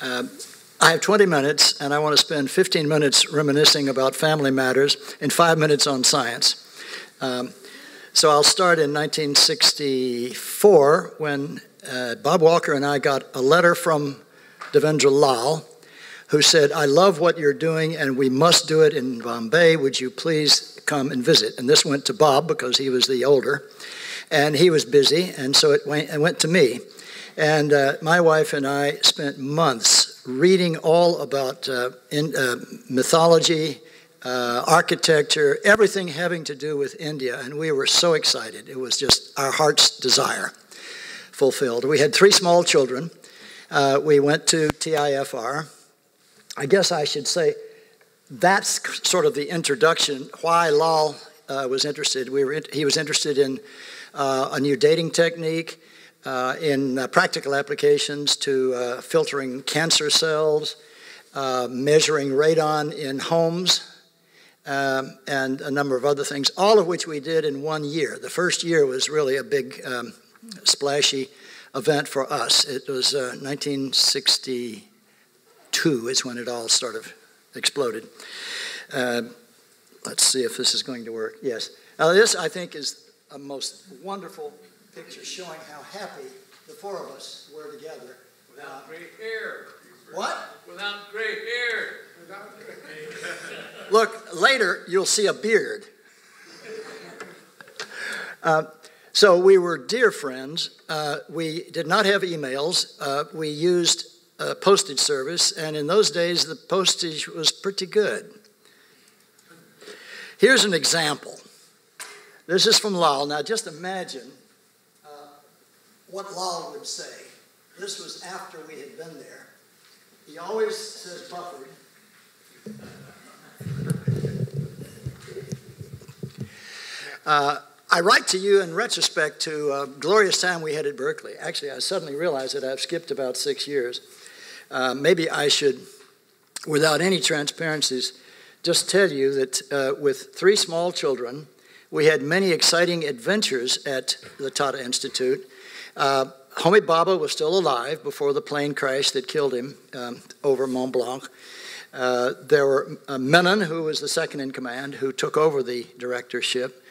I have 20 minutes, and I want to spend 15 minutes reminiscing about family matters and 5 minutes on science. So I'll start in 1964 when Bob Walker and I got a letter from Devendra Lal, who said, "I love what you're doing, and we must do it in Bombay. Would you please come and visit?" And this went to Bob because he was the older, and he was busy, and so it went to me. And my wife and I spent months reading all about mythology, architecture, everything having to do with India, and we were so excited. It was just our heart's desire fulfilled. We had 3 small children. We went to TIFR. I guess I should say that's sort of the introduction, why Lal was interested. He was interested in a new dating technique, in practical applications to filtering cancer cells, measuring radon in homes, and a number of other things, all of which we did in 1 year. The first year was really a big, splashy event for us. It was 1962 is when it all sort of exploded. Let's see if this is going to work. Yes. Now this, I think, is a most wonderful picture showing how happy the 4 of us were together. Without gray hair. What? Without gray hair. Without gray hair. Look, later you'll see a beard. So we were dear friends. We did not have emails. We used postage service, and in those days the postage was pretty good. Here's an example. This is from Lal. Now just imagine what Lal would say. This was after we had been there. He always says Buford. I write to you in retrospect to a glorious time we had at Berkeley. Actually, I suddenly realized that I've skipped about 6 years. Maybe I should, without any transparencies, just tell you that with 3 small children, we had many exciting adventures at the Tata Institute. Homi Bhabha was still alive before the plane crash that killed him over Mont Blanc. There were Menon, who was the second in command, who took over the directorship.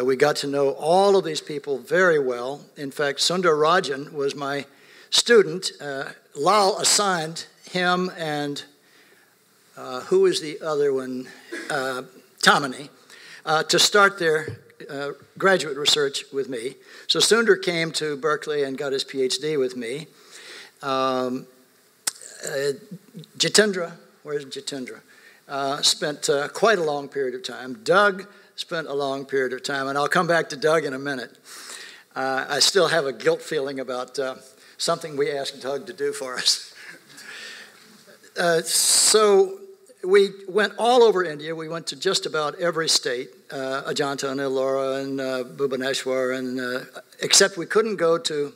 We got to know all of these people very well. In fact, Sundar Rajan was my student. Lal assigned him and who was the other one? Tamini, to start their graduate research with me. So Sundar came to Berkeley and got his PhD with me. Jitendra, where's Jitendra? Spent quite a long period of time. Doug spent a long period of time, and I'll come back to Doug in a minute. I still have a guilt feeling about something we asked Doug to do for us. So we went all over India. We went to just about every state, Ajanta and Ellora and Bhubaneswar, and except we couldn't go to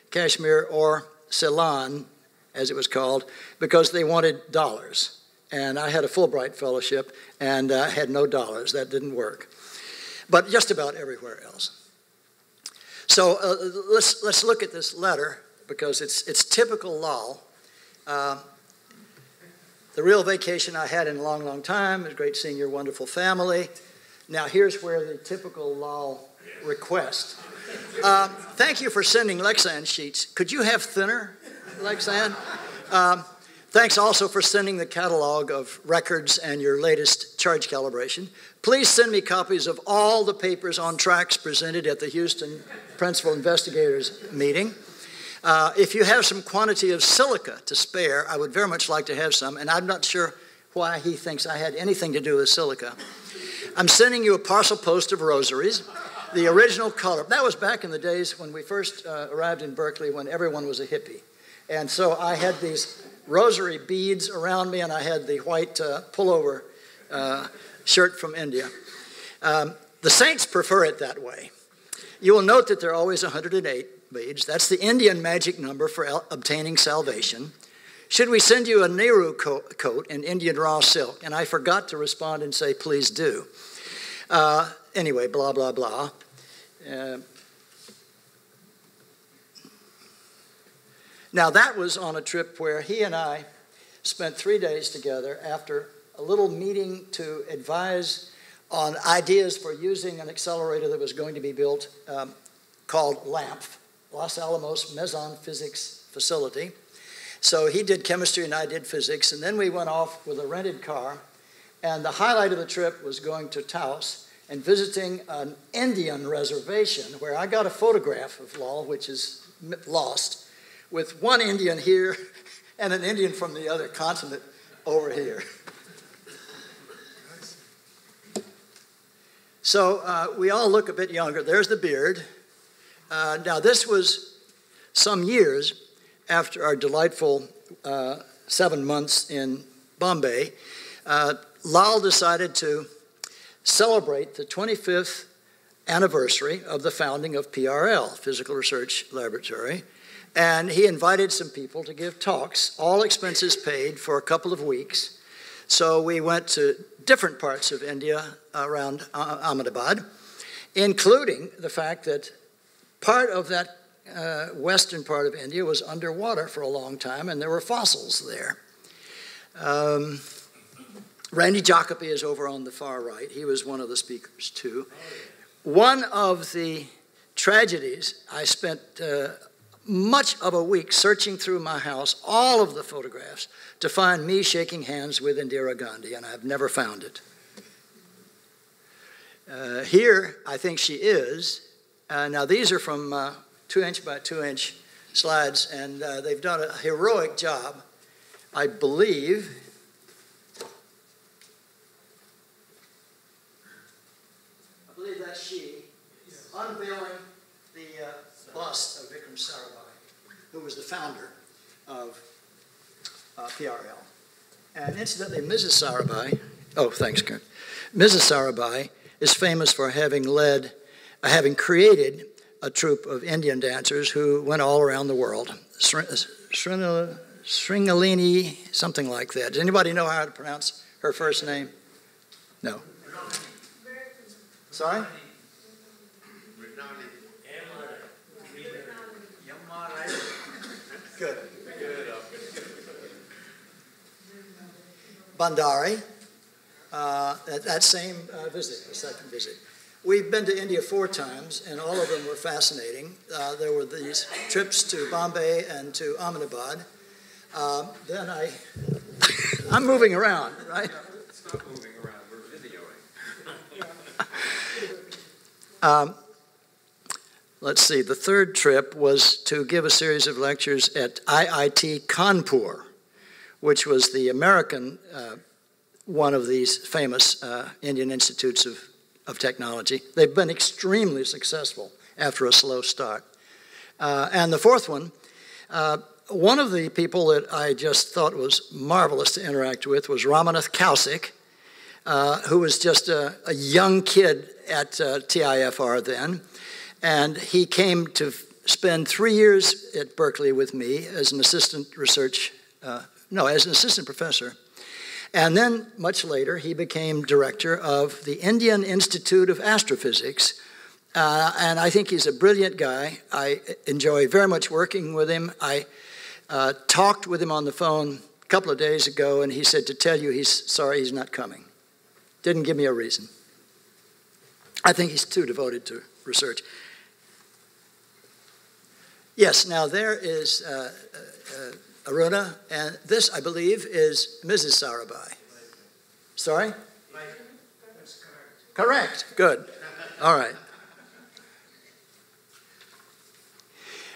Kashmir or Ceylon, as it was called, because they wanted dollars. And I had a Fulbright fellowship, and I had no dollars. That didn't work. But just about everywhere else. So let's look at this letter, because it's typical Lal. The real vacation I had in a long, long time. It was great seeing your wonderful family. Now here's where the typical Lal request. Thank you for sending Lexan sheets. Could you have thinner Lexan? Thanks also for sending the catalog of records and your latest charge calibration. Please send me copies of all the papers on tracks presented at the Houston Principal Investigators meeting. If you have some quantity of silica to spare, I would very much like to have some, and I'm not sure why he thinks I had anything to do with silica. I'm sending you a parcel post of rosaries, the original color. That was back in the days when we first arrived in Berkeley, when everyone was a hippie. And so I had these rosary beads around me, and I had the white pullover shirt from India. The saints prefer it that way. You will note that there are always 108 beads. That's the Indian magic number for obtaining salvation. Should we send you a Nehru coat in Indian raw silk? And I forgot to respond and say, please do. Anyway, blah, blah, blah. Now, that was on a trip where he and I spent 3 days together after a little meeting to advise on ideas for using an accelerator that was going to be built called LAMPF, Los Alamos Meson Physics Facility. So he did chemistry and I did physics, and then we went off with a rented car, and the highlight of the trip was going to Taos and visiting an Indian reservation where I got a photograph of Lal, which is lost, with one Indian here and an Indian from the other continent over here. So we all look a bit younger. There's the beard. Now, this was some years after our delightful 7 months in Bombay. Lal decided to celebrate the 25th anniversary of the founding of PRL, Physical Research Laboratory, and he invited some people to give talks, all expenses paid, for a couple of weeks. So we went to different parts of India around Ahmedabad, including the fact that part of that western part of India was underwater for a long time, and there were fossils there. Randy Jacobi is over on the far right. He was one of the speakers, too. One of the tragedies, I spent much of a week searching through my house, all of the photographs, to find me shaking hands with Indira Gandhi, and I've never found it. Here, I think she is. Now, these are from 2-inch by 2-inch slides, and they've done a heroic job, I believe. I believe that's she, unveiling the bust of Vikram Sarabhai, who was the founder of PRL. And incidentally, Mrs. Sarabhai, oh, thanks, Karen. Mrs. Sarabhai is famous for having created a troupe of Indian dancers who went all around the world. Sringalini, something like that. Does anybody know how to pronounce her first name? No. Sorry? Good. Bandari, that same visit, the second visit. We've been to India 4 times, and all of them were fascinating. There were these trips to Bombay and to Ahmedabad. Then I'm moving around, right? Stop moving around. We're videoing. Let's see. The third trip was to give a series of lectures at IIT Kanpur, which was the American one of these famous Indian institutes of technology. They've been extremely successful after a slow start. And the fourth one of the people that I just thought was marvelous to interact with was Ramanath Kaushik, who was just a young kid at TIFR then. And he came to spend 3 years at Berkeley with me as an assistant professor. And then, much later, he became director of the Indian Institute of Astrophysics. And I think he's a brilliant guy. I enjoy very much working with him. I talked with him on the phone a couple of days ago, and he said to tell you he's sorry he's not coming. Didn't give me a reason. I think he's too devoted to research. Yes, now there is Aruna, and this, I believe, is Mrs. Sarabhai. Sorry? That's correct. Correct. Good. All right.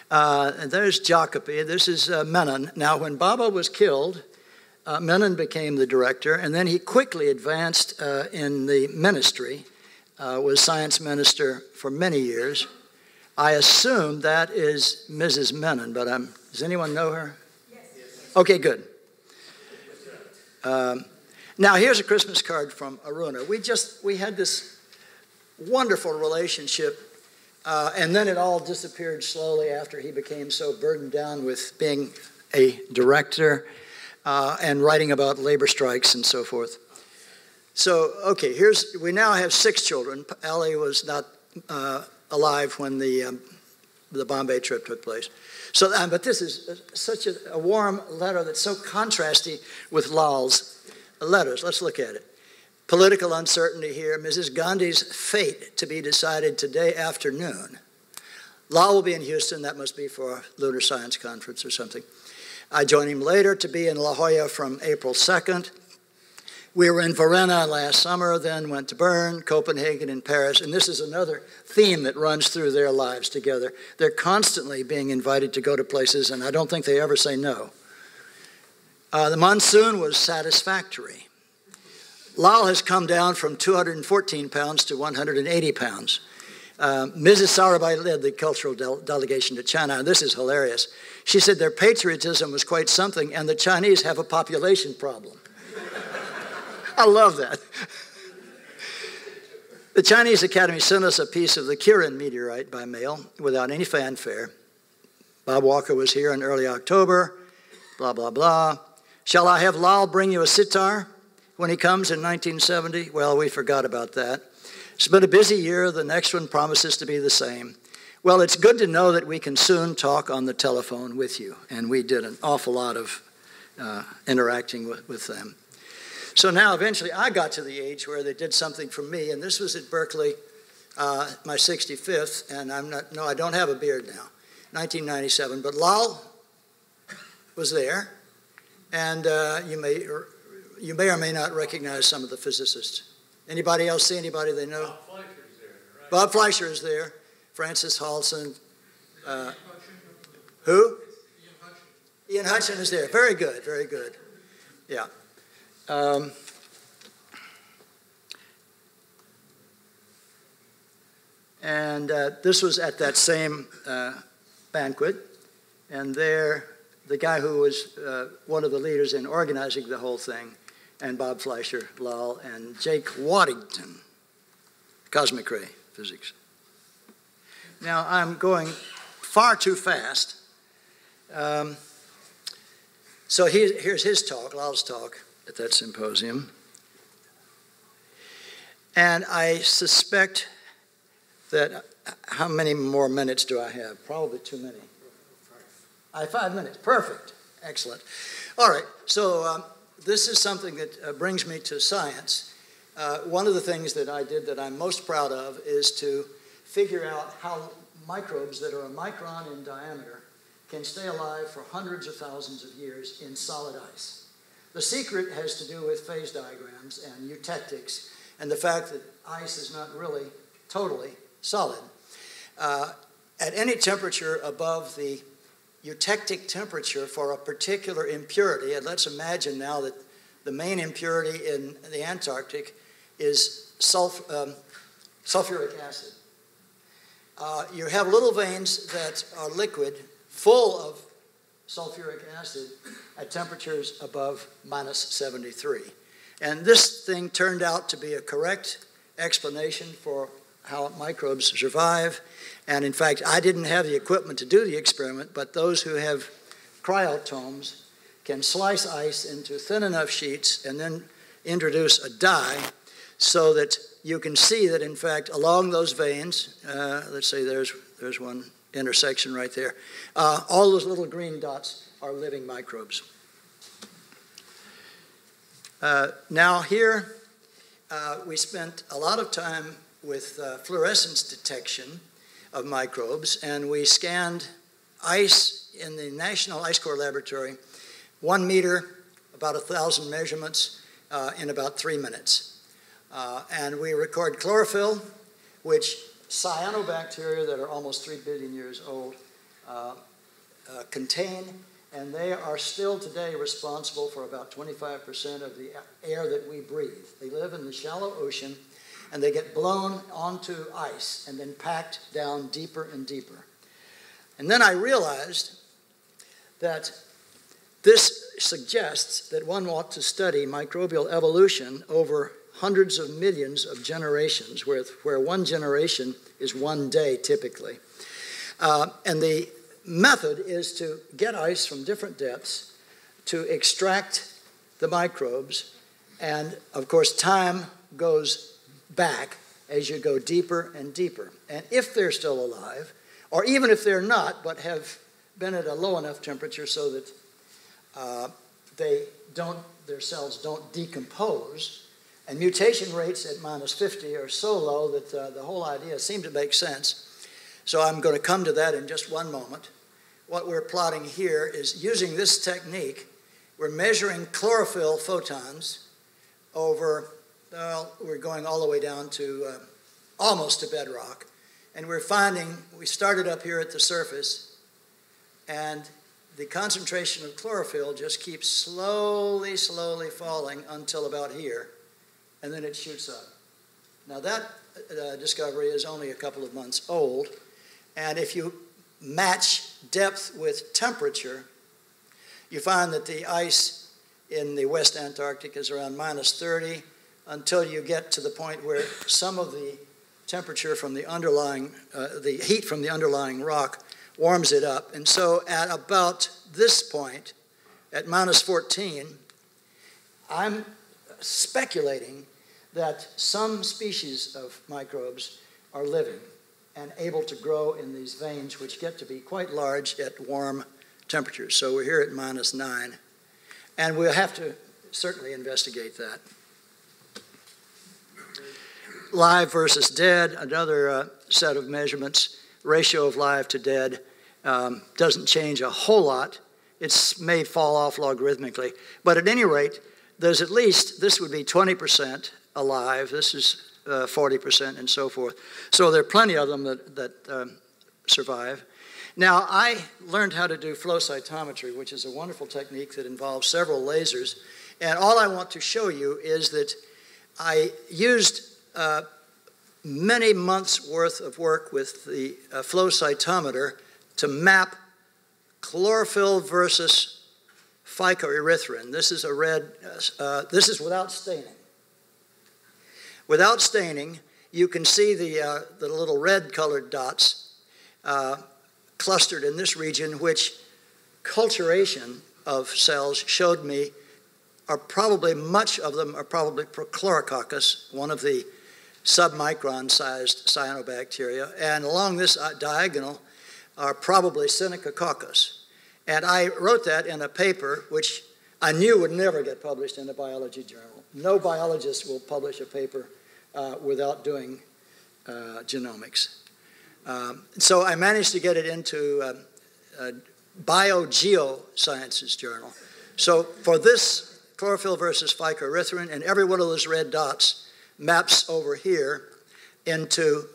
And there's Jacobi. This is Menon. Now, when Baba was killed, Menon became the director, and then he quickly advanced in the ministry, was science minister for many years. I assume that is Mrs. Menon, but does anyone know her? Yes. Okay, good. Now, here's a Christmas card from Aruna. We had this wonderful relationship, and then it all disappeared slowly after he became so burdened down with being a director and writing about labor strikes and so forth. So, okay, we now have 6 children. Ali was not alive when the Bombay trip took place. So, but this is such a warm letter that's so contrasty with Lal's letters. Let's look at it. Political uncertainty here. Mrs. Gandhi's fate to be decided today afternoon. Lal will be in Houston. That must be for a lunar science conference or something. I join him later to be in La Jolla from April 2nd. We were in Verona last summer, then went to Bern, Copenhagen, and Paris. And this is another theme that runs through their lives together. They're constantly being invited to go to places, and I don't think they ever say no. The monsoon was satisfactory. Lal has come down from 214 pounds to 180 pounds. Mrs. Sarabhai led the cultural delegation to China, and this is hilarious. She said their patriotism was quite something, and the Chinese have a population problem. I love that. The Chinese Academy sent us a piece of the Kirin meteorite by mail without any fanfare. Bob Walker was here in early October, blah, blah, blah. Shall I have Lal bring you a sitar when he comes in 1970? Well, we forgot about that. It's been a busy year. The next one promises to be the same. Well, it's good to know that we can soon talk on the telephone with you, and we did an awful lot of interacting with them. So now eventually I got to the age where they did something for me, and this was at Berkeley, my 65th, and I don't have a beard now, 1997, but Lal was there, and you may or may not recognize some of the physicists. Anybody else see anybody they know? Bob Fleischer's there, right? Bob Fleischer is there, Francis Halson, who? Ian Hudson is there. Very good, very good. Yeah. This was at that same banquet, and there, the guy who was one of the leaders in organizing the whole thing, and Bob Fleischer, Lal, and Jake Waddington, cosmic ray physics. Now, I'm going far too fast. So here's his talk, Lal's talk, at that symposium. And I suspect that, how many more minutes do I have? Probably too many. I have 5 minutes. Perfect. Excellent. All right. So this is something that brings me to science. One of the things that I did that I'm most proud of is to figure out how microbes that are a micron in diameter can stay alive for hundreds of thousands of years in solid ice. The secret has to do with phase diagrams and eutectics and the fact that ice is not really totally solid. At any temperature above the eutectic temperature for a particular impurity, and let's imagine now that the main impurity in the Antarctic is sulfuric acid. You have little veins that are liquid, full of sulfuric acid at temperatures above -73. And this thing turned out to be a correct explanation for how microbes survive. And in fact, I didn't have the equipment to do the experiment, but those who have cryotomes can slice ice into thin enough sheets and then introduce a dye so that you can see that, in fact, along those veins, let's say there's one intersection right there, all those little green dots are living microbes. Now here, we spent a lot of time with fluorescence detection of microbes, and we scanned ice in the National Ice Core Laboratory, 1 meter, about 1,000 measurements in about 3 minutes. And we record chlorophyll, which cyanobacteria that are almost 3 billion years old contain, and they are still today responsible for about 25% of the air that we breathe. They live in the shallow ocean, and they get blown onto ice and then packed down deeper and deeper. And then I realized that this suggests that one ought to study microbial evolution over hundreds of millions of generations, where one generation is 1 day typically. And the method is to get ice from different depths to extract the microbes, and of course time goes back as you go deeper and deeper. And if they're still alive, or even if they're not but have been at a low enough temperature so that their cells don't decompose. And mutation rates at -50 are so low that the whole idea seemed to make sense. So I'm going to come to that in just one moment. What we're plotting here is using this technique, we're measuring chlorophyll photons over, well, we're going all the way down to almost to bedrock. And we're finding, we started up here at the surface, and the concentration of chlorophyll just keeps slowly, slowly falling until about here, and then it shoots up. Now that discovery is only a couple of months old, and if you match depth with temperature, you find that the ice in the West Antarctic is around -30 until you get to the point where some of the temperature from the underlying, the heat from the underlying rock warms it up. And so at about this point, at -14, I'm speculating that some species of microbes are living and able to grow in these veins, which get to be quite large at warm temperatures. So we're here at -9, and we'll have to certainly investigate that. Live versus dead, another set of measurements. Ratio of live to dead doesn't change a whole lot. It may fall off logarithmically, but at any rate, there's at least, this would be 20% alive, this is 40% and so forth. So there are plenty of them that survive. Now, I learned how to do flow cytometry, which is a wonderful technique that involves several lasers. And all I want to show you is that I used many months' worth of work with the flow cytometer to map chlorophyll versus phycoerythrin. This is a red, this is without staining. Without staining, you can see the little red-colored dots clustered in this region, which culturation of cells showed me are probably, much of them are probably Prochlorococcus, one of the submicron-sized cyanobacteria, and along this diagonal are probably Senecacoccus. And I wrote that in a paper which I knew would never get published in a biology journal. No biologist will publish a paper without doing genomics. So I managed to get it into Biogeosciences journal. So for this chlorophyll versus phycoerythrin, and every one of those red dots maps over here into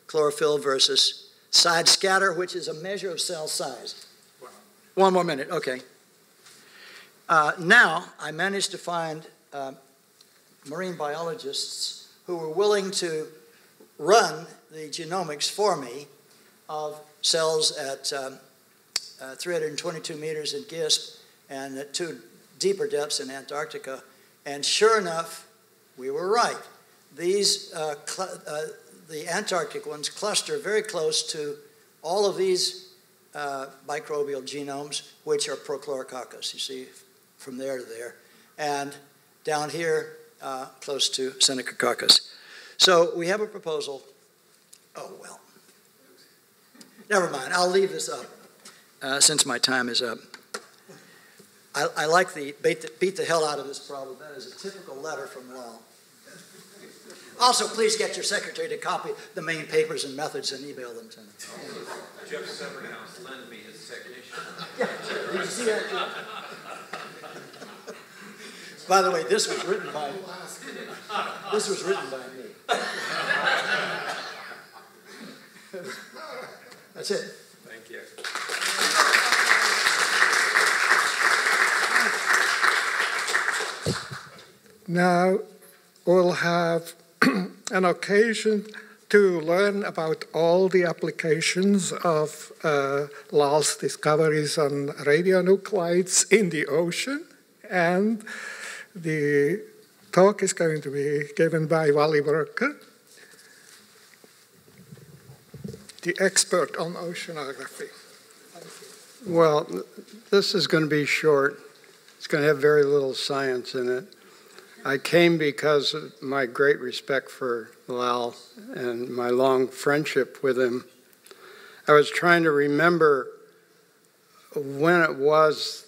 chlorophyll versus side scatter, which is a measure of cell size. Wow. One more minute, okay. Now, I managed to find marine biologists who were willing to run the genomics for me of cells at 322 meters in GISP and at 2 deeper depths in Antarctica. And sure enough, we were right. These, the Antarctic ones cluster very close to all of these microbial genomes, which are Prochlorococcus, you see, from there to there. And down here, close to Senecacoccus. So we have a proposal. Oh, well. Never mind, I'll leave this up since my time is up. I like the beat the hell out of this problem. That is a typical letter from Lal. Also, please get your secretary to copy the main papers and methods and email them to me. Jeff Severinghaus lent me his technician. Yeah, did you see that, Jeff? By the way, this was written by me. That's it. Thank you. Now we'll have an occasion to learn about all the applications of Lal's discoveries on radionuclides in the ocean. And the talk is going to be given by Wally Worker, the expert on oceanography. Well, this is going to be short. It's going to have very little science in it. I came because of my great respect for Lal and my long friendship with him. I was trying to remember when it was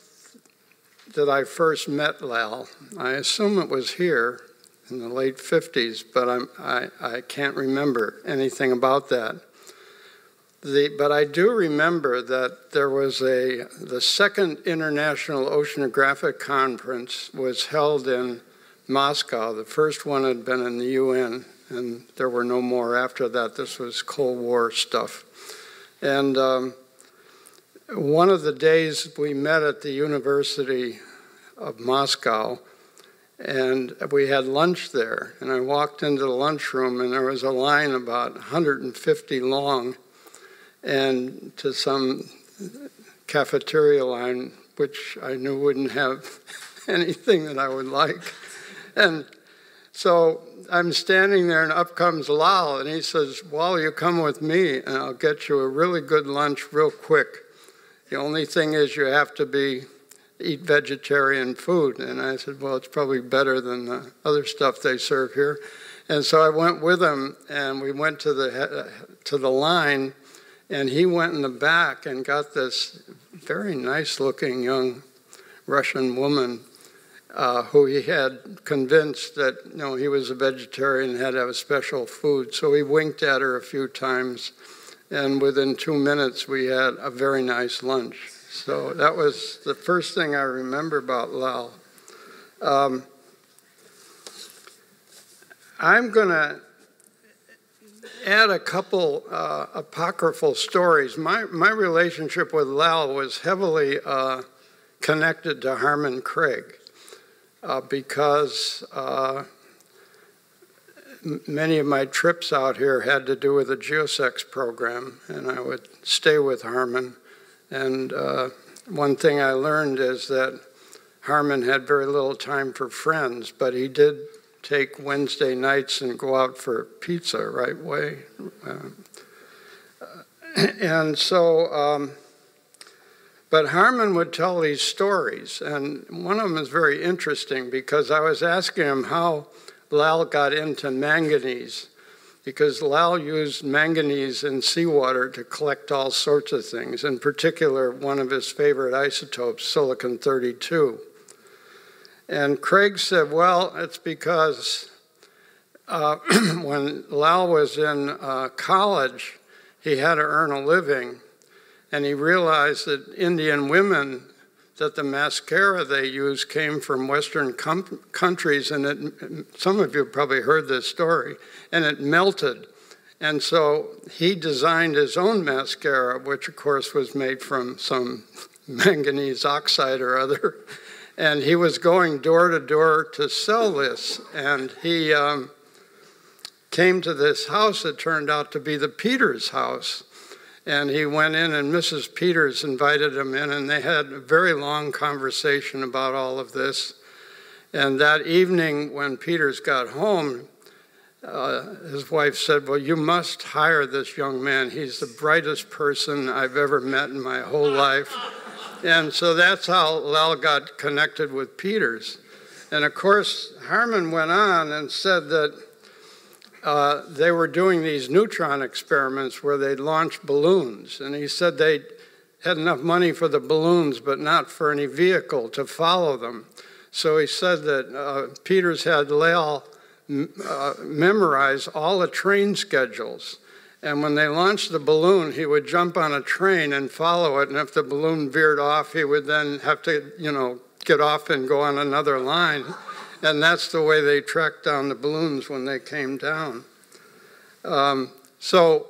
that I first met Lal. I assume it was here in the late 50s, but I can't remember anything about that. But I do remember that there was the second International Oceanographic Conference was held in Moscow. The first one had been in the UN, and there were no more after that. This was Cold War stuff. And one of the days we met at the University of Moscow, and we had lunch there. And I walked into the lunchroom, and there was a line about 150 long, and to some cafeteria line, which I knew wouldn't have anything that I would like. And so I'm standing there, and up comes Lal, and he says, "Wal, you come with me, and I'll get you a really good lunch real quick. The only thing is you have to eat vegetarian food." And I said, "Well, it's probably better than the other stuff they serve here." And so I went with him, and we went to the line, and he went in the back and got this very nice-looking young Russian woman who he had convinced that he was a vegetarian and had to have special food. So he winked at her a few times, and within 2 minutes we had a very nice lunch. So that was the first thing I remember about Lal. I'm going to add a couple apocryphal stories. My relationship with Lal was heavily connected to Harmon Craig because many of my trips out here had to do with the geophysics program, and I would stay with Harmon. And one thing I learned is that Harmon had very little time for friends, but he did take Wednesday nights and go out for pizza right away. But Harmon would tell these stories, and one of them is very interesting because I was asking him how Lal got into manganese, because Lal used manganese in seawater to collect all sorts of things, in particular one of his favorite isotopes, silicon-32. And Craig said, well, it's because when Lal was in college, he had to earn a living, and he realized that Indian women, that the mascara they used came from Western countries, and some of you have probably heard this story, and it melted. And so he designed his own mascara, which of course was made from some manganese oxide or other. And he was going door to door to sell this. And he came to this house that turned out to be the Peters house. And he went in, and Mrs. Peters invited him in, and they had a very long conversation about all of this. And that evening when Peters got home, his wife said, well, you must hire this young man. He's the brightest person I've ever met in my whole life. And so that's how Lal got connected with Peters. And of course, Harmon went on and said that they were doing these neutron experiments where they'd launch balloons. And he said they had enough money for the balloons, but not for any vehicle to follow them. So he said that Peters had Lal memorize all the train schedules. And when they launched the balloon, he would jump on a train and follow it. And if the balloon veered off, he would then have to, get off and go on another line. And that's the way they tracked down the balloons when they came down. So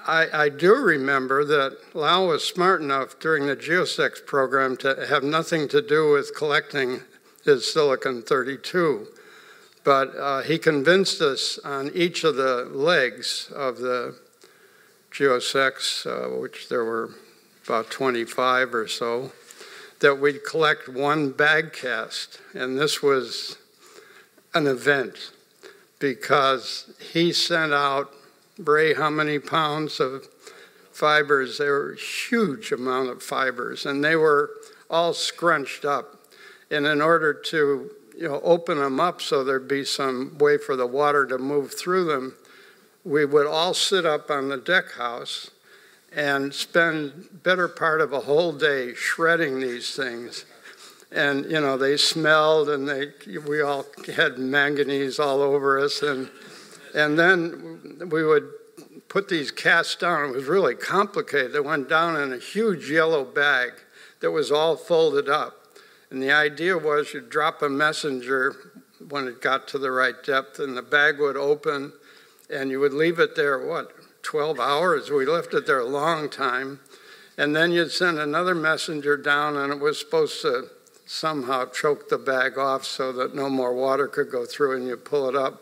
I do remember that Lal was smart enough during the geophysics program to have nothing to do with collecting his silicon-32. But he convinced us on each of the legs of the geophysics, which there were about 25 or so, that we'd collect one bag cast. And this was an event because he sent out, Ray, how many pounds of fibers? They were a huge amount of fibers, and they were all scrunched up. And in order to open them up so there'd be some way for the water to move through them, we would all sit up on the deck house, and spend better part of a whole day shredding these things. And, you know, they smelled, and we all had manganese all over us. And then we would put these casts down. It was really complicated. They went down in a huge yellow bag that was all folded up. And the idea was you'd drop a messenger when it got to the right depth, and the bag would open, and you would leave it there, 12 hours? We left it there a long time. And then you'd send another messenger down, and it was supposed to somehow choke the bag off so that no more water could go through, and you pull it up.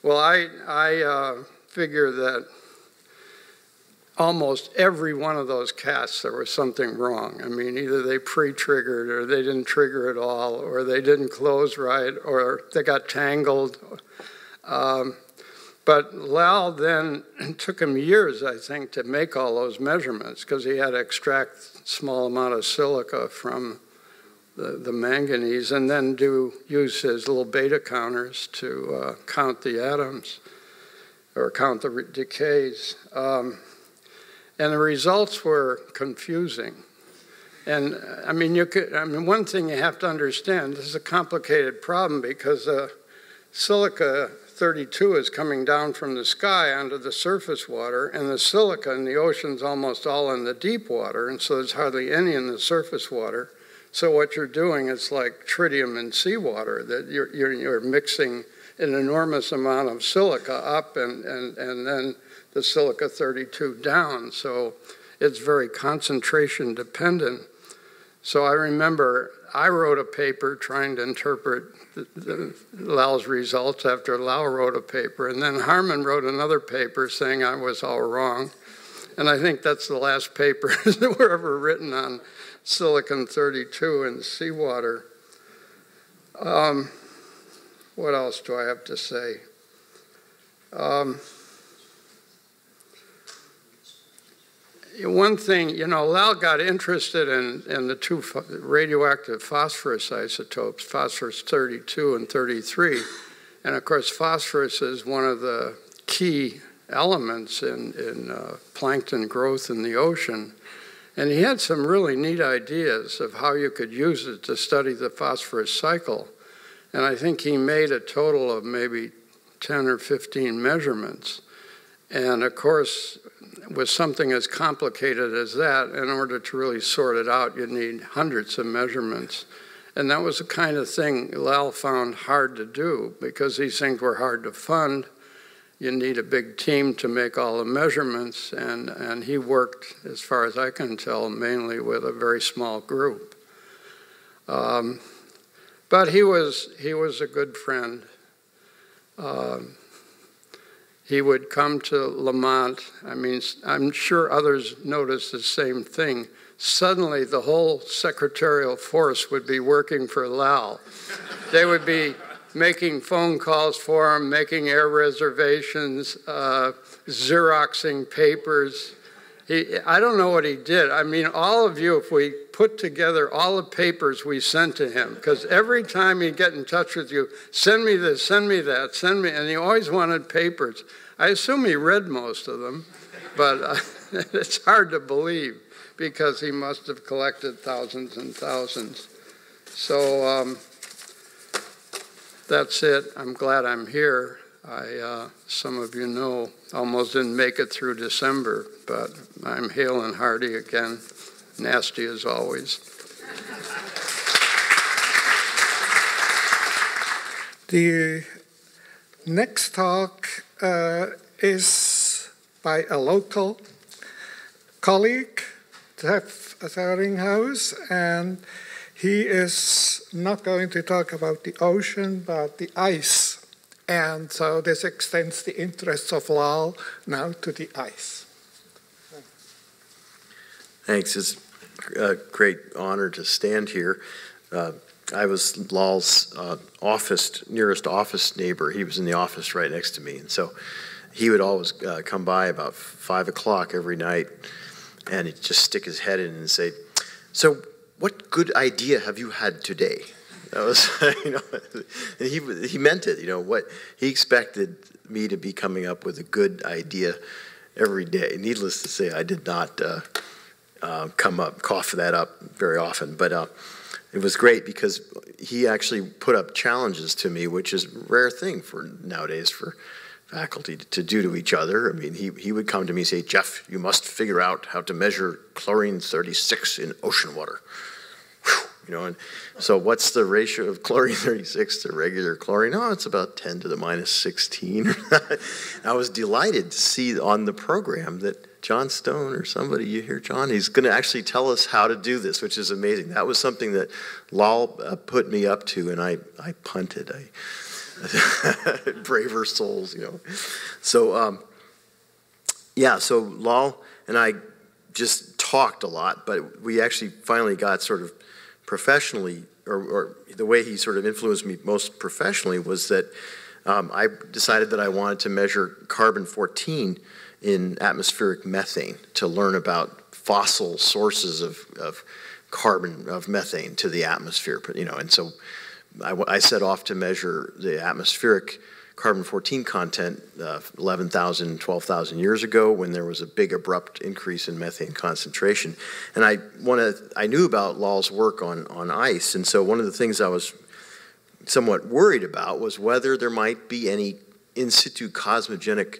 Well, I figure that almost every one of those casts, there was something wrong. I mean, either they pre-triggered, or they didn't trigger at all, or they didn't close right, or they got tangled. But Lal then, it took him years, I think, to make all those measurements, because he had to extract a small amount of silica from the manganese, and then use his little beta counters to count the atoms, or count the decays. And the results were confusing. And I mean, one thing you have to understand, this is a complicated problem, because silica 32 is coming down from the sky onto the surface water, and the silica in the ocean's almost all in the deep water, and so there's hardly any in the surface water. So what you're doing is like tritium in seawater, that you're mixing an enormous amount of silica up and then the silica 32 down. So it's very concentration dependent. So I remember I wrote a paper trying to interpret Lal's results after Lal wrote a paper, and then Harman wrote another paper saying I was all wrong. And I think that's the last papers that were ever written on silicon 32 in seawater. What else do I have to say? One thing, you know, Lal got interested in the two radioactive phosphorus isotopes, phosphorus 32 and 33. And of course, phosphorus is one of the key elements in plankton growth in the ocean. And he had some really neat ideas of how you could use it to study the phosphorus cycle. And I think he made a total of maybe 10 or 15 measurements. And of course, with something as complicated as that, in order to really sort it out, you need hundreds of measurements. And that was the kind of thing Lal found hard to do, because these things were hard to fund. You need a big team to make all the measurements, and he worked, as far as I can tell, mainly with a very small group. But he was a good friend. He would come to Lamont. I mean, I'm sure others noticed the same thing. Suddenly, the whole secretarial force would be working for Lal. They would be making phone calls for him, making air reservations, Xeroxing papers. I don't know what he did. I mean, all of you, if we put together all the papers we sent to him, because every time he'd get in touch with you, send me this, send me that, send me, and he always wanted papers. I assume he read most of them, but it's hard to believe, because he must have collected thousands and thousands. So that's it. I'm glad I'm here. Some of you know, almost didn't make it through December, but I'm hale and hearty again, nasty as always. The next talk is by a local colleague, Severinghaus, and he is not going to talk about the ocean, but the ice. And so this extends the interests of Lal now to the ice. Thanks. It's a great honor to stand here. I was Lal's nearest office neighbor. He was in the office right next to me. And so he would always come by about 5 o'clock every night, and he'd just stick his head in and say, "So what good idea have you had today?" That was, and he meant it. What he expected me to be coming up with a good idea, every day. Needless to say, I did not cough that up very often, but it was great because he actually put up challenges to me, which is a rare thing for nowadays for faculty to do to each other. I mean, he would come to me and say, "Jeff, you must figure out how to measure chlorine-36 in ocean water." Whew, you know, and so what's the ratio of chlorine-36 to regular chlorine? Oh, it's about 10 to the minus 16. I was delighted to see on the program that John Stone or somebody, you hear John, he's going to actually tell us how to do this, which is amazing. That was something that Lal put me up to, and I punted. Braver souls, you know. So, yeah, so Lal and I just talked a lot, but we actually finally got sort of professionally, or the way he sort of influenced me most professionally was that I decided that I wanted to measure carbon-14 in atmospheric methane to learn about fossil sources of carbon, of methane to the atmosphere, you know, and so I set off to measure the atmospheric carbon-14 content 11,000, 12,000 years ago when there was a big abrupt increase in methane concentration. And I knew about Lal's work on ice, and so one of the things I was somewhat worried about was whether there might be any in situ cosmogenic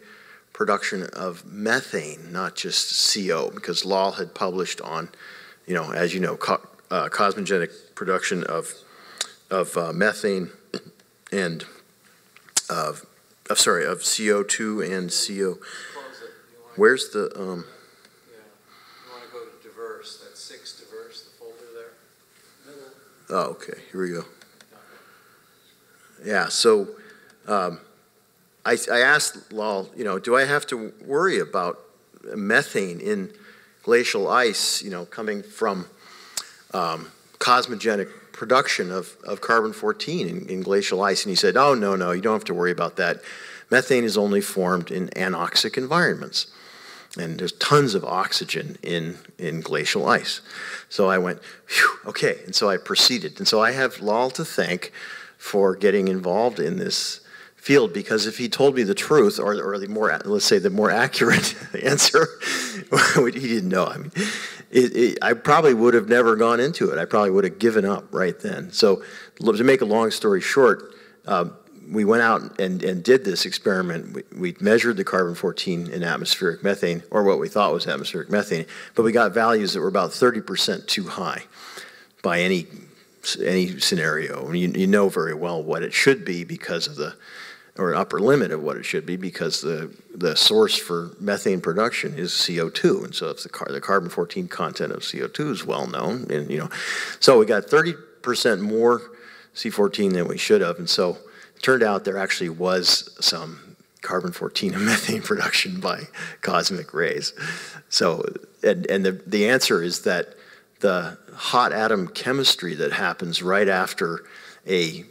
production of methane, not just CO, because Lal had published on, you know, as you know, cosmogenic production of methane and of CO2 and CO. Where's the Yeah, you want to go to diverse. That's 6 diverse. The folder there. Middle. Oh, okay. Here we go. Yeah. So I asked Lal, you know, do I have to worry about methane in glacial ice, you know, coming from cosmogenic production of carbon-14 in glacial ice? And he said, oh, no, you don't have to worry about that. Methane is only formed in anoxic environments. And there's tons of oxygen in glacial ice. So I went, phew, okay. And so I proceeded. And so I have Lal to thank for getting involved in this field, because if he told me the truth, or the more, let's say, the more accurate answer, he didn't know. I mean, I probably would have never gone into it. I probably would have given up right then. So to make a long story short, we went out and did this experiment. We measured the carbon-14 in atmospheric methane, or what we thought was atmospheric methane, but we got values that were about 30% too high by any scenario. And you know very well what it should be because of or upper limit of what it should be, because the source for methane production is CO2, and so if the carbon-14 content of CO2 is well known, and you know, so we got 30% more C14 than we should have, and so it turned out there actually was some carbon-14 and methane production by cosmic rays. So, and the answer is that the hot atom chemistry that happens right after a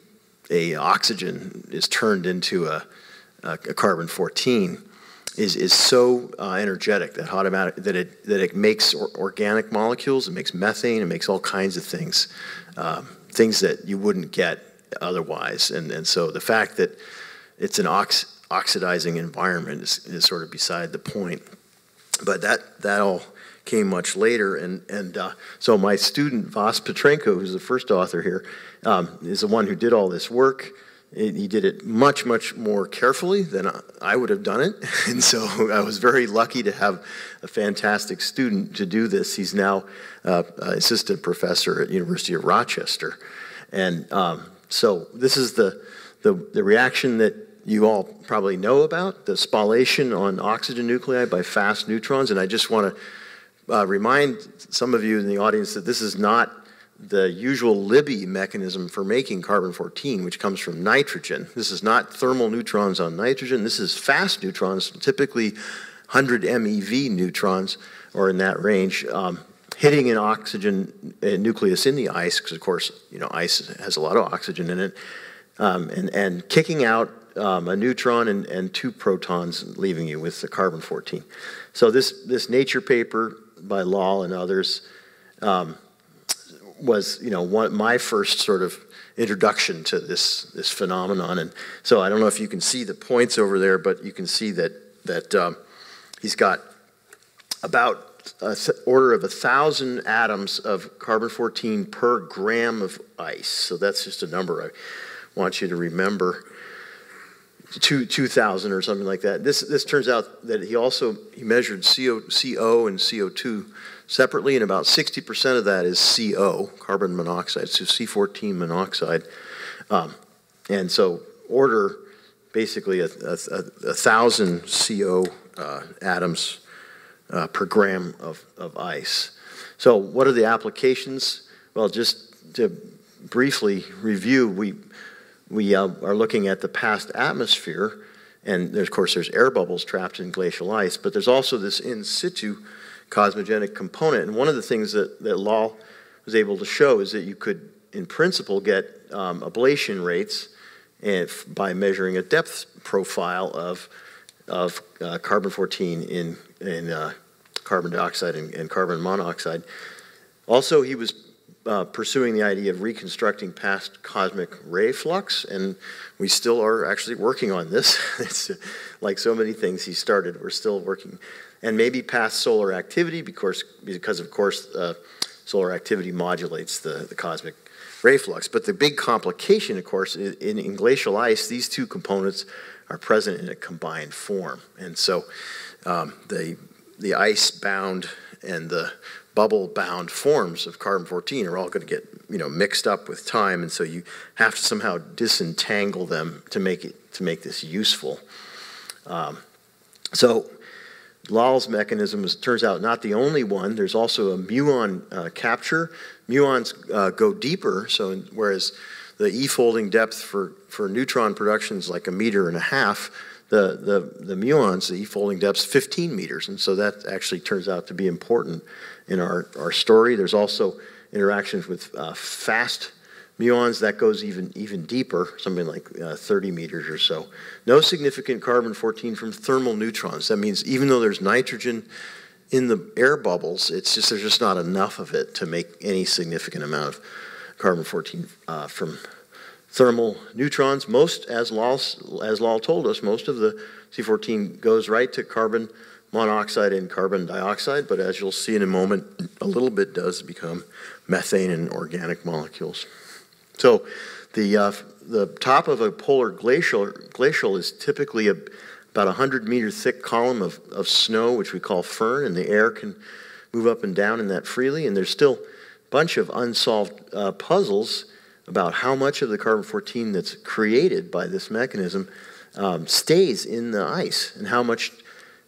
oxygen is turned into a carbon-14 is so energetic that it makes organic molecules, it makes methane, it makes all kinds of things, things that you wouldn't get otherwise. And so the fact that it's an oxidizing environment is sort of beside the point. But that all came much later, and so my student Vas Petrenko, who's the first author here, is the one who did all this work. He did it much more carefully than I would have done it, and so I was very lucky to have a fantastic student to do this. He's now assistant professor at University of Rochester, and so this is the reaction that you all probably know about, the spallation on oxygen nuclei by fast neutrons, and I just want to remind some of you in the audience that this is not the usual Libby mechanism for making carbon-14, which comes from nitrogen. This is not thermal neutrons on nitrogen. This is fast neutrons, typically 100 MeV neutrons, or in that range, hitting an oxygen nucleus in the ice, because of course, you know, ice has a lot of oxygen in it, and kicking out a neutron and 2 protons, leaving you with the carbon-14. So this Nature paper by Lal and others was, you know, my first sort of introduction to this phenomenon. And so I don't know if you can see the points over there, but you can see that he's got about order of 1,000 atoms of carbon-14 per gram of ice. So that's just a number I want you to remember. 2,000 or something like that. This turns out that he measured CO and CO2 separately, and about 60% of that is CO, carbon monoxide, so C14 monoxide. And so order basically 1,000 CO atoms per gram of ice. So what are the applications? Well, just to briefly review, we are looking at the past atmosphere, and of course there's air bubbles trapped in glacial ice, but there's also this in situ cosmogenic component. And one of the things that Lal was able to show is that you could, in principle, get ablation rates by measuring a depth profile of carbon-14 in carbon dioxide and carbon monoxide. Also, he was pursuing the idea of reconstructing past cosmic ray flux, and we still are actually working on this. It's like so many things he started, we're still working. And maybe past solar activity, because of course solar activity modulates the cosmic ray flux. But the big complication, of course, in glacial ice, these two components are present in a combined form. And so the ice-bound and the bubble-bound forms of carbon-14 are all going to get mixed up with time, and so you have to somehow disentangle them to make this useful. So Lal's mechanism turns out not the only one. There's also a muon capture. Muons go deeper, so whereas the E-folding depth for neutron production is like 1.5 meters, the muons, the E-folding depth is 15 meters, and so that actually turns out to be important in our story. There's also interactions with fast muons that goes even deeper, something like 30 meters or so. No significant carbon-14 from thermal neutrons. That means even though there's nitrogen in the air bubbles, there's just not enough of it to make any significant amount of carbon-14 from thermal neutrons. Most, as Lal told us, most of the C14 goes right to carbon monoxide and carbon dioxide, but as you'll see in a moment, a little bit does become methane and organic molecules. So the top of a polar glacial is typically about 100-meter thick column of snow, which we call firn, and the air can move up and down in that freely, and there's still a bunch of unsolved puzzles about how much of the carbon-14 that's created by this mechanism stays in the ice, and how much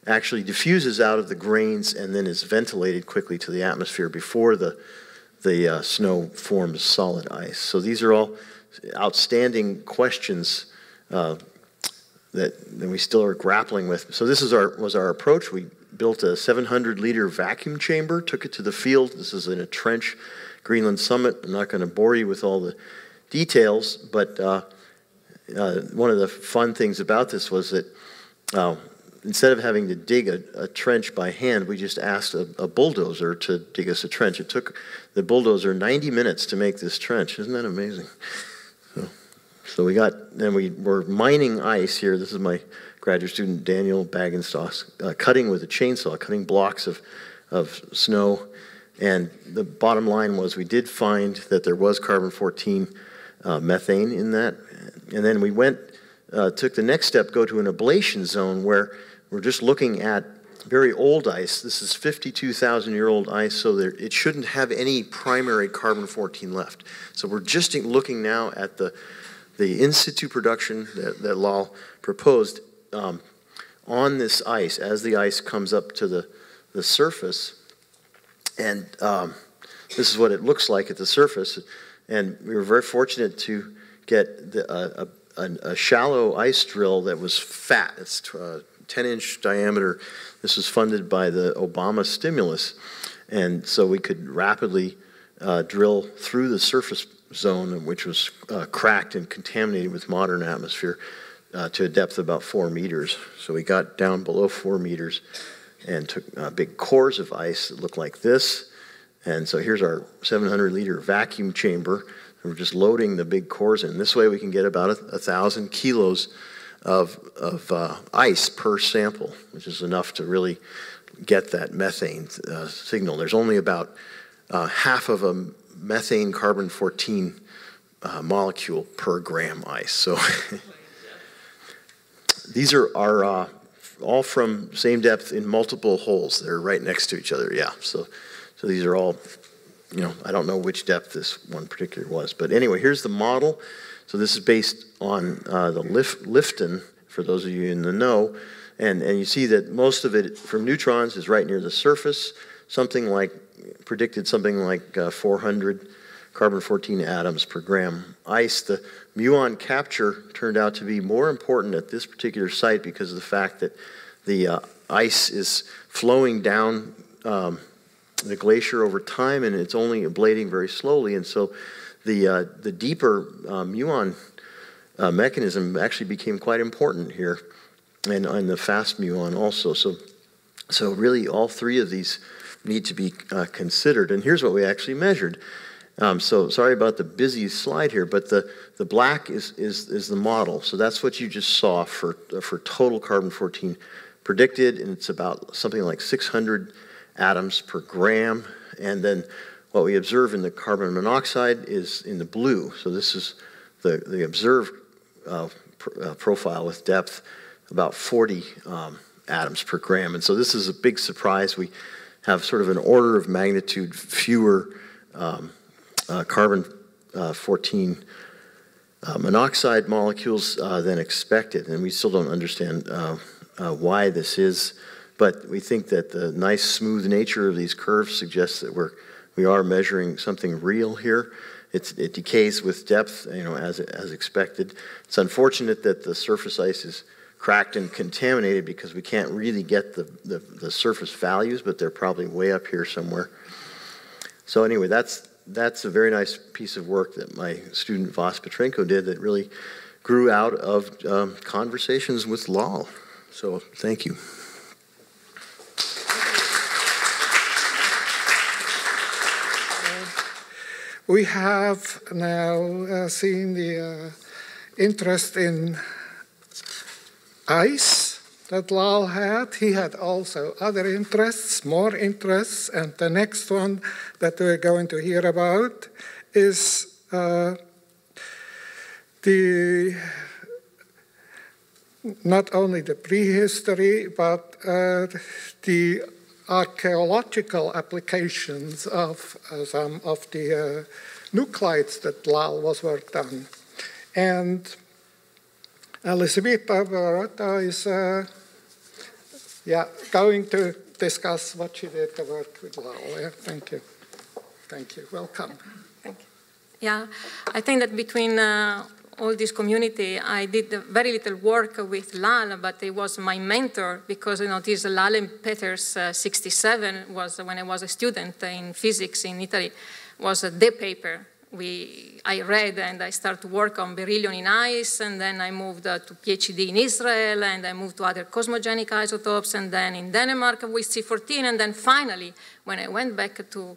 actually diffuses out of the grains and then is ventilated quickly to the atmosphere before the snow forms solid ice. So these are all outstanding questions that we still are grappling with. So this was our approach. We built a 700-liter vacuum chamber, took it to the field. This is in a trench, Greenland summit. I'm not going to bore you with all the details, but one of the fun things about this was that instead of having to dig a trench by hand, we just asked a bulldozer to dig us a trench. It took the bulldozer 90 minutes to make this trench. Isn't that amazing? So we were mining ice here. This is my graduate student, Daniel Bagenstoss, cutting with a chainsaw, cutting blocks of snow. And the bottom line was we did find that there was carbon-14 methane in that. And then we took the next step, go to an ablation zone where we're just looking at very old ice. This is 52,000-year-old ice, so it shouldn't have any primary carbon-14 left. So we're just looking now at the in situ production that Lal proposed on this ice as the ice comes up to the surface. And this is what it looks like at the surface. And we were very fortunate to get a shallow ice drill that was fat. It's 10-inch diameter. This was funded by the Obama stimulus. And so we could rapidly drill through the surface zone, which was cracked and contaminated with modern atmosphere, to a depth of about 4 meters. So we got down below 4 meters and took big cores of ice that looked like this. And so here's our 700-liter vacuum chamber. We're just loading the big cores in. This way we can get about 1,000 kilos of ice per sample, which is enough to really get that methane signal. There's only about half of a methane carbon-14 molecule per gram ice. So these are all from same depth in multiple holes. They're right next to each other, yeah. So these are all, I don't know which depth this one particular was. But anyway, here's the model. So this is based on the Lifton, for those of you in the know. And you see that most of it from neutrons is right near the surface, predicted something like 400 carbon-14 atoms per gram ice. The muon capture turned out to be more important at this particular site because of the fact that the ice is flowing down the glacier over time, and it's only ablating very slowly. And so the deeper muon mechanism actually became quite important here, and the fast muon also. So really all three of these need to be considered. And here's what we actually measured. So sorry about the busy slide here, but the black is the model. So that's what you just saw for total carbon-14 predicted, and it's about something like 600 atoms per gram. And then what we observe in the carbon monoxide is in the blue. So this is the observed profile with depth about 40 atoms per gram. And so this is a big surprise. We have sort of an order of magnitude fewer carbon-14 monoxide molecules than expected. And we still don't understand why this is. But we think that the nice smooth nature of these curves suggests that we are measuring something real here. It decays with depth, as expected. It's unfortunate that the surface ice is cracked and contaminated because we can't really get the surface values, but they're probably way up here somewhere. So anyway, that's a very nice piece of work that my student Vas Petrenko did that really grew out of conversations with Lal. So thank you. We have now seen the interest in ice that Lal had. He had also other interests, more interests, and the next one that we're going to hear about is not only the prehistory, but the archaeological applications of some of the nuclides that Lal was worked on. And Elisabetta Boaretto is going to discuss what she did to work with Lal. Yeah, thank you. Thank you. Welcome. Thank you. Yeah, I think that between all this community, I did very little work with Lal, but he was my mentor because, this Lal and Peters 67 was when I was a student in physics in Italy, was the paper I read, and I started to work on beryllium in ice, and then I moved to PhD in Israel, and I moved to other cosmogenic isotopes, and then in Denmark with C14, and then finally, when I went back to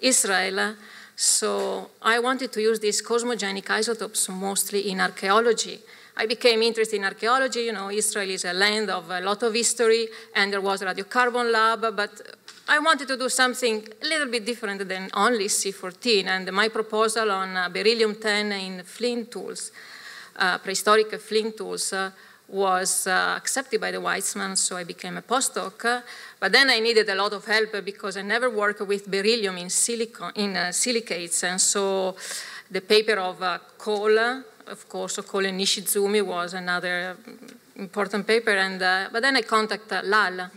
Israel, so I wanted to use these cosmogenic isotopes mostly in archaeology. I became interested in archaeology. Israel is a land of a lot of history, and there was a radiocarbon lab, but I wanted to do something a little bit different than only C14, and my proposal on beryllium-10 in flint tools, prehistoric flint tools, was accepted by the Welzmann, so I became a postdoc. But then I needed a lot of help because I never worked with beryllium in silicates, and so the paper of Cole, of course, Cole and Nishizumi was another important paper, but then I contacted Lal.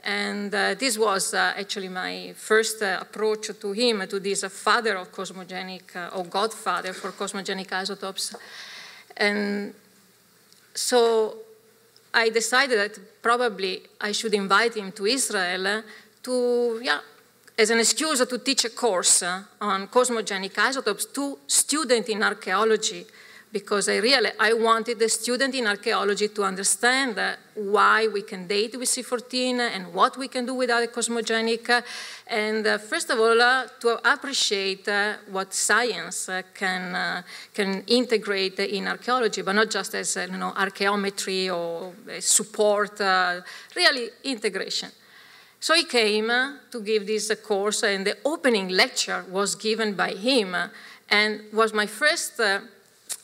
And this was actually my first approach to him, to this father of cosmogenic, or godfather for cosmogenic isotopes. And so I decided that probably I should invite him to Israel as an excuse to teach a course on cosmogenic isotopes to students in archaeology, because I wanted the student in archaeology to understand why we can date with C14 and what we can do with other cosmogenic, and first of all, to appreciate what science can integrate in archaeology, but not just as archaeometry or support, really integration. So he came to give this course, and the opening lecture was given by him, and was my first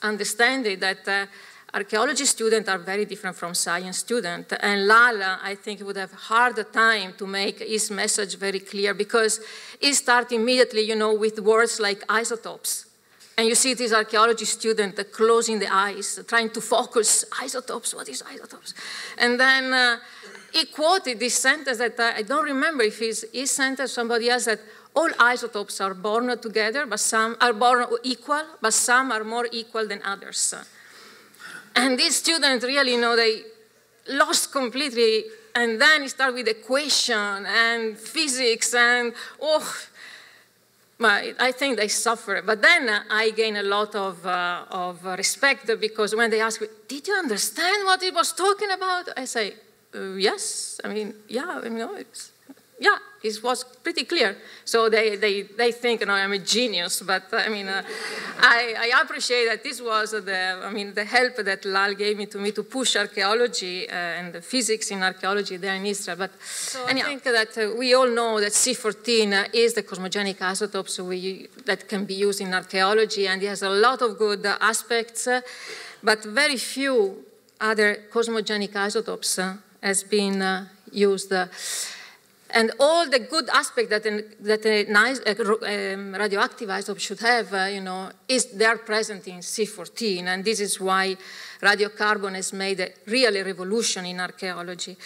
understanding that archaeology students are very different from science students. And Lal, I think, would have harder time to make his message very clear, because he started immediately, with words like isotopes. And you see this archaeology student closing the eyes, trying to focus, isotopes, what is isotopes? And then he quoted this sentence that I don't remember if it's his sentence, somebody else, that all isotopes are born together, but some are born equal, but some are more equal than others. And these students really, they lost completely, and then he started with equation and physics, and I think they suffer. But then I gained a lot of respect, because when they ask me, did you understand what he was talking about? I say, yes, it was pretty clear. So they think I'm a genius, but I appreciate that this was the help that Lal gave me to push archaeology and the physics in archaeology there in Israel. But so I think that we all know that C14 is the cosmogenic isotopes that can be used in archaeology, and it has a lot of good aspects, but very few other cosmogenic isotopes has been used. And all the good aspect that a radioactive isotope should have, is they are present in C14, and this is why radiocarbon has made a real revolution in archaeology.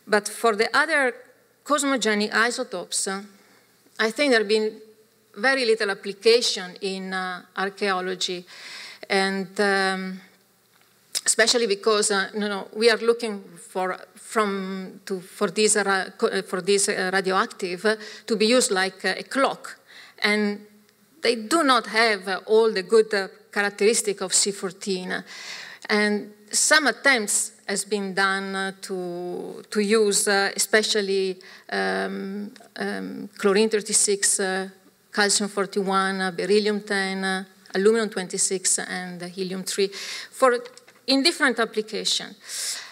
But for the other cosmogenic isotopes, I think there have been very little application in archaeology, and especially because we are looking for this radioactive to be used like a clock, and they do not have all the good characteristics of C14. And some attempts has been done to use especially chlorine 36, calcium 41, beryllium 10, aluminum 26, and helium 3 in different applications.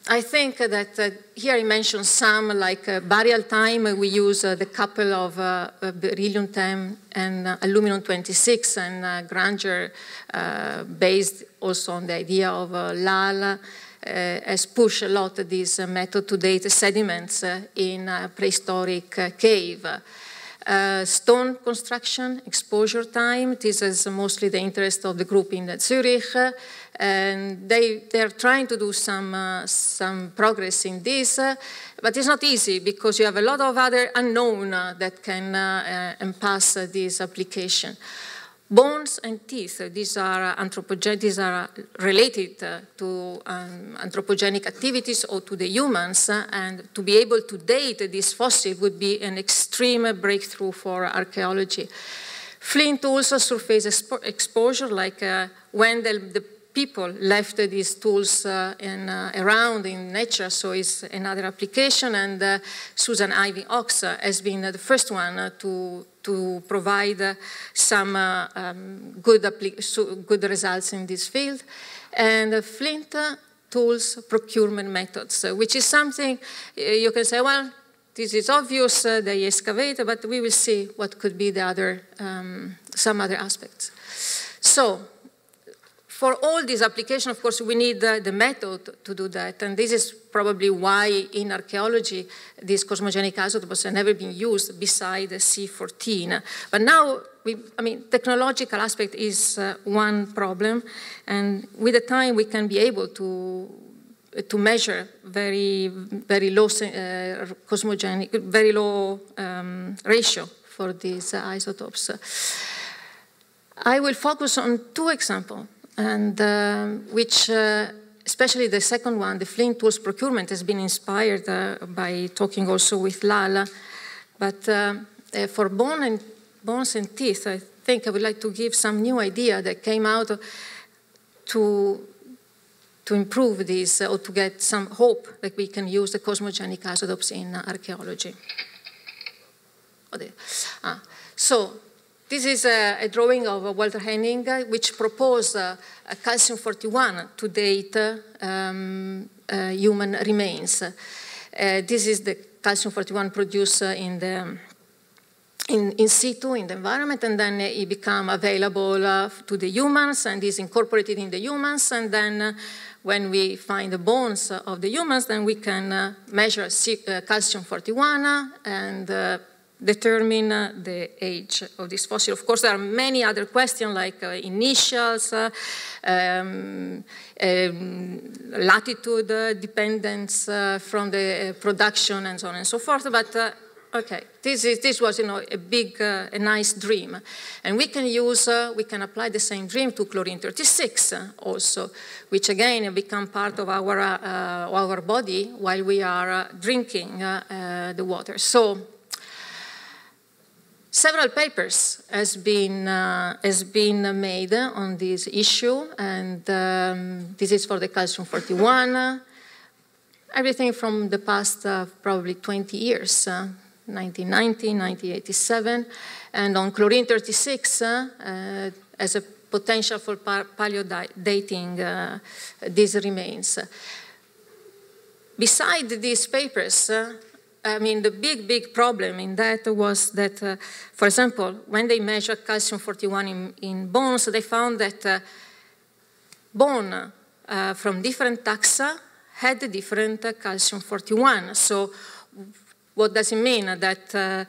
I think that here I mentioned some, like burial time. We use the couple of beryllium 10 and aluminum 26, and Granger, based also on the idea of Lal, has pushed a lot of this method to date sediments in a prehistoric cave. Stone construction, exposure time, this is mostly the interest of the group in Zurich, and they're trying to do some progress in this, but it's not easy, because you have a lot of other unknown that can pass this application. Bones and teeth, these are related to anthropogenic activities or to the humans, and to be able to date this fossil would be an extreme breakthrough for archaeology. Flint tools, surface exposure, like when the people left these tools around in nature, so it's another application, and Susan Ivy Ox has been the first one to provide some good results in this field. And Flint tools procurement methods, which is something you can say, well, this is obvious, they excavate, but we will see what could be the other, some other aspects. So, for all these applications, of course, we need the method to do that, and this is probably why in archaeology these cosmogenic isotopes have never been used beside C14. But now, technological aspect is one problem, and with the time we can be able to measure very low cosmogenic, very low ratio for these isotopes. I will focus on two examples, and which, especially the second one, the Flint tools procurement, has been inspired by talking also with Lal. But for bone bones and teeth, I think I would like to give some new idea that came out to improve this or to get some hope that we can use the cosmogenic isotopes in archaeology. So this is a drawing of Walter Henning, which proposed calcium-41 to date human remains. This is the calcium-41 produced in situ in the environment, and then it become available to the humans and is incorporated in the humans, and then when we find the bones of the humans, then we can measure calcium-41 and determine the age of this fossil. Of course, there are many other questions like initials, latitude dependence from the production, and so on and so forth. But okay, this was a big, a nice dream, and we can use, we can apply the same dream to chlorine-36 also, which again become part of our body while we are drinking the water. So several papers has been made on this issue, and this is for the calcium-41. Everything from the past probably 20 years. 1990, 1987, and on chlorine-36 as a potential for paleodating these remains. Beside these papers, I mean, the big problem in that was that, for example, when they measured calcium-41 in bones, they found that bone from different taxa had different calcium-41. So what does it mean? That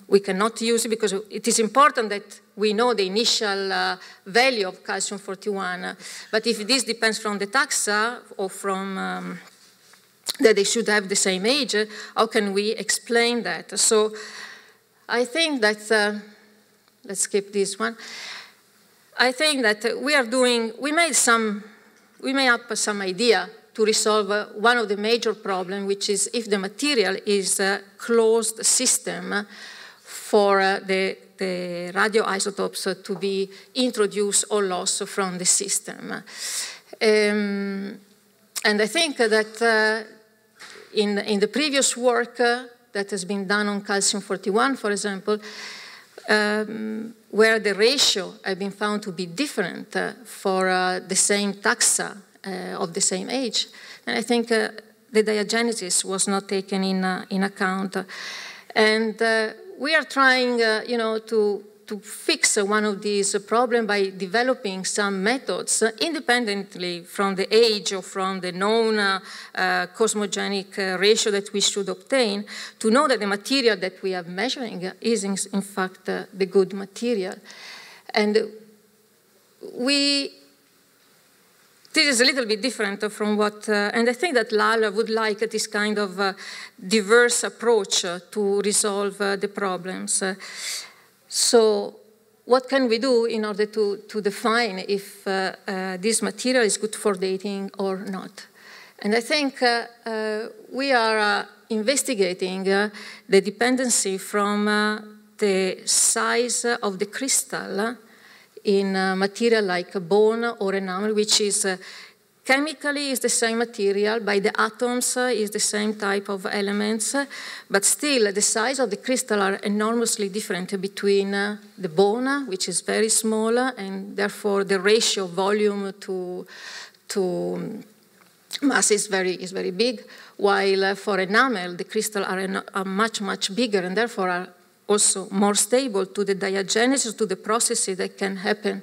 we cannot use it because it is important that we know the initial value of calcium-41. But if this depends from the taxa or from that they should have the same age, how can we explain that? So I think that, let's skip this one. I think that we made up some idea to resolve one of the major problems, which is if the material is a closed system for the radioisotopes to be introduced or lost from the system. And I think that in the previous work that has been done on calcium-41, for example, where the ratio had been found to be different for the same taxa of the same age, and I think the diagenesis was not taken in account. And we are trying, to fix one of these problems by developing some methods independently from the age or from the known cosmogenic ratio that we should obtain to know that the material that we are measuring is in fact the good material. And this is a little bit different from what, and I think that Lal would like this kind of diverse approach to resolve the problems. So what can we do in order to define if this material is good for dating or not? And I think we are investigating the dependency from the size of the crystal in material like bone or enamel, which is chemically is the same material, by the atoms is the same type of elements, but still the size of the crystal are enormously different between the bone, which is very small, and therefore the ratio volume to mass is very big, while for enamel the crystals are much bigger and therefore are also more stable to the diagenesis, to the processes that can happen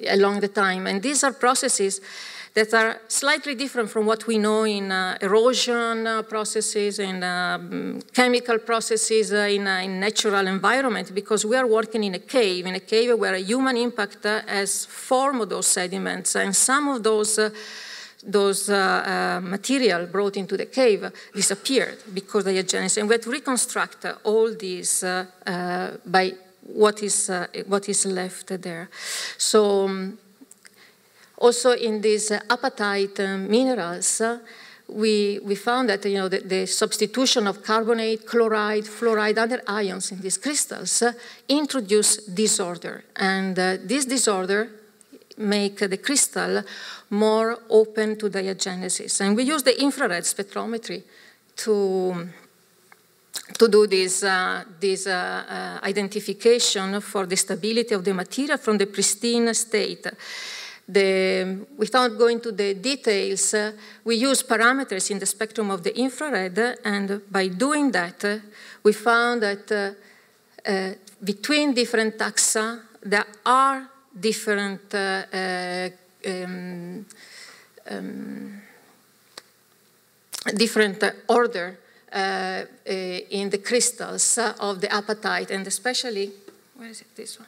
along the time. And these are processes that are slightly different from what we know in erosion processes and chemical processes in natural environment, because we are working in a cave where a human impact has formed those sediments, and some of those material brought into the cave disappeared because of diagenesis, and we had to reconstruct all these by what is left there. So also in these apatite minerals, we found that the substitution of carbonate, chloride, fluoride, other ions in these crystals introduce disorder. And this disorder make the crystal more open to diagenesis. And we use the infrared spectrometry to do this identification for the stability of the material from the pristine state. Without going to the details, we use parameters in the spectrum of the infrared, and by doing that, we found that between different taxa, there are different different order in the crystals of the apatite, and especially, where is it, this one?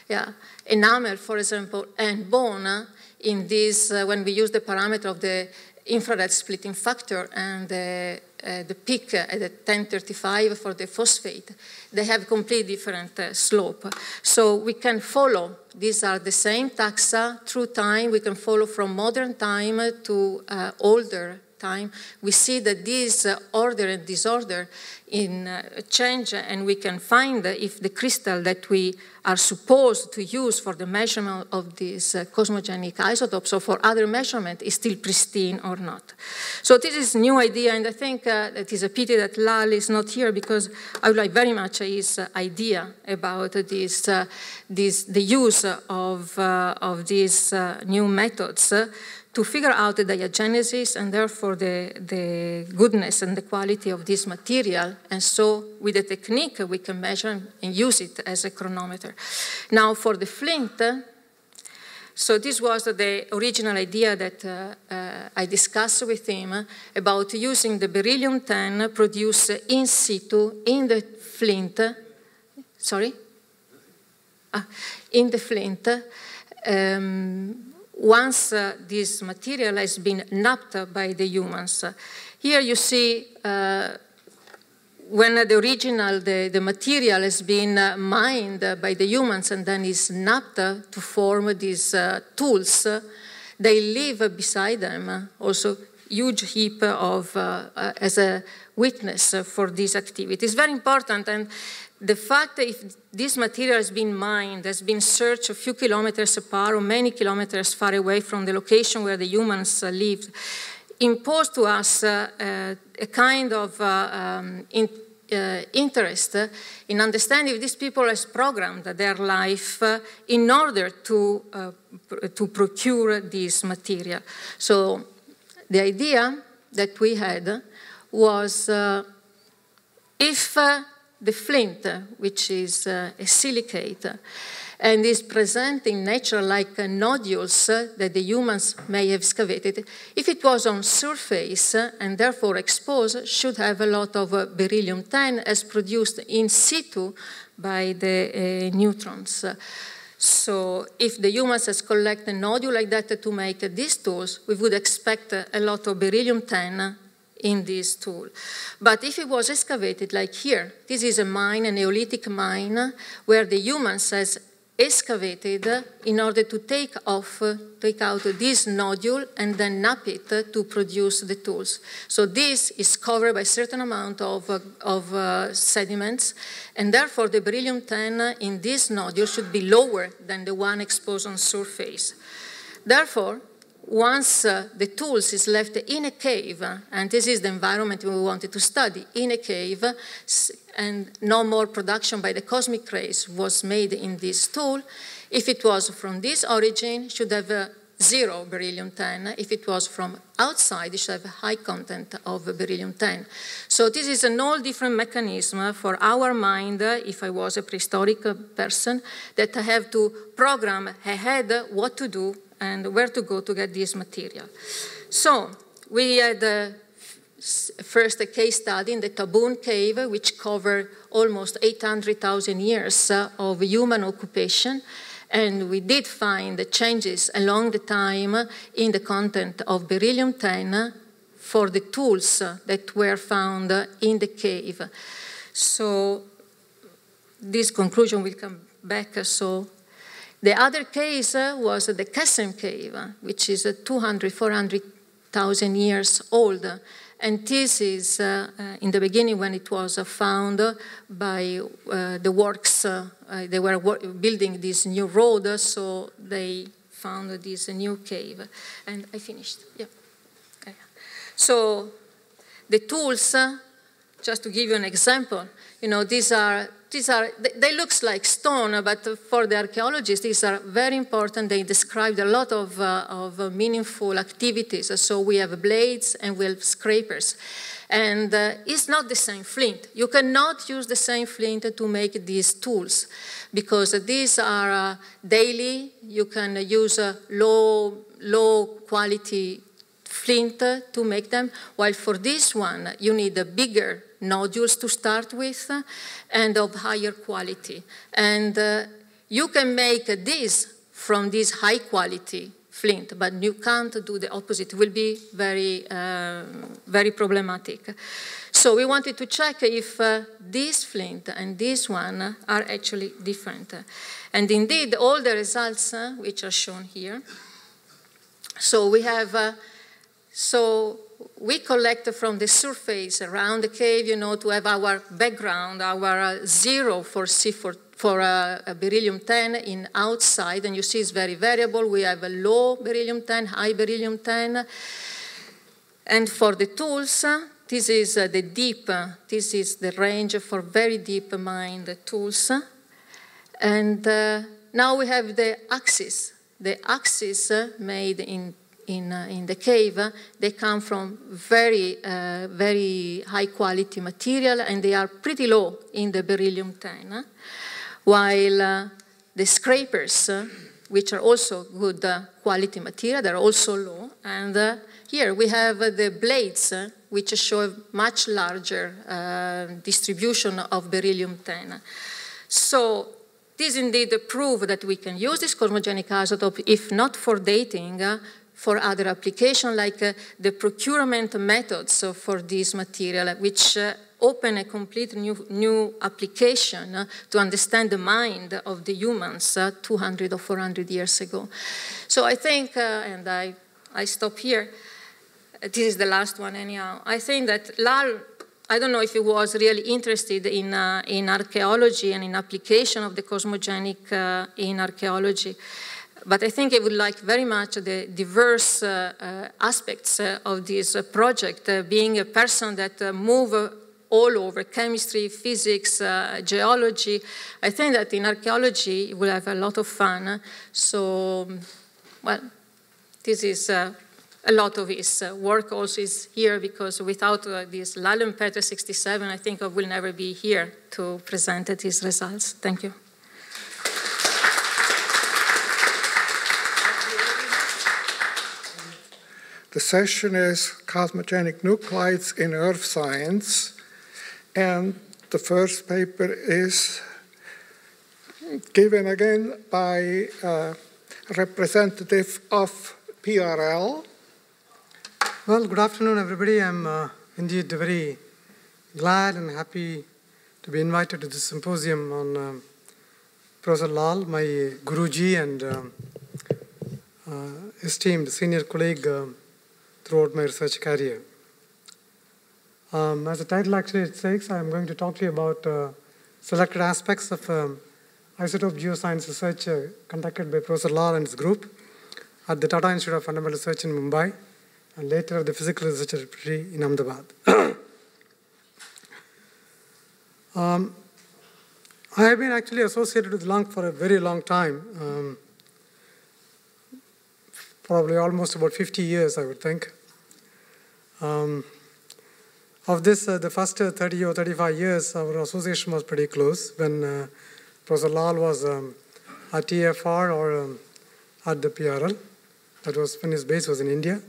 Yeah, enamel, for example, and bone in this, when we use the parameter of the infrared splitting factor and the peak at the 1035 for the phosphate, they have completely different slope. So we can follow, these are the same taxa through time, we can follow from modern time to older time. We see that this order and disorder in change, and we can find if the crystal that we are supposed to use for the measurement of this cosmogenic isotope, so for other measurement, is still pristine or not. So this is a new idea, and I think it is a pity that Lal is not here, because I would like very much his idea about this, the use of these new methods to figure out the diagenesis and therefore the goodness and the quality of this material. And so with the technique, we can measure and use it as a chronometer. Now for the flint, so this was the original idea that I discussed with him about using the beryllium-10 produced in situ in the flint, in the flint, once this material has been napped by the humans. Here you see when the original, the material has been mined by the humans and then is napped to form these tools, they leave beside them also huge heap of, as a witness for this activity. It's very important, and the fact that if this material has been mined, has been searched a few kilometers apart or many kilometers far away from the location where the humans lived, imposed to us a kind of interest in understanding if these people has programmed their life in order to procure this material. So the idea that we had was if the flint, which is a silicate, and is present in nature like nodules that the humans may have excavated, if it was on surface and therefore exposed, should have a lot of beryllium-10 as produced in situ by the neutrons. So if the humans has collected a nodule like that to make these tools, we would expect a lot of beryllium-10 in this tool. But if it was excavated like here, this is a mine, a Neolithic mine, where the humans has excavated in order to take out this nodule and then nap it to produce the tools. So this is covered by a certain amount of sediments, and therefore the beryllium-10 in this nodule should be lower than the one exposed on surface. Therefore, once the tools is left in a cave, and this is the environment we wanted to study, in a cave, and no more production by the cosmic rays was made in this tool, if it was from this origin, it should have 0 beryllium-10. If it was from outside, it should have a high content of beryllium-10. So this is an all different mechanism for our mind, if I was a prehistoric person, that I have to program ahead what to do and where to go to get this material. So we had first a case study in the Taboon Cave, which covered almost 800,000 years of human occupation. And we did find the changes along the time in the content of beryllium-10 for the tools that were found in the cave. So this conclusion will come back. So the other case was the Kesem Cave, which is 200, 400 1,000 years old. And this is in the beginning when it was found by the works, they were building this new road, so they found this new cave. And I finished, yeah. Okay. So the tools, just to give you an example, they look like stone, but for the archaeologists, these are very important. They described a lot of meaningful activities. So we have blades and we have scrapers. And it's not the same flint. You cannot use the same flint to make these tools because these are daily. You can use low quality flint to make them, while for this one, you need a bigger nodules to start with and of higher quality. And you can make this from this high quality flint, but you can't do the opposite. It will be very, very problematic. So we wanted to check if this flint and this one are actually different. And indeed, all the results which are shown here. So we have, we collect from the surface around the cave, to have our background, our zero for beryllium-10 in outside, and you see it's very variable. We have a low beryllium-10, high beryllium-10. And for the tools, this is the deep, this is the range for very deep mined tools. And now we have the axis. The axis made in the cave, they come from very, very high quality material, and they are pretty low in the beryllium-10, while the scrapers, which are also good quality material, they're also low. And here we have the blades, which show a much larger distribution of beryllium-10. So this indeed proves that we can use this cosmogenic isotope, if not for dating, for other applications like the procurement methods for this material, which open a complete new application to understand the mind of the humans 200 or 400 years ago. So I think, and I stop here, this is the last one anyhow, I think that Lal, I don't know if he was really interested in archaeology and in application of the cosmogenic in archaeology, but I think I would like very much the diverse aspects of this project, being a person that moves all over chemistry, physics, geology. I think that in archaeology we'll have a lot of fun. So, well, this is a lot of his work also is here, because without this Lal and Peter 67, I think I will never be here to present his results. Thank you. The session is Cosmogenic Nuclides in Earth Science, and the first paper is given again by a representative of PRL. Well, good afternoon, everybody. I'm indeed very glad and happy to be invited to this symposium on Professor Lal, my Guruji and esteemed senior colleague throughout my research career. As the title actually says, I'm going to talk to you about selected aspects of isotope geoscience research conducted by Professor Lal and his group at the Tata Institute of Fundamental Research in Mumbai, and later at the Physical Research Laboratory in Ahmedabad. I have been actually associated with LUNC for a very long time, probably almost about 50 years, I would think. Of this, the first 30 or 35 years, our association was pretty close when Professor Lal was at TFR or at the PRL. That was when his base was in India.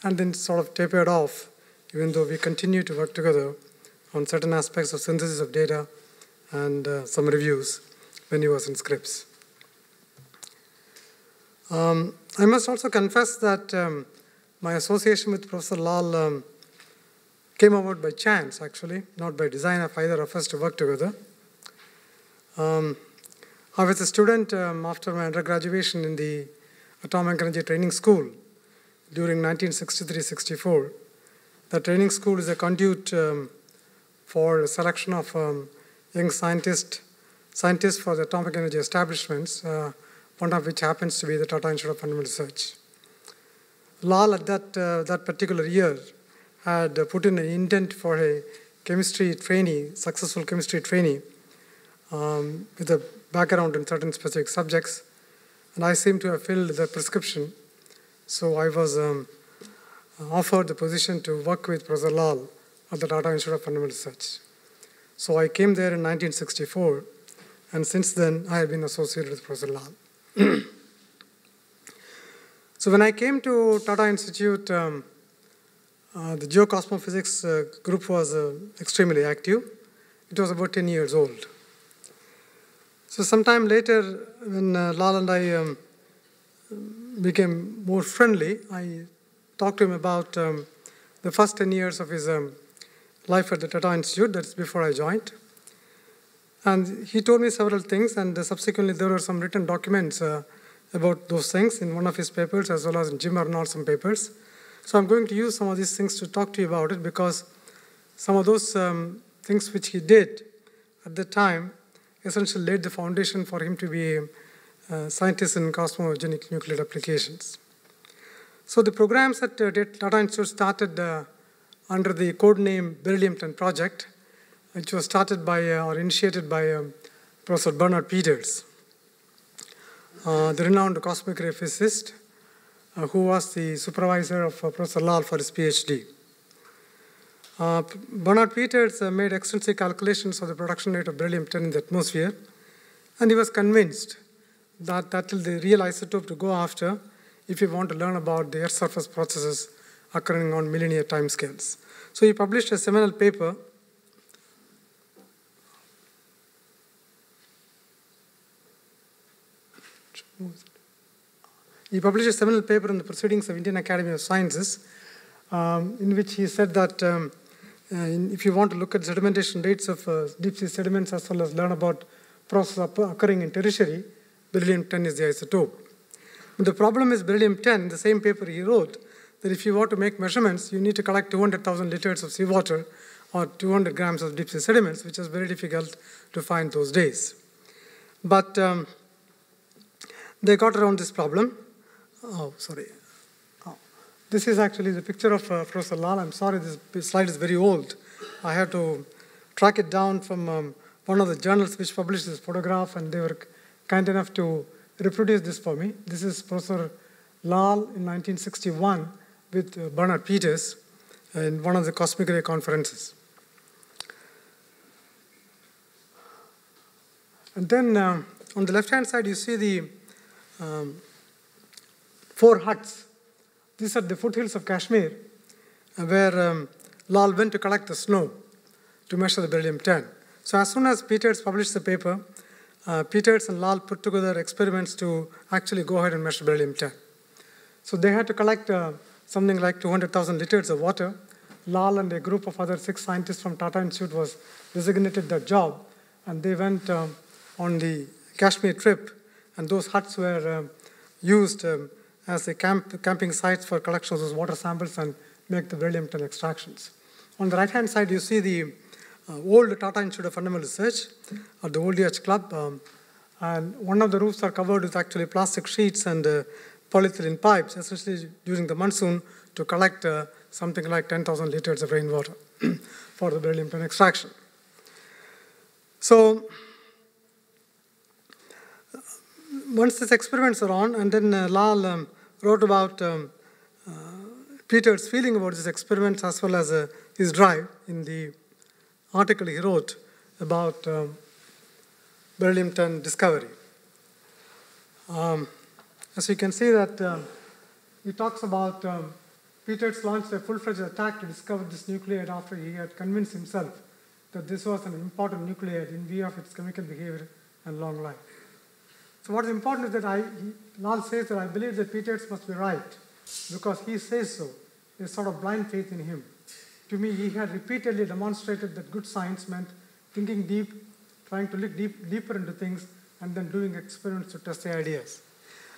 And then sort of tapered off, even though we continued to work together on certain aspects of synthesis of data and some reviews when he was in Scripps. I must also confess that my association with Professor Lal came about by chance, actually, not by design of either of us to work together. I was a student after my undergraduation in the Atomic Energy Training School, during 1963-64. The training school is a conduit for selection of young scientists for the atomic energy establishments, one of which happens to be the Tata Institute of Fundamental Research. Lal at that particular year had put in an intent for a chemistry trainee, successful chemistry trainee, with a background in certain specific subjects, and I seem to have filled the prescription. So I was offered the position to work with Professor Lal at the Tata Institute of Fundamental Research. So I came there in 1964, and since then I have been associated with Professor Lal. So when I came to Tata Institute, the geocosmophysics group was extremely active. It was about 10 years old. So sometime later, when Lal and I became more friendly, I talked to him about the first 10 years of his life at the Tata Institute. That's before I joined. And he told me several things, and subsequently there were some written documents about those things in one of his papers, as well as in Jim Arnold's some papers. So I'm going to use some of these things to talk to you about it, because some of those things which he did at the time essentially laid the foundation for him to be a scientist in cosmogenic nuclear applications. So the programs at Tata Institute started under the code name Beryllium 10 project, which was started by or initiated by Professor Bernard Peters, the renowned cosmic ray physicist, who was the supervisor of Professor Lal for his PhD. Bernard Peters made extensive calculations of the production rate of beryllium 10 in the atmosphere, and he was convinced that that is the real isotope to go after if you want to learn about the Earth's surface processes occurring on millennia timescales. So he published a seminal paper in the Proceedings of Indian Academy of Sciences, in which he said that if you want to look at sedimentation rates of deep sea sediments as well as learn about processes occurring in tertiary, beryllium 10 is the isotope. But the problem is beryllium 10, in the same paper he wrote, that if you want to make measurements, you need to collect 200,000 liters of seawater or 200 grams of deep sea sediments, which is very difficult to find those days. But they got around this problem. This is actually the picture of Professor Lal. I'm sorry, this slide is very old. I had to track it down from one of the journals which published this photograph, and they were kind enough to reproduce this for me. This is Professor Lal in 1961 with Bernard Peters in one of the cosmic ray conferences. And then on the left-hand side, you see the 4 huts. These are the foothills of Kashmir, where Lal went to collect the snow to measure the beryllium 10. So as soon as Peters published the paper, Peters and Lal put together experiments to actually go ahead and measure beryllium 10. So they had to collect something like 200,000 liters of water. Lal and a group of other 6 scientists from Tata Institute was designated that job, and they went on the Kashmir trip, and those huts were used as a camping sites for collection of those water samples and make the beryllium 10 extractions. On the right-hand side, you see the old Tata Institute of Fundamental Research, or the old DH Club, and one of the roofs are covered with actually plastic sheets and polyethylene pipes, essentially during the monsoon, to collect something like 10,000 liters of rainwater for the beryllium 10 extraction. So once these experiments are on, and then Lal wrote about Peters' feeling about these experiments as well as his drive in the article he wrote about beryllium 10 discovery. As you can see that he talks about Peters launched a full-fledged attack to discover this nucleid after he had convinced himself that this was an important nucleid in view of its chemical behavior and long life. So what is important is that Lal says that I believe that Peters must be right because he says so. There's sort of blind faith in him. To me, he had repeatedly demonstrated that good science meant thinking deep, trying to look deeper into things, and then doing experiments to test the ideas.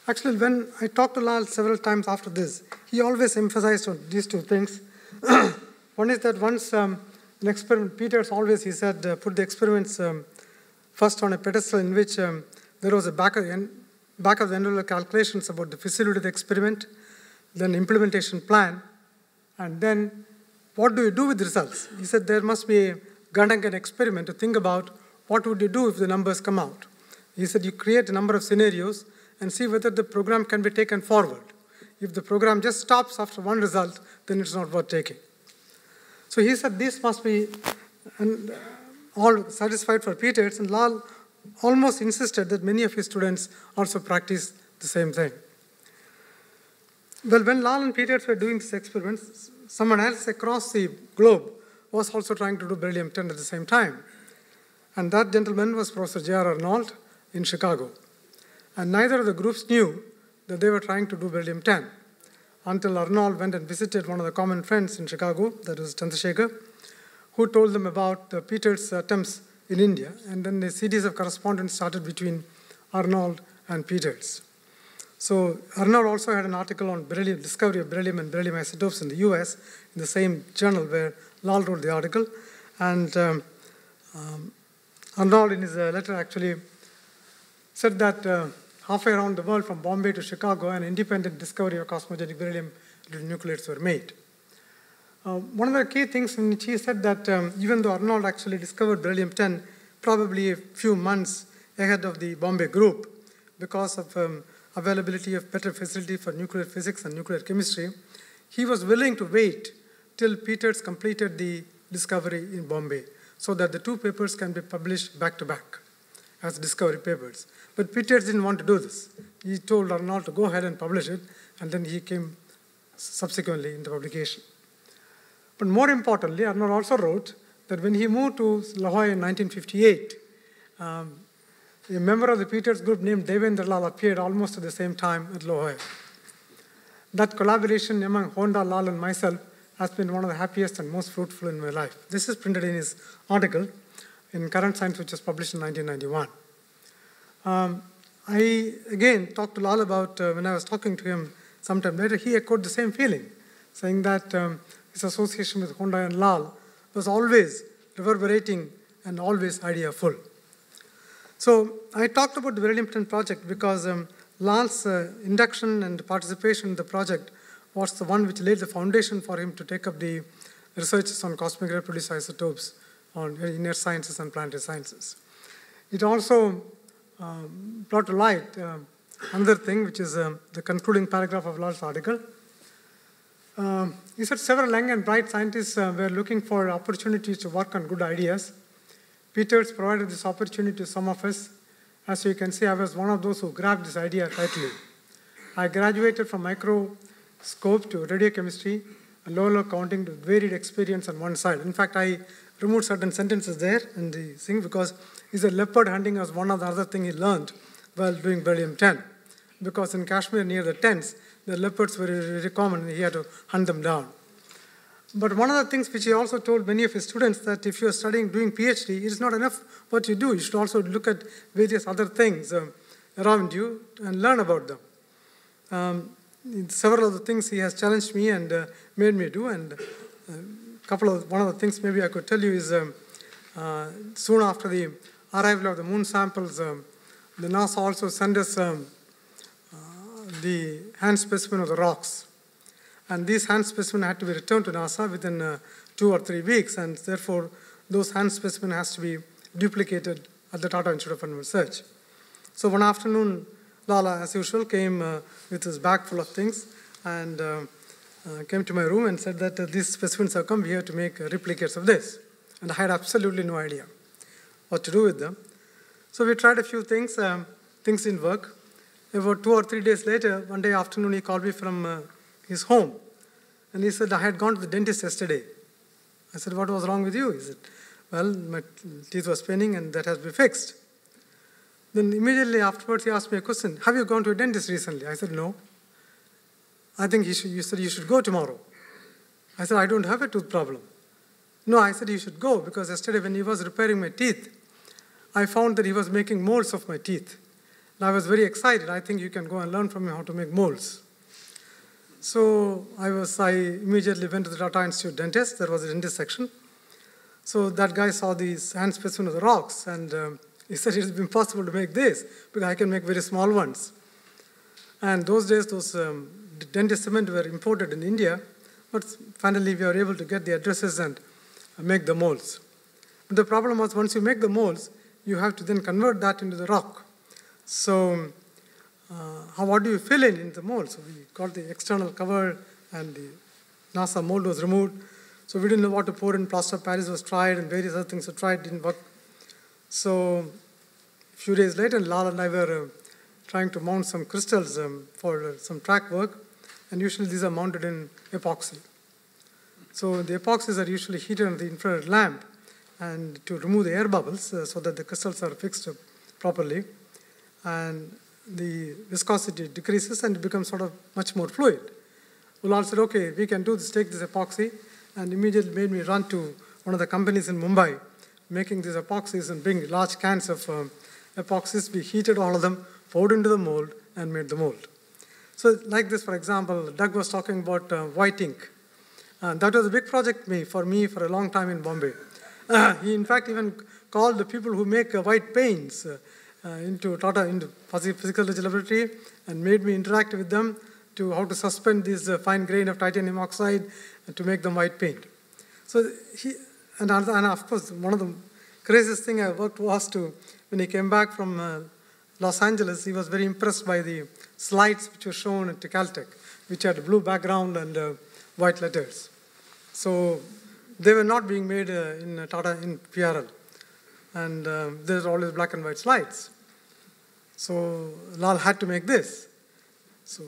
Actually, when I talked to Lal several times after this, he always emphasized on these two things. One is that once an experiment, Peters always, he said, put the experiments first on a pedestal in which there was a back of the envelope calculations about the feasibility of the experiment, then implementation plan, and then what do you do with the results? He said there must be a Gandangan experiment to think about what would you do if the numbers come out. He said you create a number of scenarios and see whether the program can be taken forward. If the program just stops after one result, then it's not worth taking. So he said this must be all satisfied for Peters, and Lal almost insisted that many of his students also practice the same thing. Well, when Lal and Peters were doing these experiments, someone else across the globe was also trying to do beryllium-10 at the same time. And that gentleman was Professor J.R. Arnold in Chicago. And neither of the groups knew that they were trying to do beryllium-10 until Arnold went and visited one of the common friends in Chicago, that was Chandrasekhar, who told them about Peters' attempts in India. And then a series of correspondence started between Arnold and Peters. So Arnold also had an article on beryllium, discovery of beryllium and beryllium isotopes in the US in the same journal where Lal wrote the article. And Arnold in his letter actually said that halfway around the world from Bombay to Chicago, an independent discovery of cosmogenic beryllium nucleates were made. One of the key things in which he said that even though Arnold actually discovered beryllium-10 probably a few months ahead of the Bombay group because of availability of better facility for nuclear physics and nuclear chemistry, he was willing to wait till Peters completed the discovery in Bombay so that the two papers can be published back to back as discovery papers. But Peters didn't want to do this. He told Arnold to go ahead and publish it, and then he came subsequently into publication. But more importantly, Arnold also wrote that when he moved to La Jolla in 1958, a member of the Peters group named Devendra Lal appeared almost at the same time at La Jolla. That collaboration among Honda, Lal, and myself has been one of the happiest and most fruitful in my life. This is printed in his article in Current Science, which was published in 1991. I, again, talked to Lal about, when I was talking to him sometime later, he echoed the same feeling, saying that his association with Honda and Lal was always reverberating and always idea-full. So I talked about the beryllium-10 project because Lal's induction and participation in the project was the one which laid the foundation for him to take up the researches on cosmic reproduced isotopes on inner sciences and planetary sciences. It also brought to light another thing, which is the concluding paragraph of Lal's article. He said several young and bright scientists were looking for opportunities to work on good ideas. Peters provided this opportunity to some of us. As you can see, I was one of those who grabbed this idea tightly. I graduated from microscope to radiochemistry, and low counting to varied experience on one side. In fact, I removed certain sentences there in the thing because he said leopard hunting was one of the other things he learned while doing beryllium-10. Because in Kashmir near the tents, the leopards were very common and he had to hunt them down. But one of the things which he also told many of his students that if you are studying, doing PhD, it is not enough what you do. You should also look at various other things around you and learn about them. Several of the things he has challenged me and made me do, and one of the things maybe I could tell you is soon after the arrival of the moon samples, the NASA also sent us the hand specimen of the rocks. And these hand specimens had to be returned to NASA within 2 or 3 weeks, and therefore those hand specimens has to be duplicated at the Tata Institute of Fundamental Research. So one afternoon, Lala, as usual, came with his bag full of things and came to my room and said that these specimens have come here to make replicates of this. And I had absolutely no idea what to do with them. So we tried a few things. Things didn't work. About 2 or 3 days later, one day afternoon, he called me from his home. And he said, I had gone to the dentist yesterday. I said, what was wrong with you? He said, well, my teeth was paining and that has been fixed. Then immediately afterwards, he asked me a question. Have you gone to a dentist recently? I said, no. I think you said you should go tomorrow. I said, I don't have a tooth problem. No, I said, you should go because yesterday when he was repairing my teeth, I found that he was making molds of my teeth. And I was very excited. I think you can go and learn from him how to make molds. So I immediately went to the Tata Institute dentist. There was a dentist section. So that guy saw these hand specimens of the rocks, and he said it's impossible to make this because I can make very small ones. And those days, those dentist cement were imported in India, but finally we were able to get the addresses and make the molds. But the problem was once you make the molds, you have to then convert that into the rock. So what do you fill in the mold? So we got the external cover and the NASA mold was removed. So we didn't know what to pour in. Plaster of Paris was tried and various other things were tried, didn't work. So a few days later, Lal and I were trying to mount some crystals for some track work, and usually these are mounted in epoxy. So the epoxies are usually heated on the infrared lamp and to remove the air bubbles so that the crystals are fixed properly, and the viscosity decreases and it becomes sort of much more fluid. Lal said, okay, we can do this, take this epoxy, and immediately made me run to one of the companies in Mumbai making these epoxies and bring large cans of epoxies. We heated all of them, poured into the mold, and made the mold. So like this, for example, Doug was talking about white ink. That was a big project for me for a long time in Bombay. He, in fact, even called the people who make white paints into physical laboratory and made me interact with them to how to suspend this fine grain of titanium oxide and to make them white paint. So and of course, one of the craziest thing I worked was when he came back from Los Angeles, he was very impressed by the slides which were shown at Caltech, which had a blue background and white letters. So they were not being made in PRL. And there's always black and white slides. So Lal had to make this. So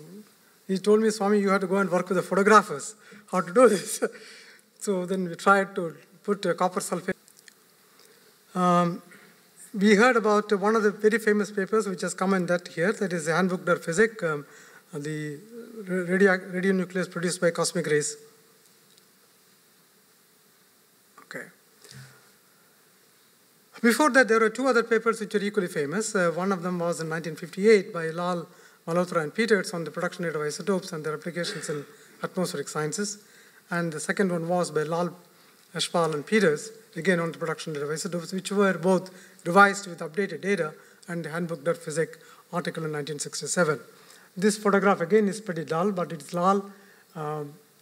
he told me, Swami, you have to go and work with the photographers, how to do this. So then we tried to put copper sulfate. We heard about one of the very famous papers which has come in that here, that is the Handbuch der Physik, the radionucleus produced by cosmic rays. Okay. Before that, there were two other papers which were equally famous. One of them was in 1958 by Lal, Malhotra, and Peters on the production rate of isotopes and their applications in atmospheric sciences. And the second one was by Lal, Eschpal, and Peters, again on the production rate of isotopes, which were both revised with updated data and the Handbuch der Physik article in 1967. This photograph again is pretty dull, but it's Lal,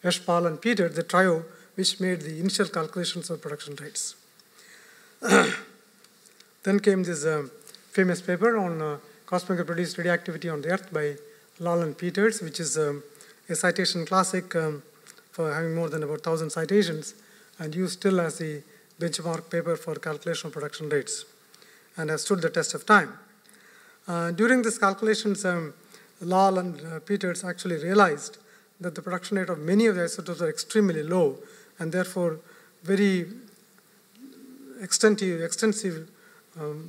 Eschpal, and Peters, the trio, which made the initial calculations of production rates. Then came this famous paper on cosmically produced radioactivity on the Earth by Lal and Peters, which is a citation classic for having more than about 1,000 citations and used still as the benchmark paper for calculation of production rates and has stood the test of time. During these calculations, Lal and Peters actually realized that the production rate of many of the isotopes are extremely low and therefore very extensive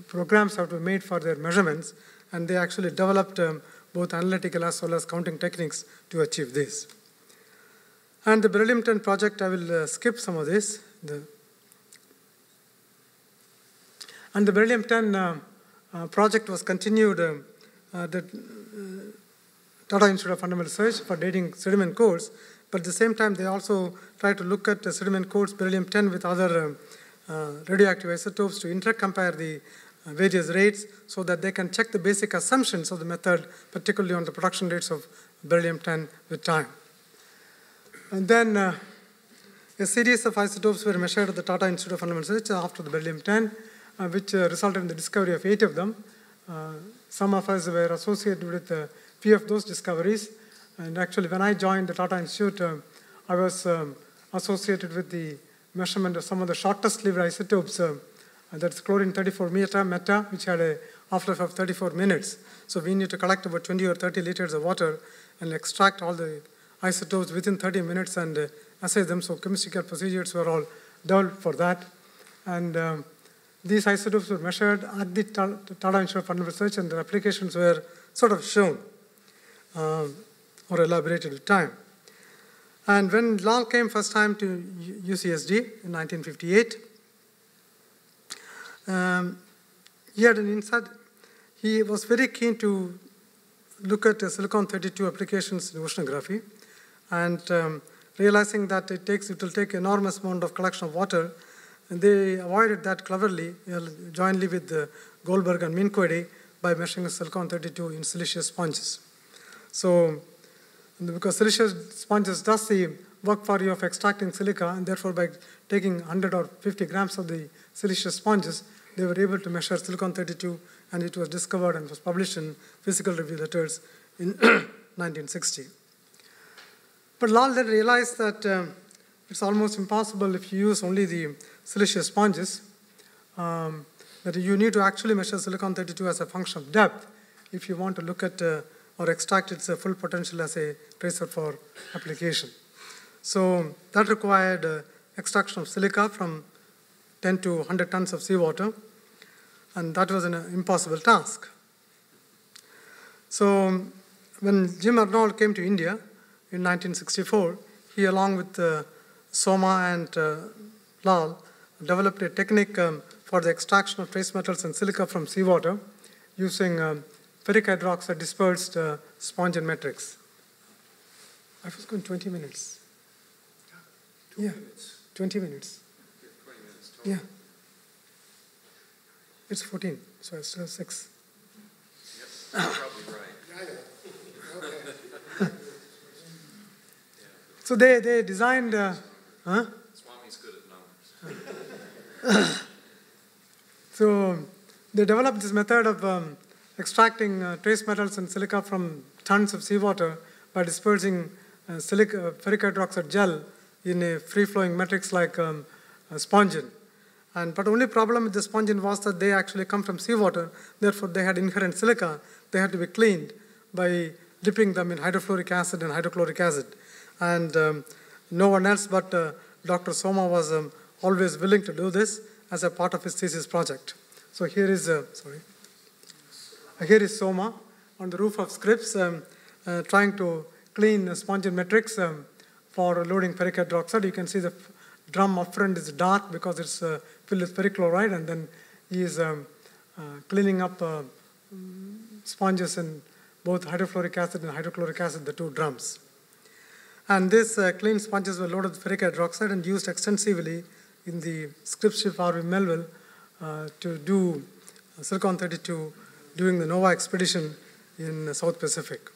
programs have to be made for their measurements, and they actually developed both analytical as well as counting techniques to achieve this. And the beryllium-10 project, I will skip some of this. And the beryllium-10 project was continued at the Tata Institute of Fundamental Research for dating sediment cores, but at the same time they also tried to look at the sediment cores beryllium-10 with other radioactive isotopes to intercompare the various rates so that they can check the basic assumptions of the method, particularly on the production rates of beryllium-10 with time. And then a series of isotopes were measured at the Tata Institute of Fundamental Research after the beryllium-10, which resulted in the discovery of 8 of them. Some of us were associated with a few of those discoveries. And actually, when I joined the Tata Institute, I was associated with the measurement of some of the shortest lived isotopes. That's chlorine-34 meta, which had a half-life of 34 minutes. So we need to collect about 20 or 30 liters of water and extract all the isotopes within 30 minutes and assay them. So chemical procedures were all developed for that. And these isotopes were measured at the Tata Institute of Fundamental Research, and their applications were sort of shown or elaborated with time. And when Lal came first time to UCSD in 1958, he had an insight. he was very keen to look at silicon-32 applications in oceanography, and realizing that it will take enormous amount of collection of water, and they avoided that cleverly, jointly with Goldberg and Minquedi, by measuring silicon-32 in siliceous sponges. So, because siliceous sponges does the work for you of extracting silica, and therefore by taking 100 or 50 grams of the siliceous sponges, they were able to measure silicon-32, and it was discovered and was published in Physical Review Letters in 1960. But Lal then realized that it's almost impossible if you use only the siliceous sponges, that you need to actually measure silicon-32 as a function of depth if you want to look at or extract its full potential as a tracer for application. So that required extraction of silica from 10 to 100 tons of seawater, and that was an impossible task. So when Jim Arnold came to India in 1964, he, along with Soma and Lal, developed a technique for the extraction of trace metals and silica from seawater using ferric hydroxide dispersed sponge and matrix. I was going 20 minutes. Yeah, 20 minutes. 20 minutes total. Yeah. It's 14, so I still have 6. Yep, you're probably right. So they designed... Swami's good at numbers. So they developed this method of extracting trace metals and silica from tons of seawater by dispersing ferric hydroxide gel in a free-flowing matrix like spongin. But the only problem with the spongin was that they actually come from seawater, therefore they had inherent silica. They had to be cleaned by dipping them in hydrofluoric acid and hydrochloric acid. And no one else but Dr. Soma was always willing to do this as a part of his thesis project. So here is Soma on the roof of Scripps trying to clean spongin matrix for loading ferric hydroxide. You can see the drum up front is dark because it's filled with ferric chloride, and then he is cleaning up sponges in both hydrofluoric acid and hydrochloric acid, the two drums. And these clean sponges were loaded with ferric hydroxide and used extensively in the Scripps ship RV Melville to do silicon-32 during the NOVA expedition in the South Pacific.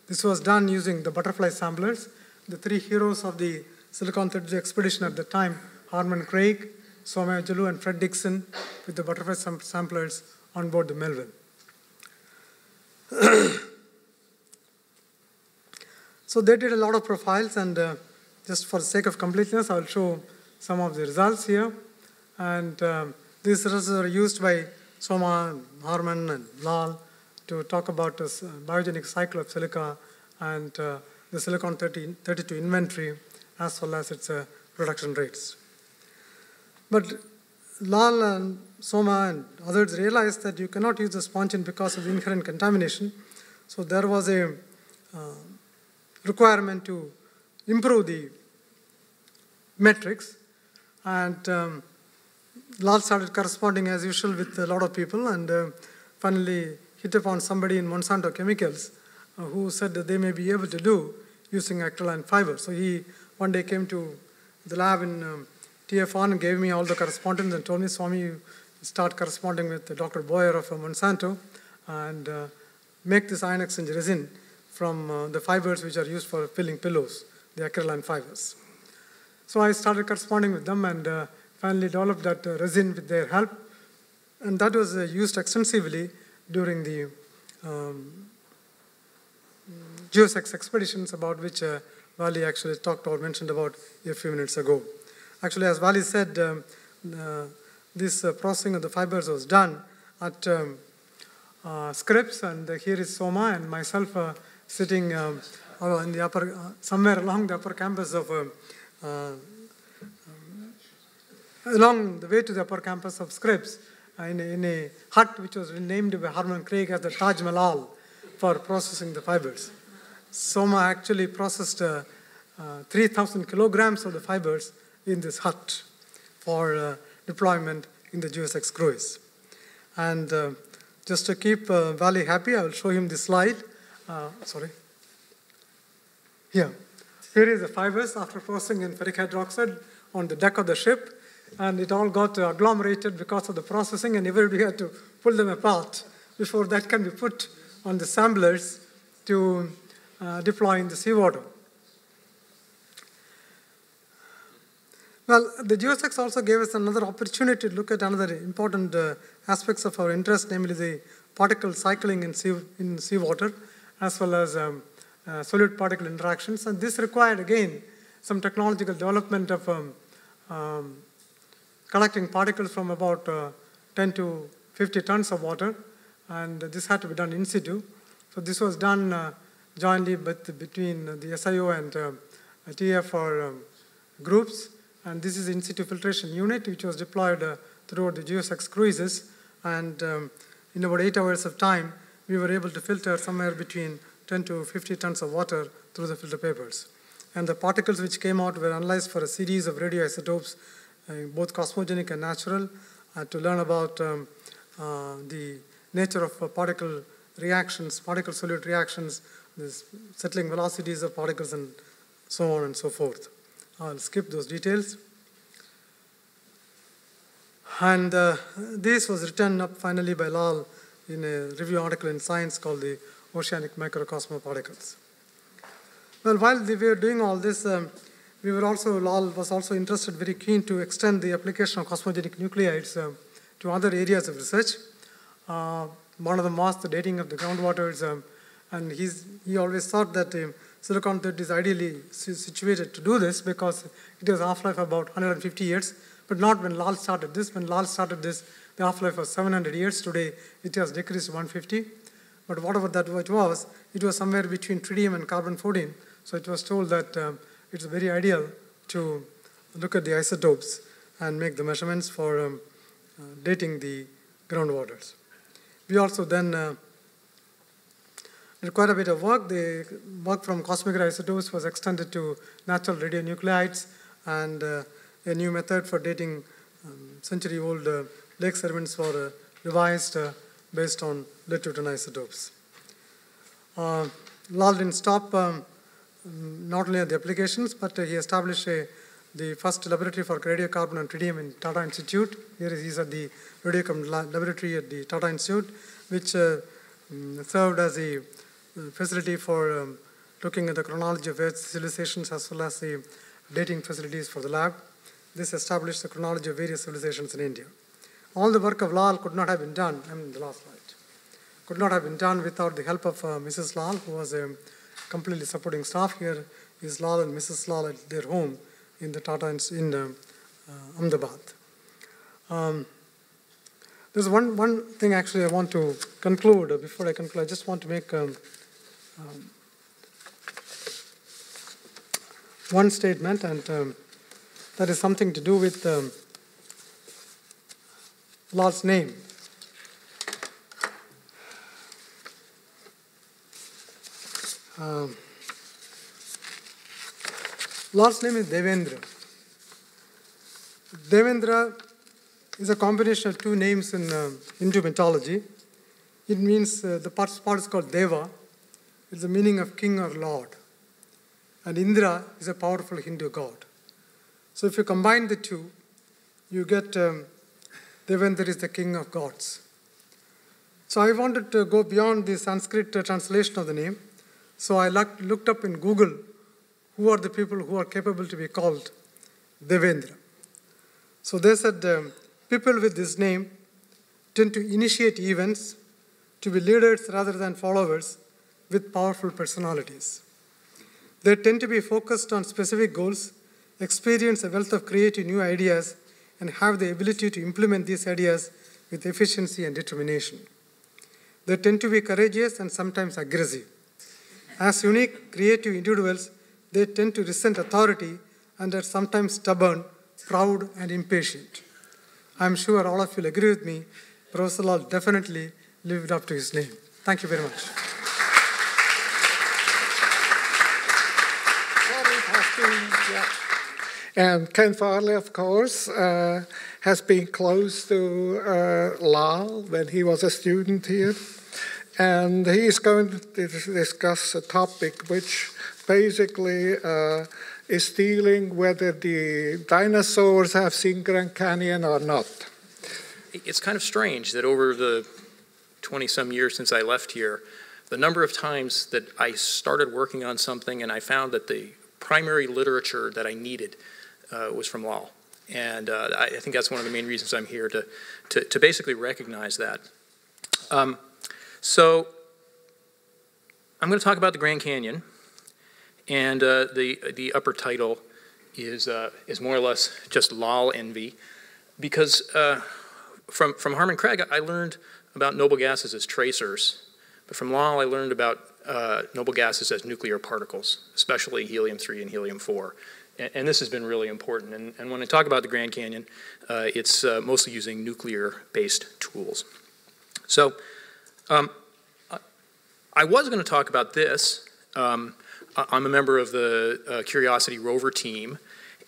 This was done using the butterfly samplers. The three heroes of the silicon-32 expedition at the time, Harman Craig, Soumya and Fred Dixon, with the butterfly samplers on board the Melville. So they did a lot of profiles, and just for the sake of completeness, I'll show some of the results here. And these results are used by Soma, Harman, and Lal to talk about this biogenic cycle of silica and the silicon-32 inventory, as well as its production rates. But Lal and Soma and others realized that you cannot use the spongin because of the inherent contamination. So there was a requirement to improve the metrics, and Lal started corresponding as usual with a lot of people, and finally hit upon somebody in Monsanto Chemicals who said that they may be able to do using acrylamide fiber. So he one day came to the lab in TF1 and gave me all the correspondence and told me, Swami, you start corresponding with Dr. Boyer of Monsanto and make this ion exchange resin from the fibers which are used for filling pillows, the acrylamide fibers. So I started corresponding with them and finally developed that resin with their help. And that was used extensively during the Geophysics expeditions, about which Vali actually talked or mentioned about a few minutes ago. Actually, as Vali said, this processing of the fibers was done at Scripps, and here is Soma and myself sitting in the upper, somewhere along the upper campus of, along the way to the upper campus of Scripps, in a hut which was named by Harman Craig as the Taj Mahal for processing the fibers. Soma actually processed 3,000 kilograms of the fibers in this hut for deployment in the Geophysics cruise. And just to keep Valley happy, I will show him this slide. Here is the fibers after processing in ferric hydroxide on the deck of the ship, and it all got agglomerated because of the processing, and everybody had to pull them apart before that can be put on the samplers to deploy in the seawater. Well, the geophysics also gave us another opportunity to look at another important aspects of our interest, namely the particle cycling in seawater, as well as solute-particle interactions. And this required, again, some technological development of collecting particles from about 10 to 50 tons of water, and this had to be done in situ. So this was done jointly between the SIO and TFR groups, and this is in situ filtration unit which was deployed throughout the geophysics cruises, and in about 8 hours of time we were able to filter somewhere between 10 to 50 tons of water through the filter papers. And the particles which came out were analyzed for a series of radioisotopes, both cosmogenic and natural, to learn about the nature of particle reactions, particle-solute reactions, the settling velocities of particles, and so on and so forth. I'll skip those details. And this was written up finally by Lal in a review article in Science called the Oceanic Microcosmoparticles. Well, while we were doing all this, Lal was also interested, very keen to extend the application of cosmogenic nuclides to other areas of research. One of them was the dating of the groundwaters, and he always thought that silicon-30 is ideally situated to do this because it has a half-life of about 150 years, but not when Lal started this. When Lal started this, the half-life was 700 years. Today, it has decreased to 150. But whatever that it was somewhere between tritium and carbon-14. So it was told that it's very ideal to look at the isotopes and make the measurements for dating the groundwaters. We also then did quite a bit of work. The work from cosmic isotopes was extended to natural radionuclides, and a new method for dating century-old lake sediments were revised based on lead-210 isotopes. Lal didn't stop not only at the applications, but he established the first laboratory for radiocarbon and tritium in Tata Institute. Here he's at the radiocarbon laboratory at the Tata Institute, which served as a facility for looking at the chronology of Earth civilizations as well as the dating facilities for the lab. This established the chronology of various civilizations in India. All the work of Lal could not have been done, the last slide, could not have been done without the help of Mrs. Lal, who was a completely supporting staff. Here is Lal and Mrs. Lal at their home in the Tata in Ahmedabad. There's one thing actually I want to conclude. Before I conclude, I just want to make one statement, and that is something to do with Lal's name. Lal's name is Devendra. Devendra is a combination of two names in Hindu mythology. It means the part is called Deva. It's the meaning of king or lord. And Indra is a powerful Hindu god. So if you combine the two, you get Devendra is the king of gods. So I wanted to go beyond the Sanskrit translation of the name. So I looked up in Google who are the people who are capable to be called Devendra. So they said people with this name tend to initiate events, to be leaders rather than followers, with powerful personalities. They tend to be focused on specific goals, experience a wealth of creative new ideas, and have the ability to implement these ideas with efficiency and determination. They tend to be courageous and sometimes aggressive. As unique, creative individuals, they tend to resent authority and are sometimes stubborn, proud, and impatient. I'm sure all of you will agree with me. Professor Lal definitely lived up to his name. Thank you very much. And Ken Farley, of course, has been close to Lal when he was a student here. And he's going to discuss a topic which basically is dealing whether the dinosaurs have seen Grand Canyon or not. It's kind of strange that over the 20-some years since I left here, the number of times that I started working on something and I found that the primary literature that I needed was from Lal. And I think that's one of the main reasons I'm here, to basically recognize that. So I'm going to talk about the Grand Canyon, and the upper title is more or less just Lal envy, because from Harman Craig I learned about noble gases as tracers, but from Lal I learned about noble gases as nuclear particles, especially helium-3 and helium-4. And this has been really important. And when I talk about the Grand Canyon, it's mostly using nuclear-based tools. So I was going to talk about this. I'm a member of the Curiosity rover team.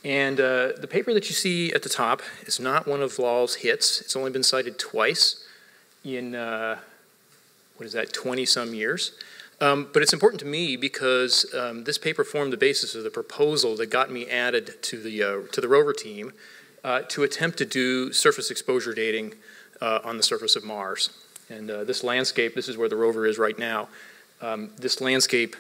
And the paper that you see at the top is not one of Lal's hits. It's only been cited twice in, 20-some years. But it's important to me because this paper formed the basis of the proposal that got me added to the rover team to attempt to do surface exposure dating on the surface of Mars. And this landscape, this is where the rover is right now. This landscape,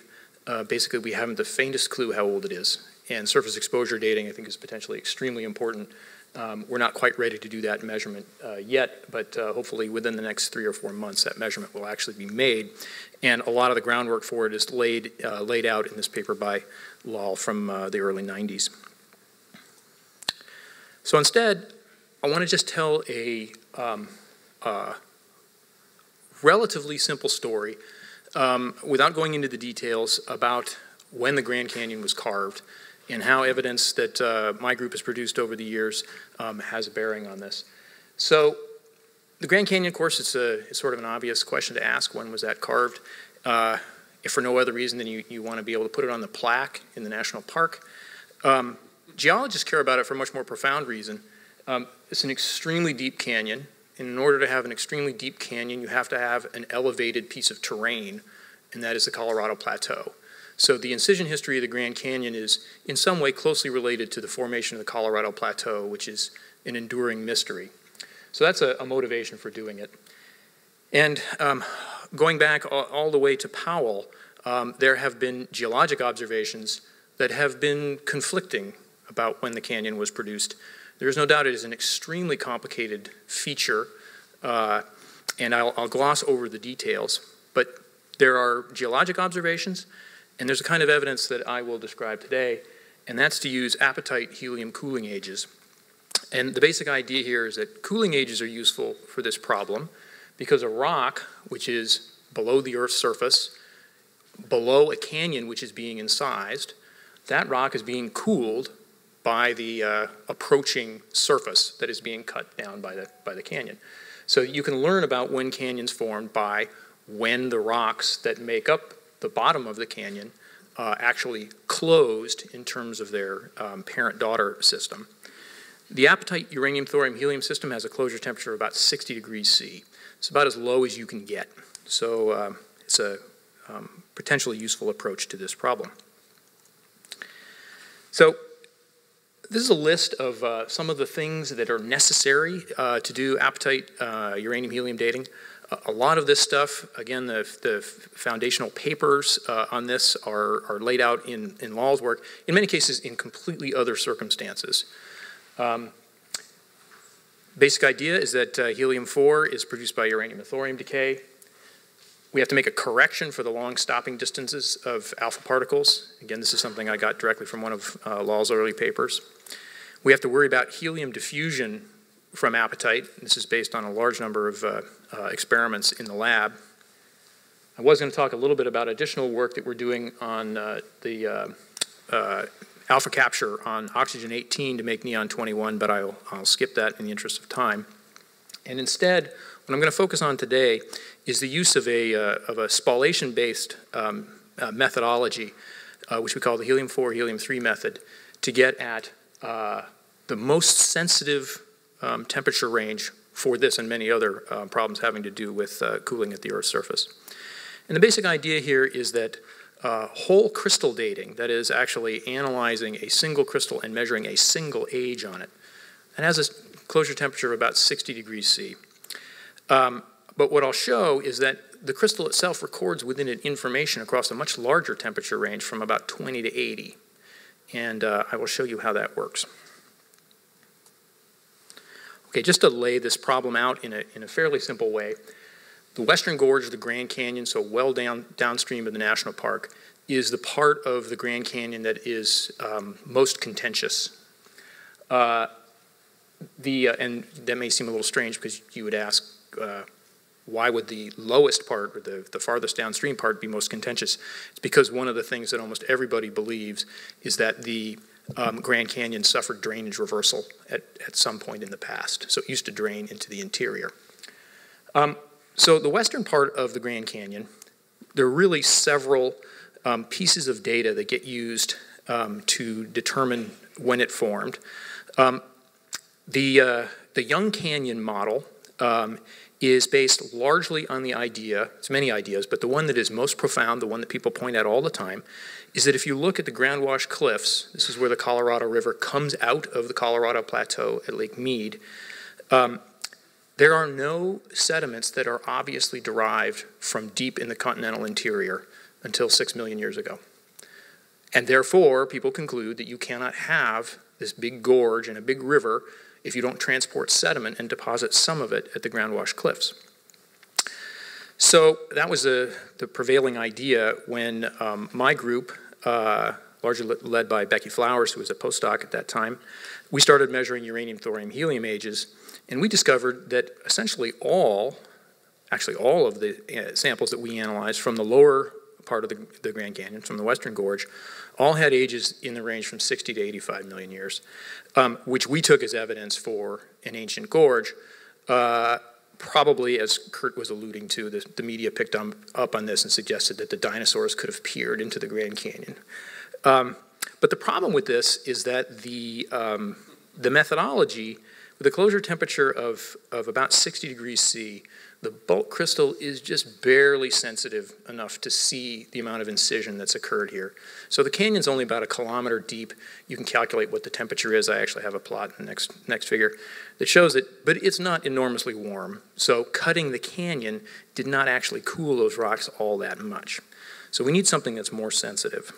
basically we haven't the faintest clue how old it is. And surface exposure dating, I think, is potentially extremely important. We're not quite ready to do that measurement yet, but hopefully within the next 3 or 4 months that measurement will actually be made. And a lot of the groundwork for it is laid out in this paper by Lal from the early 90s. So instead, I want to just tell a relatively simple story without going into the details about when the Grand Canyon was carved and how evidence that my group has produced over the years has a bearing on this. So the Grand Canyon, of course, it's sort of an obvious question to ask. When was that carved? If for no other reason than you want to be able to put it on the plaque in the national park. Geologists care about it for a much more profound reason. It's an extremely deep canyon. And in order to have an extremely deep canyon, you have to have an elevated piece of terrain, and that is the Colorado Plateau. So the incision history of the Grand Canyon is in some way closely related to the formation of the Colorado Plateau, which is an enduring mystery. So that's a motivation for doing it. And going back all the way to Powell, there have been geologic observations that have been conflicting about when the canyon was produced. There is no doubt it is an extremely complicated feature, and I'll gloss over the details, but there are geologic observations, and there's a kind of evidence that I will describe today, and that's to use apatite helium cooling ages. And the basic idea here is that cooling ages are useful for this problem because a rock, which is below the Earth's surface, below a canyon which is being incised, that rock is being cooled by the approaching surface that is being cut down by the canyon. So you can learn about when canyons formed by when the rocks that make up the bottom of the canyon actually closed in terms of their parent-daughter system. The apatite uranium, thorium, helium system has a closure temperature of about 60 degrees C. It's about as low as you can get. So it's a potentially useful approach to this problem. So this is a list of some of the things that are necessary to do apatite uranium-helium dating. A lot of this stuff, again, the foundational papers on this are laid out in Lal's work, in many cases in completely other circumstances. Basic idea is that helium-4 is produced by uranium and thorium decay. We have to make a correction for the long stopping distances of alpha particles. Again, this is something I got directly from one of Lal's early papers. We have to worry about helium diffusion from apatite. This is based on a large number of experiments in the lab. I was going to talk a little bit about additional work that we're doing on the alpha capture on oxygen 18 to make neon 21, but I'll skip that in the interest of time. And instead, what I'm going to focus on today is the use of a spallation-based methodology, which we call the helium-4, helium-3 method, to get at the most sensitive temperature range for this and many other problems having to do with cooling at the Earth's surface. And the basic idea here is that whole crystal dating, that is actually analyzing a single crystal and measuring a single age on it, and has a closure temperature of about 60 degrees C. But what I'll show is that the crystal itself records within it information across a much larger temperature range from about 20 to 80. And I will show you how that works. Okay, just to lay this problem out in a fairly simple way, the western gorge of the Grand Canyon, so well downstream of the national park, is the part of the Grand Canyon that is most contentious. And that may seem a little strange because you would ask, why would the lowest part, or the farthest downstream part, be most contentious? It's because one of the things that almost everybody believes is that the Grand Canyon suffered drainage reversal at some point in the past. So it used to drain into the interior. So the western part of the Grand Canyon, there are really several pieces of data that get used to determine when it formed. The Young Canyon model is based largely on the idea, it's many ideas, but the one that is most profound, the one that people point out all the time, is that if you look at the groundwash cliffs, this is where the Colorado River comes out of the Colorado Plateau at Lake Mead, there are no sediments that are obviously derived from deep in the continental interior until 6 million years ago. And therefore, people conclude that you cannot have this big gorge and a big river if you don't transport sediment and deposit some of it at the groundwash cliffs. So that was the prevailing idea when my group, largely led by Becky Flowers, who was a postdoc at that time, we started measuring uranium, thorium, helium ages, and we discovered that essentially actually all of the samples that we analyzed from the lower part of the Grand Canyon, from the western gorge, all had ages in the range from 60 to 85 million years, which we took as evidence for an ancient gorge. Probably, as Kurt was alluding to, the media picked up on this and suggested that the dinosaurs could have peered into the Grand Canyon. But the problem with this is that the methodology, with a closure temperature of about 60 degrees C, the bulk crystal is just barely sensitive enough to see the amount of incision that's occurred here. So the canyon's only about 1 kilometer deep. You can calculate what the temperature is. I actually have a plot in the next figure that shows it, but it's not enormously warm. So cutting the canyon did not actually cool those rocks all that much. So we need something that's more sensitive.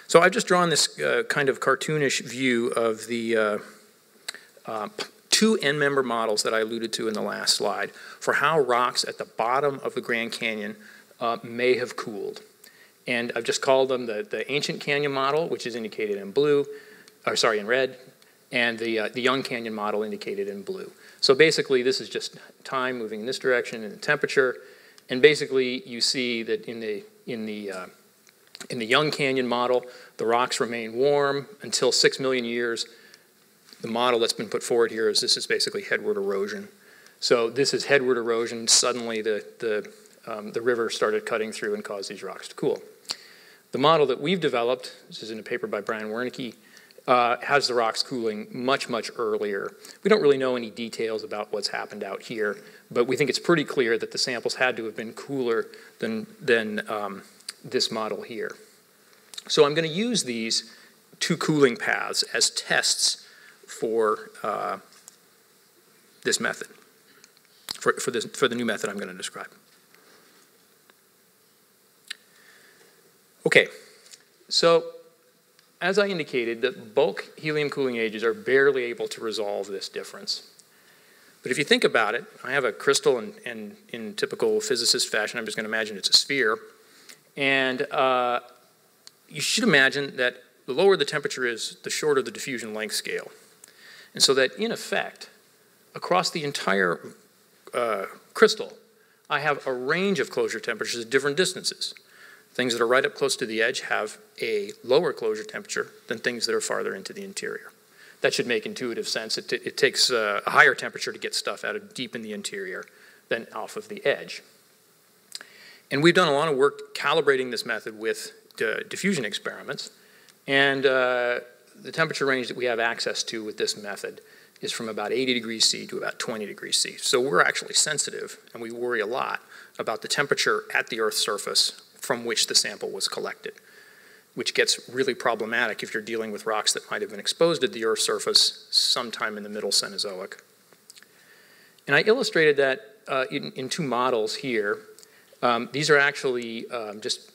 So I've just drawn this kind of cartoonish view of the two end-member models that I alluded to in the last slide for how rocks at the bottom of the Grand Canyon may have cooled. And I've just called them the ancient canyon model, which is indicated in in red, and the young canyon model indicated in blue. So basically, this is just time moving in this direction and the temperature. And basically, you see that in the young canyon model, the rocks remain warm until 6 million years. The model that's been put forward here is this is basically headward erosion. So this is headward erosion. Suddenly the river started cutting through and caused these rocks to cool. The model that we've developed, this is in a paper by Brian Wernicke, has the rocks cooling much, much earlier. We don't really know any details about what's happened out here, but we think it's pretty clear that the samples had to have been cooler than this model here. So I'm going to use these two cooling paths as tests for this method, for the new method I'm going to describe. Okay, so as I indicated, the bulk helium cooling ages are barely able to resolve this difference. But if you think about it, I have a crystal, and in typical physicist fashion, I'm just going to imagine it's a sphere. And you should imagine that the lower the temperature is, the shorter the diffusion length scale. And so that, in effect, across the entire crystal, I have a range of closure temperatures at different distances. Things that are right up close to the edge have a lower closure temperature than things that are farther into the interior. That should make intuitive sense. It takes a higher temperature to get stuff out of deep in the interior than off of the edge. And we've done a lot of work calibrating this method with diffusion experiments. And the temperature range that we have access to with this method is from about 80 degrees C to about 20 degrees C. So we're actually sensitive, and we worry a lot about the temperature at the Earth's surface from which the sample was collected, which gets really problematic if you're dealing with rocks that might have been exposed at the Earth's surface sometime in the middle Cenozoic. And I illustrated that in two models here. These are actually just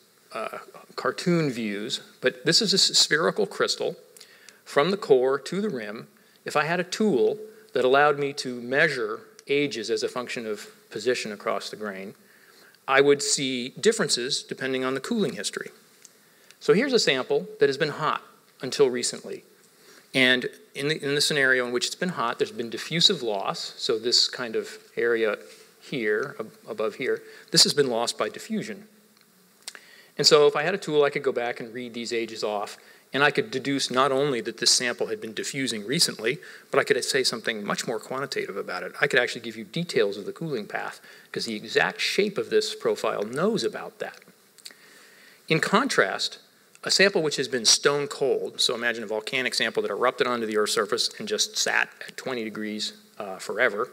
cartoon views, but this is a spherical crystal from the core to the rim. If I had a tool that allowed me to measure ages as a function of position across the grain, I would see differences depending on the cooling history. So here's a sample that has been hot until recently. And in the scenario in which it's been hot, there's been diffusive loss. So this kind of area here, above here, this has been lost by diffusion. And so if I had a tool, I could go back and read these ages off, and I could deduce not only that this sample had been diffusing recently, but I could say something much more quantitative about it. I could actually give you details of the cooling path, because the exact shape of this profile knows about that. In contrast, a sample which has been stone cold, so imagine a volcanic sample that erupted onto the Earth's surface and just sat at 20 degrees forever,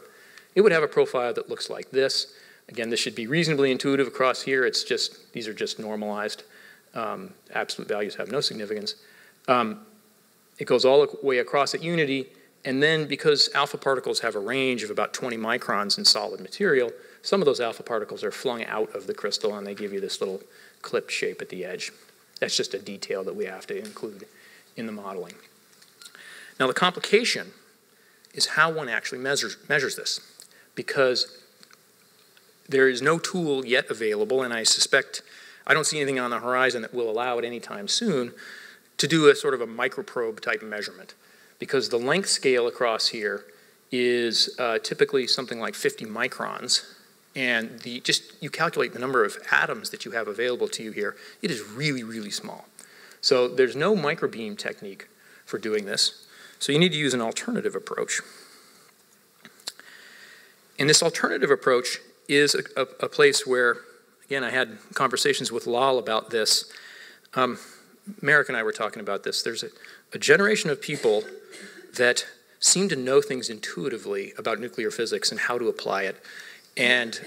it would have a profile that looks like this. Again, this should be reasonably intuitive across here. It's just, these are just normalized. Absolute values have no significance. It goes all the way across at unity, and then because alpha particles have a range of about 20 microns in solid material, some of those alpha particles are flung out of the crystal, and they give you this little clipped shape at the edge. That's just a detail that we have to include in the modeling. Now, the complication is how one actually measures this, because there is no tool yet available, and I suspect I don't see anything on the horizon that will allow it anytime soon to do a sort of a microprobe type measurement, because the length scale across here is typically something like 50 microns, and you calculate the number of atoms that you have available to you here, it is really, really small. So there's no microbeam technique for doing this, so you need to use an alternative approach. And this alternative approach is a place where, again, I had conversations with Lal about this. Merrick and I were talking about this. There's a generation of people that seem to know things intuitively about nuclear physics and how to apply it. And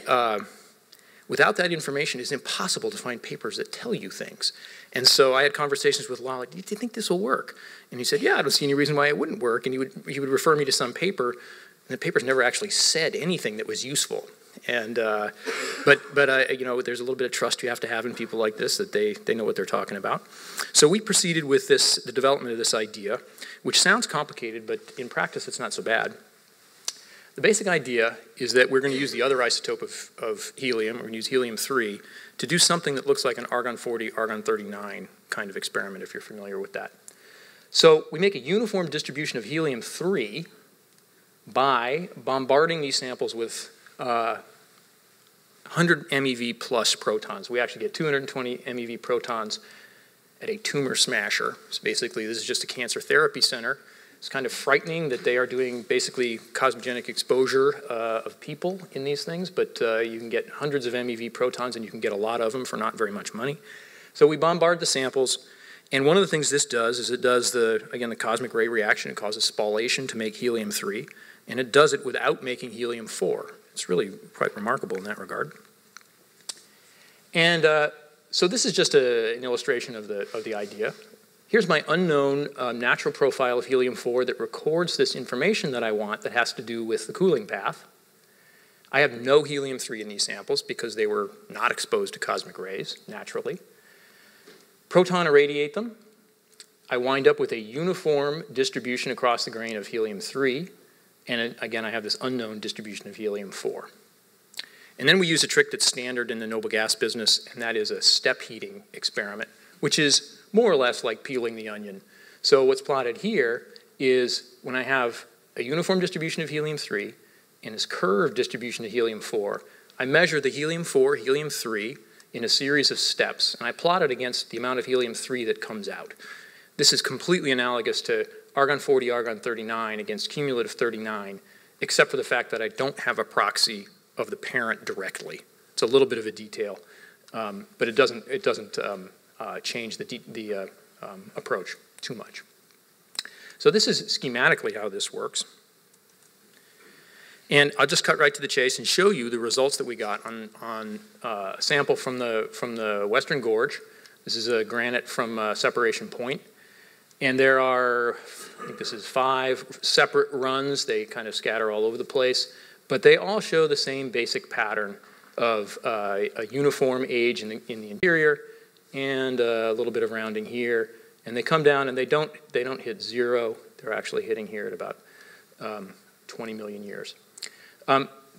without that information, it's impossible to find papers that tell you things. And so I had conversations with Lal, do you think this will work? And he said, yeah, I don't see any reason why it wouldn't work. And he would refer me to some paper, and the paper's never actually said anything that was useful. And but you know, there's a little bit of trust you have to have in people like this, that they know what they're talking about. So we proceeded with the development of this idea, which sounds complicated, but in practice it's not so bad. The basic idea is that we're going to use the other isotope of helium, we're going to use helium-3, to do something that looks like an argon-40, argon-39 kind of experiment, if you're familiar with that. So we make a uniform distribution of helium-3 by bombarding these samples with 100 MeV plus protons. We actually get 220 MeV protons at a tumor smasher. So basically, this is just a cancer therapy center. It's kind of frightening that they are doing basically cosmogenic exposure of people in these things, but you can get hundreds of MeV protons, and you can get a lot of them for not very much money. So we bombard the samples, and one of the things this does is it does the cosmic ray reaction. It causes spallation to make helium-3, and it does it without making helium-4. It's really quite remarkable in that regard. And so this is just an illustration of the idea. Here's my unknown natural profile of helium-4 that records this information that I want that has to do with the cooling path. I have no helium-3 in these samples because they were not exposed to cosmic rays naturally. Proton irradiate them. I wind up with a uniform distribution across the grain of helium-3. And again, I have this unknown distribution of helium-4. And then we use a trick that's standard in the noble gas business, and that is a step heating experiment, which is more or less like peeling the onion. So what's plotted here is when I have a uniform distribution of helium-3 and this curved distribution of helium-4, I measure the helium-4, helium-3 in a series of steps, and I plot it against the amount of helium-3 that comes out. This is completely analogous to argon-40, argon-39 against cumulative 39, except for the fact that I don't have a proxy of the parent directly. It's a little bit of a detail, but it doesn't change the approach too much. So this is schematically how this works. And I'll just cut right to the chase and show you the results that we got on a sample from the Western Gorge. This is a granite from Separation Point. And there are, I think this is 5 separate runs. They kind of scatter all over the place. But they all show the same basic pattern of a uniform age in the interior and a little bit of rounding here. And they come down and they don't hit 0. They're actually hitting here at about 20 million years.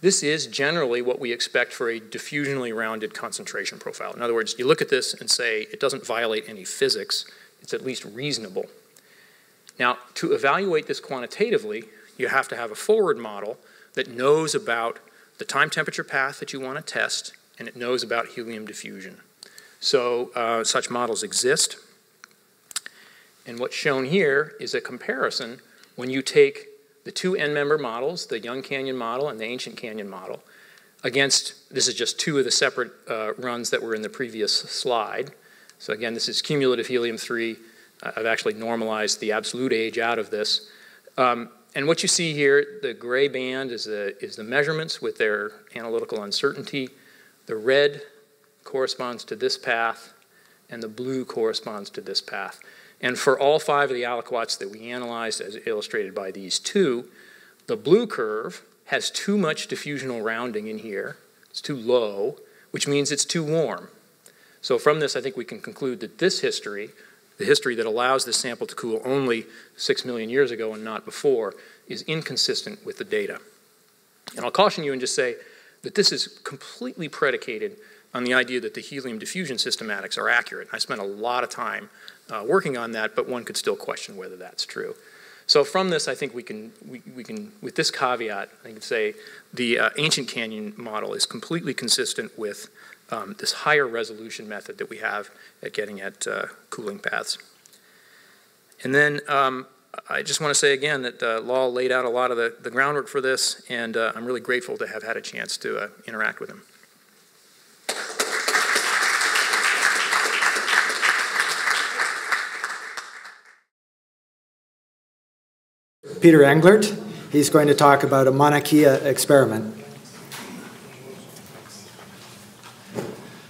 This is generally what we expect for a diffusionally rounded concentration profile. In other words, you look at this and say it doesn't violate any physics. It's at least reasonable. Now, to evaluate this quantitatively, you have to have a forward model that knows about the time temperature path that you want to test, and it knows about helium diffusion. So such models exist. And what's shown here is a comparison when you take the 2 end-member models, the Young Canyon model and the Ancient Canyon model, against, this is just 2 of the separate runs that were in the previous slide. So again, this is cumulative helium-3. I've actually normalized the absolute age out of this. And what you see here, the gray band is the measurements with their analytical uncertainty. The red corresponds to this path, and the blue corresponds to this path. And for all 5 of the aliquots that we analyzed, as illustrated by these 2, the blue curve has too much diffusional rounding in here. It's too low, which means it's too warm. So from this, I think we can conclude that this history, the history that allows this sample to cool only 6 million years ago and not before, is inconsistent with the data. And I'll caution you and just say that this is completely predicated on the idea that the helium diffusion systematics are accurate. I spent a lot of time working on that, but one could still question whether that's true. So from this, I think we can, with this caveat, I can say the Ancient Canyon model is completely consistent with this higher resolution method that we have at getting at cooling paths. And then I just want to say again that Lal laid out a lot of the groundwork for this, and I'm really grateful to have had a chance to interact with him. Peter Englert. He's going to talk about a Mauna Kea experiment.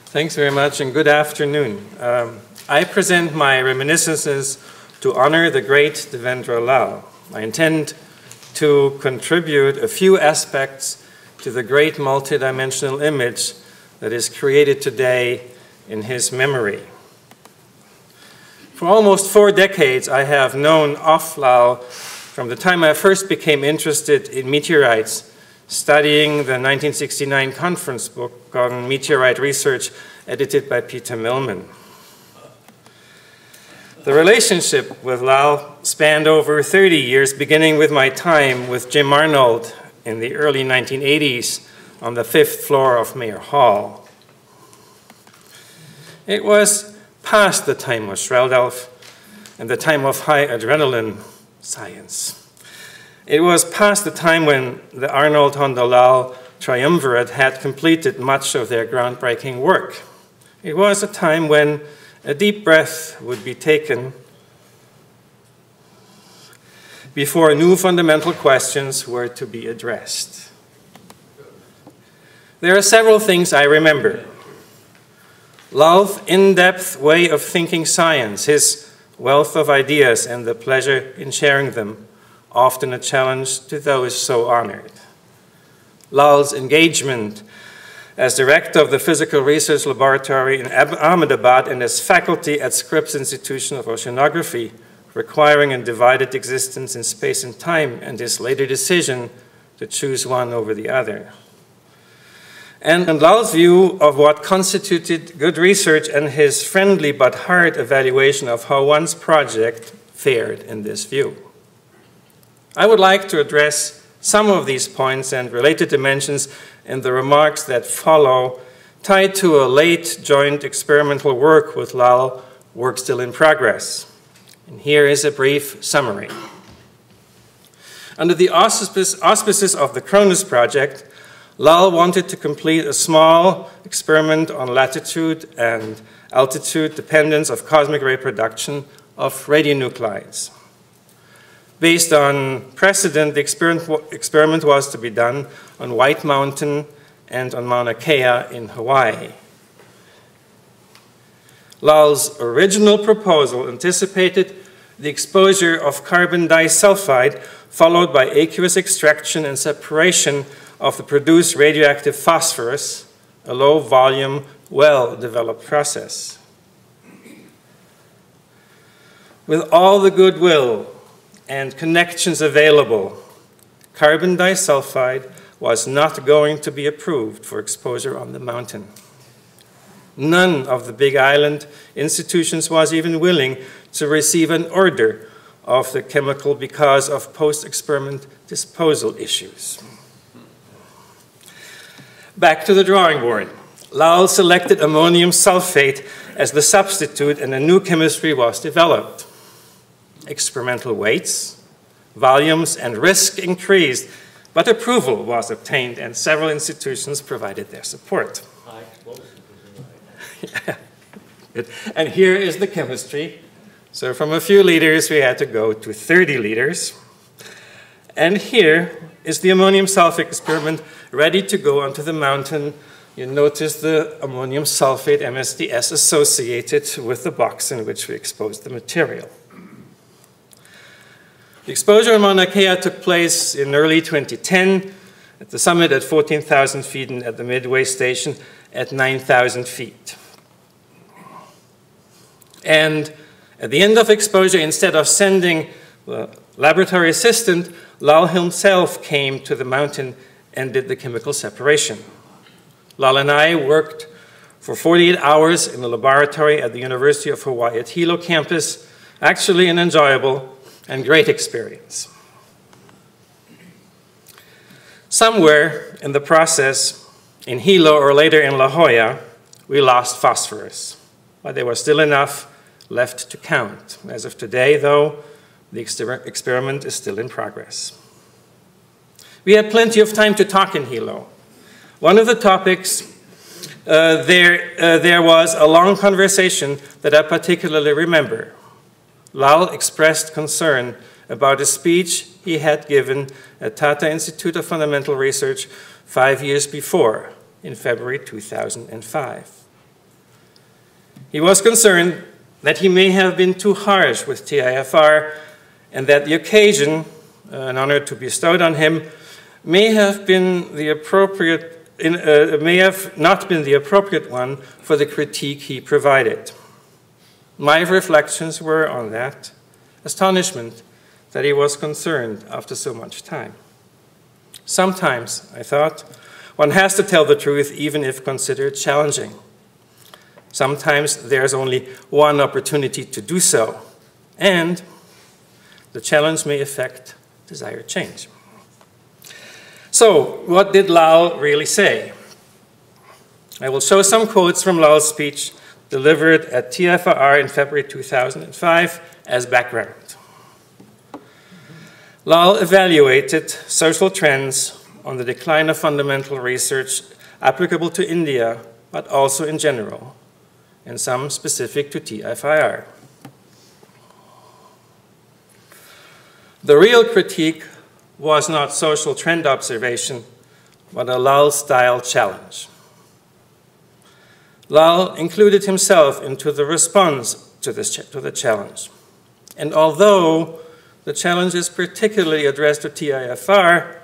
Thanks very much and good afternoon. I present my reminiscences to honor the great Devendra Lal. I intend to contribute a few aspects to the great multidimensional image that is created today in his memory. For almost 4 decades, I have known of Lal from the time I first became interested in meteorites, studying the 1969 conference book on meteorite research edited by Peter Millman. The relationship with Lal spanned over 30 years, beginning with my time with Jim Arnold in the early 1980s on the 5th floor of Mayer Hall. It was past the time of Shreldelf and the time of high adrenaline science. It was past the time when the Arnold-Hondo-Lal triumvirate had completed much of their groundbreaking work. It was a time when a deep breath would be taken before new fundamental questions were to be addressed. There are several things I remember. Lal's in-depth way of thinking science, his wealth of ideas and the pleasure in sharing them, often a challenge to those so honored. Lal's engagement as director of the Physical Research Laboratory in Ahmedabad and as faculty at Scripps Institution of Oceanography, requiring a divided existence in space and time, and his later decision to choose one over the other. And Lal's view of what constituted good research and his friendly but hard evaluation of how one's project fared in this view. I would like to address some of these points and related dimensions in the remarks that follow, tied to a late joint experimental work with Lal, work still in progress. And here is a brief summary. Under the auspices of the Cronus project, Lal wanted to complete a small experiment on latitude and altitude dependence of cosmic ray production of radionuclides. Based on precedent, the experiment was to be done on White Mountain and on Mauna Kea in Hawaii. Lal's original proposal anticipated the exposure of carbon disulfide followed by aqueous extraction and separation of the produced radioactive phosphorus, a low-volume, well-developed process. With all the goodwill and connections available, carbon disulfide was not going to be approved for exposure on the mountain. None of the Big Island institutions was even willing to receive an order of the chemical because of post-experiment disposal issues. Back to the drawing board. Lal selected ammonium sulfate as the substitute and a new chemistry was developed. Experimental weights, volumes, and risk increased, but approval was obtained and several institutions provided their support. And here is the chemistry. So from a few liters, we had to go to 30 liters. And here is the ammonium sulfate experiment ready to go onto the mountain. You notice the ammonium sulfate MSDS associated with the box in which we exposed the material. The exposure on Mauna Kea took place in early 2010 at the summit at 14,000 feet and at the midway station at 9,000 feet. And at the end of exposure, instead of sending the laboratory assistant, Lal himself came to the mountain and did the chemical separation. Lal and I worked for 48 hours in the laboratory at the University of Hawaii at Hilo campus, actually an enjoyable and great experience. Somewhere in the process, in Hilo or later in La Jolla, we lost phosphorus, but there was still enough left to count. As of today, though, the experiment is still in progress. We had plenty of time to talk in Hilo. One of the topics, there was a long conversation that I particularly remember. Lal expressed concern about a speech he had given at Tata Institute of Fundamental Research 5 years before, in February 2005. He was concerned that he may have been too harsh with TIFR and that the occasion, an honor to be bestowed on him, may have been the appropriate, may have not been the appropriate one for the critique he provided. My reflections were on that, astonishment that he was concerned after so much time. Sometimes, I thought, one has to tell the truth even if considered challenging. Sometimes there's only one opportunity to do so, and the challenge may affect desired change. So, what did Lal really say? I will show some quotes from Lal's speech delivered at TFR in February 2005 as background. Lal evaluated social trends on the decline of fundamental research applicable to India, but also in general, and some specific to TFIR. The real critique was not social trend observation, but a Lal-style challenge. Lal included himself into the response to the challenge. And although the challenge is particularly addressed to TIFR,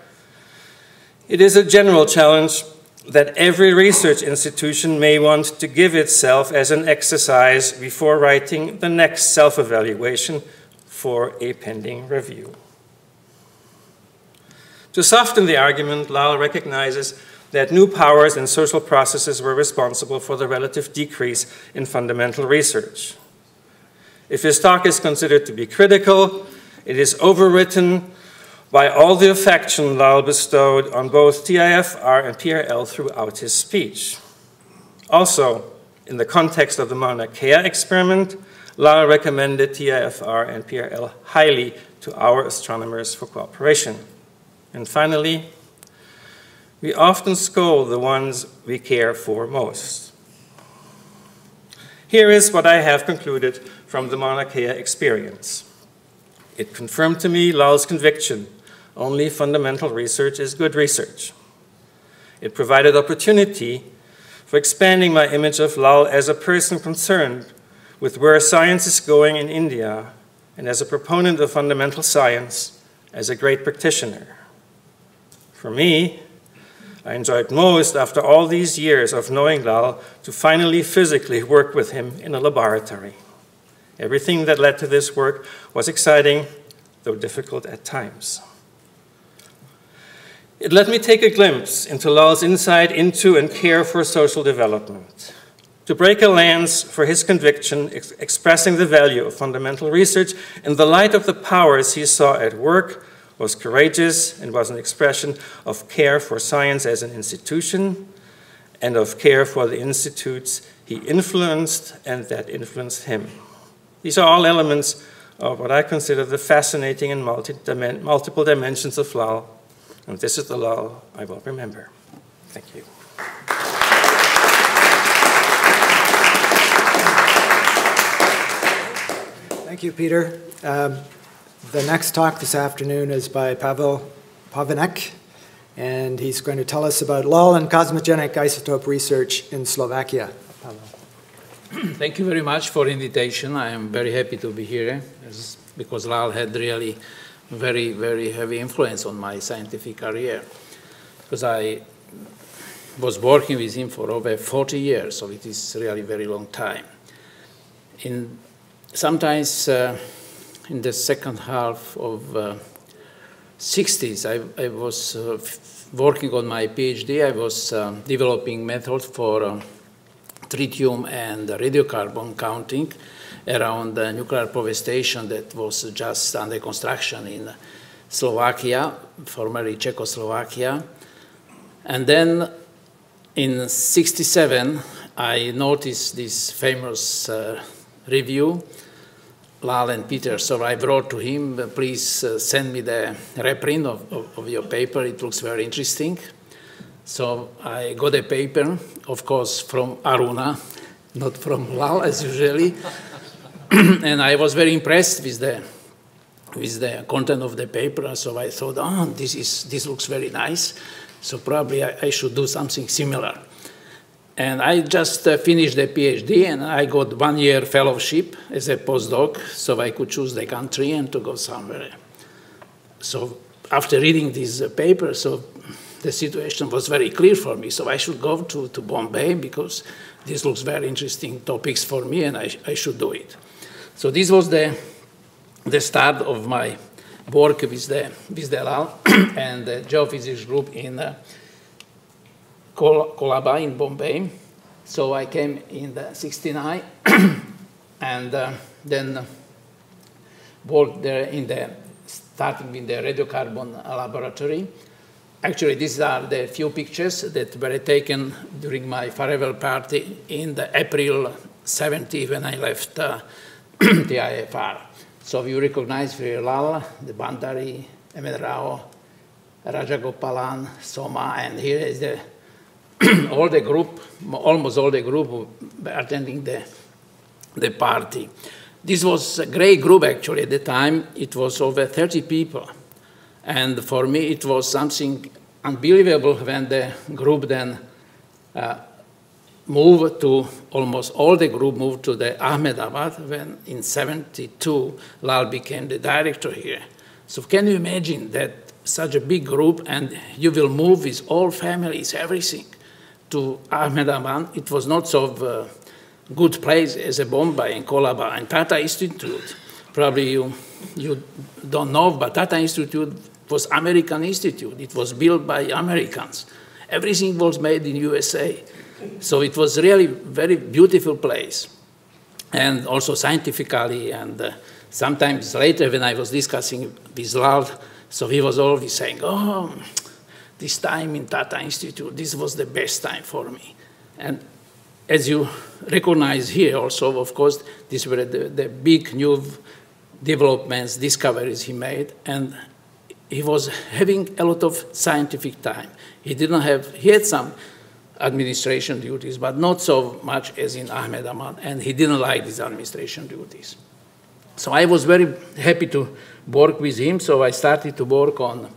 it is a general challenge that every research institution may want to give itself as an exercise before writing the next self-evaluation for a pending review. To soften the argument, Lal recognizes that new powers and social processes were responsible for the relative decrease in fundamental research. If his talk is considered to be critical, it is overwritten by all the affection Lal bestowed on both TIFR and PRL throughout his speech. Also, in the context of the Mauna Kea experiment, Lal recommended TIFR and PRL highly to our astronomers for cooperation. And finally, we often scold the ones we care for most. Here is what I have concluded from the Mauna Kea experience. It confirmed to me Lal's conviction: only fundamental research is good research. It provided opportunity for expanding my image of Lal as a person concerned with where science is going in India, and as a proponent of fundamental science, as a great practitioner. For me, I enjoyed most, after all these years of knowing Lal, to finally physically work with him in a laboratory. Everything that led to this work was exciting, though difficult at times. It let me take a glimpse into Lal's insight into and care for social development, to break a lance for his conviction, expressing the value of fundamental research in the light of the powers he saw at work, was courageous and was an expression of care for science as an institution and of care for the institutes he influenced and that influenced him. These are all elements of what I consider the fascinating and multiple dimensions of Lal, and this is the Lal I will remember. Thank you. Thank you, Peter. The next talk this afternoon is by Pavel Pavinek, and he's going to tell us about Lal and cosmogenic isotope research in Slovakia. Pavel. Thank you very much for the invitation. I am very happy to be here, because Lal had really very, very heavy influence on my scientific career, because I was working with him for over 40 years, so it is really a very long time. Sometimes in the second half of 60s, I was working on my PhD. I was developing methods for tritium and radiocarbon counting around the nuclear power station that was just under construction in Slovakia, formerly Czechoslovakia. And then in 67, I noticed this famous review, Lal and Peter. So I wrote to him, please send me the reprint of your paper. It looks very interesting. So I got a paper, of course, from Aruna, not from Lal as usually. And I was very impressed with the content of the paper. So I thought, oh, this looks very nice. So probably I should do something similar. And I just finished the PhD, and I got 1-year fellowship as a postdoc, so I could choose the country and to go somewhere. So after reading this paper, so the situation was very clear for me. So I should go to Bombay, because this looks very interesting topics for me, and I should do it. So this was the start of my work with the Lal and the Geophysics group in Colaba in Bombay. So I came in the 69 and then worked there starting in the radiocarbon laboratory. Actually, these are the few pictures that were taken during my farewell party in the April 70 when I left the IFR. So you recognize Lal, the Bandari, Emil Rao, Rajagopalan, Soma, and here is all the group, almost all the group who were attending the party. This was a great group, actually, at the time. It was over 30 people. And for me, it was something unbelievable when the group then moved to, almost all the group moved to the Ahmedabad, when in 72, Lal became the director here. So can you imagine that such a big group, and you will move with all families, everything, to Ahmedabad? It was not so good place as a Bombay and Colaba and Tata Institute. Probably you don't know, but Tata Institute was American institute. It was built by Americans. Everything was made in USA. So it was really very beautiful place. And also scientifically, and sometimes later when I was discussing with Lal, so he was always saying, oh, this time in Tata Institute, this was the best time for me. And as you recognize here also, of course, these were the big new developments, discoveries he made. And he was having a lot of scientific time. He had some administration duties, but not so much as in Ahmedabad, and he didn't like these administration duties. So I was very happy to work with him, so I started to work on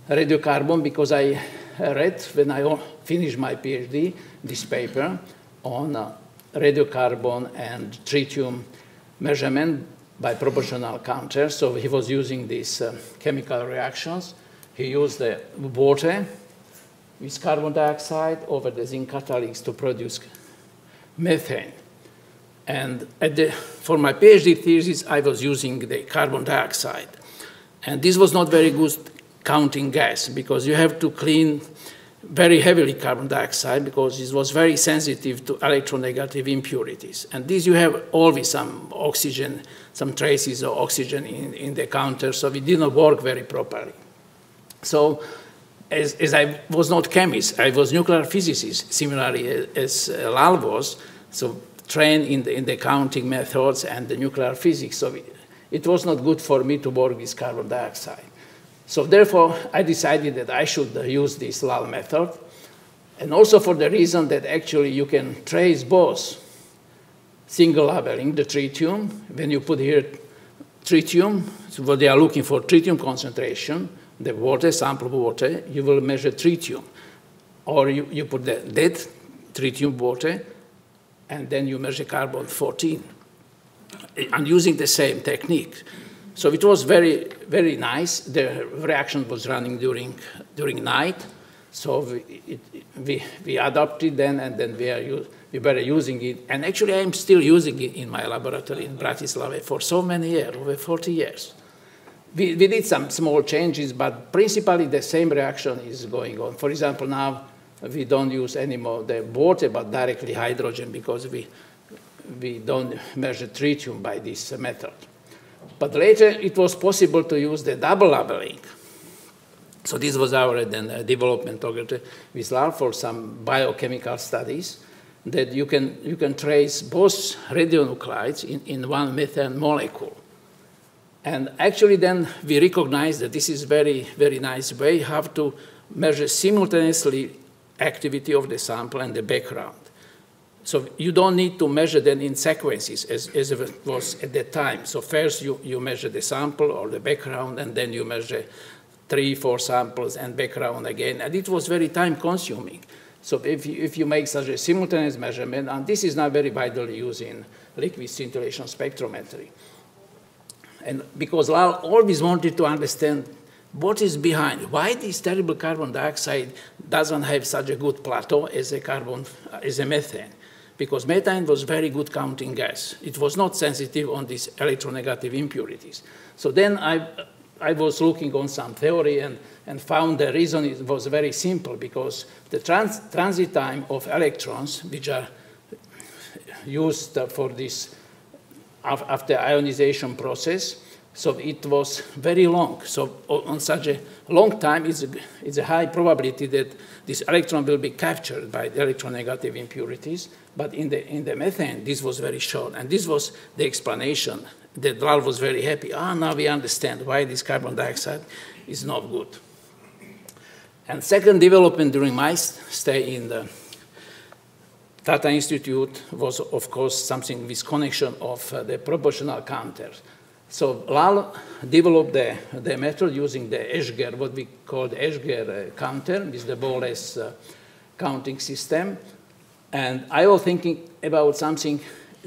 radiocarbon because I read, when I finished my PhD, this paper on radiocarbon and tritium measurement by proportional counter. So he was using these chemical reactions. He used the water with carbon dioxide over the zinc catalysts to produce methane. And for my PhD thesis, I was using the carbon dioxide. And this was not very good counting gas because you have to clean very heavily carbon dioxide because it was very sensitive to electronegative impurities. And this you have always some oxygen, some traces of oxygen in the counter, so it did not work very properly. So as I was not chemist, I was nuclear physicist, similarly as Lal was, so trained in the counting methods and the nuclear physics. So it was not good for me to work with carbon dioxide. So therefore, I decided that I should use this Lal method, and also for the reason that actually you can trace both single labeling, the tritium. When you put here tritium, so what they are looking for, tritium concentration, the water, sample water, you will measure tritium. Or you put the dead tritium water, and then you measure carbon-14. I'm using the same technique. So it was very, very nice. The reaction was running during night. So we adopted then, and then we were using it. And actually, I'm still using it in my laboratory in Bratislava for so many years, over 40 years. We did some small changes, but principally the same reaction is going on. For example, now we don't use anymore the water, but directly hydrogen, because we don't measure tritium by this method. But later, it was possible to use the double labeling. So this was our then development together with Lal for some biochemical studies, that you can trace both radionuclides in one methane molecule. And actually then we recognized that this is very, very nice way how to measure simultaneously activity of the sample and the background. So you don't need to measure them in sequences as it was at that time. So first you measure the sample or the background, and then you measure 3, 4 samples and background again. And it was very time consuming. So if you make such a simultaneous measurement, and this is now very widely used in liquid scintillation spectrometry. And because Lal always wanted to understand what is behind, why this terrible carbon dioxide doesn't have such a good plateau as a methane. Because methane was very good counting gas. It was not sensitive on these electronegative impurities. So then I was looking on some theory and found the reason was very simple, because the transit time of electrons, which are used for this after ionization process, so it was very long. So on such a long time, it's a high probability that this electron will be captured by the electronegative impurities. But in the methane, this was very short. And this was the explanation that Lal was very happy. Now we understand why this carbon dioxide is not good. And second development during my stay in the Tata Institute was, of course, something with connection of the proportional counters. So Lal developed the method using the Escher, what we call the Escher counter, with the ball-less counting system. And I was thinking about something.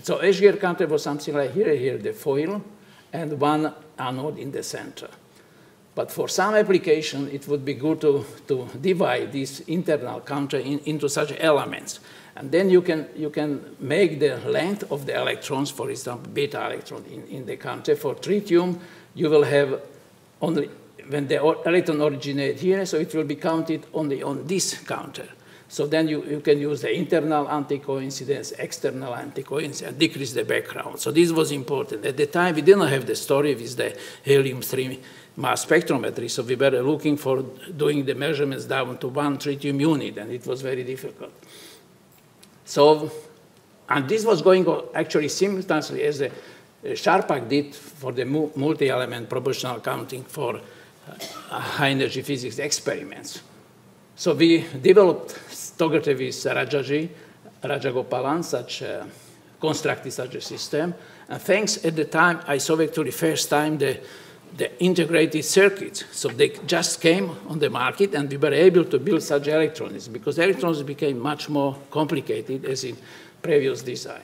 So Escher counter was something like here, the foil, and one anode in the center. But for some application, it would be good to divide this internal counter into such elements. And then you can make the length of the electrons, for example, beta electron in the counter. For tritium, you will have only, when the electron originates here, so it will be counted only on this counter. So then you can use the internal anti-coincidence, external anti-coincidence, and decrease the background. So this was important. At the time, we didn't have the story with the helium-3 mass spectrometry, so we were looking for doing the measurements down to 1 tritium unit, and it was very difficult. So, and this was going on actually simultaneously as Sharpak did for the multi-element proportional counting for high-energy physics experiments. So we developed together with Rajagopalan, constructed such a system. And thanks at the time, I saw actually first time the integrated circuits. So they just came on the market, and we were able to build such electronics, because electronics became much more complicated as in previous design.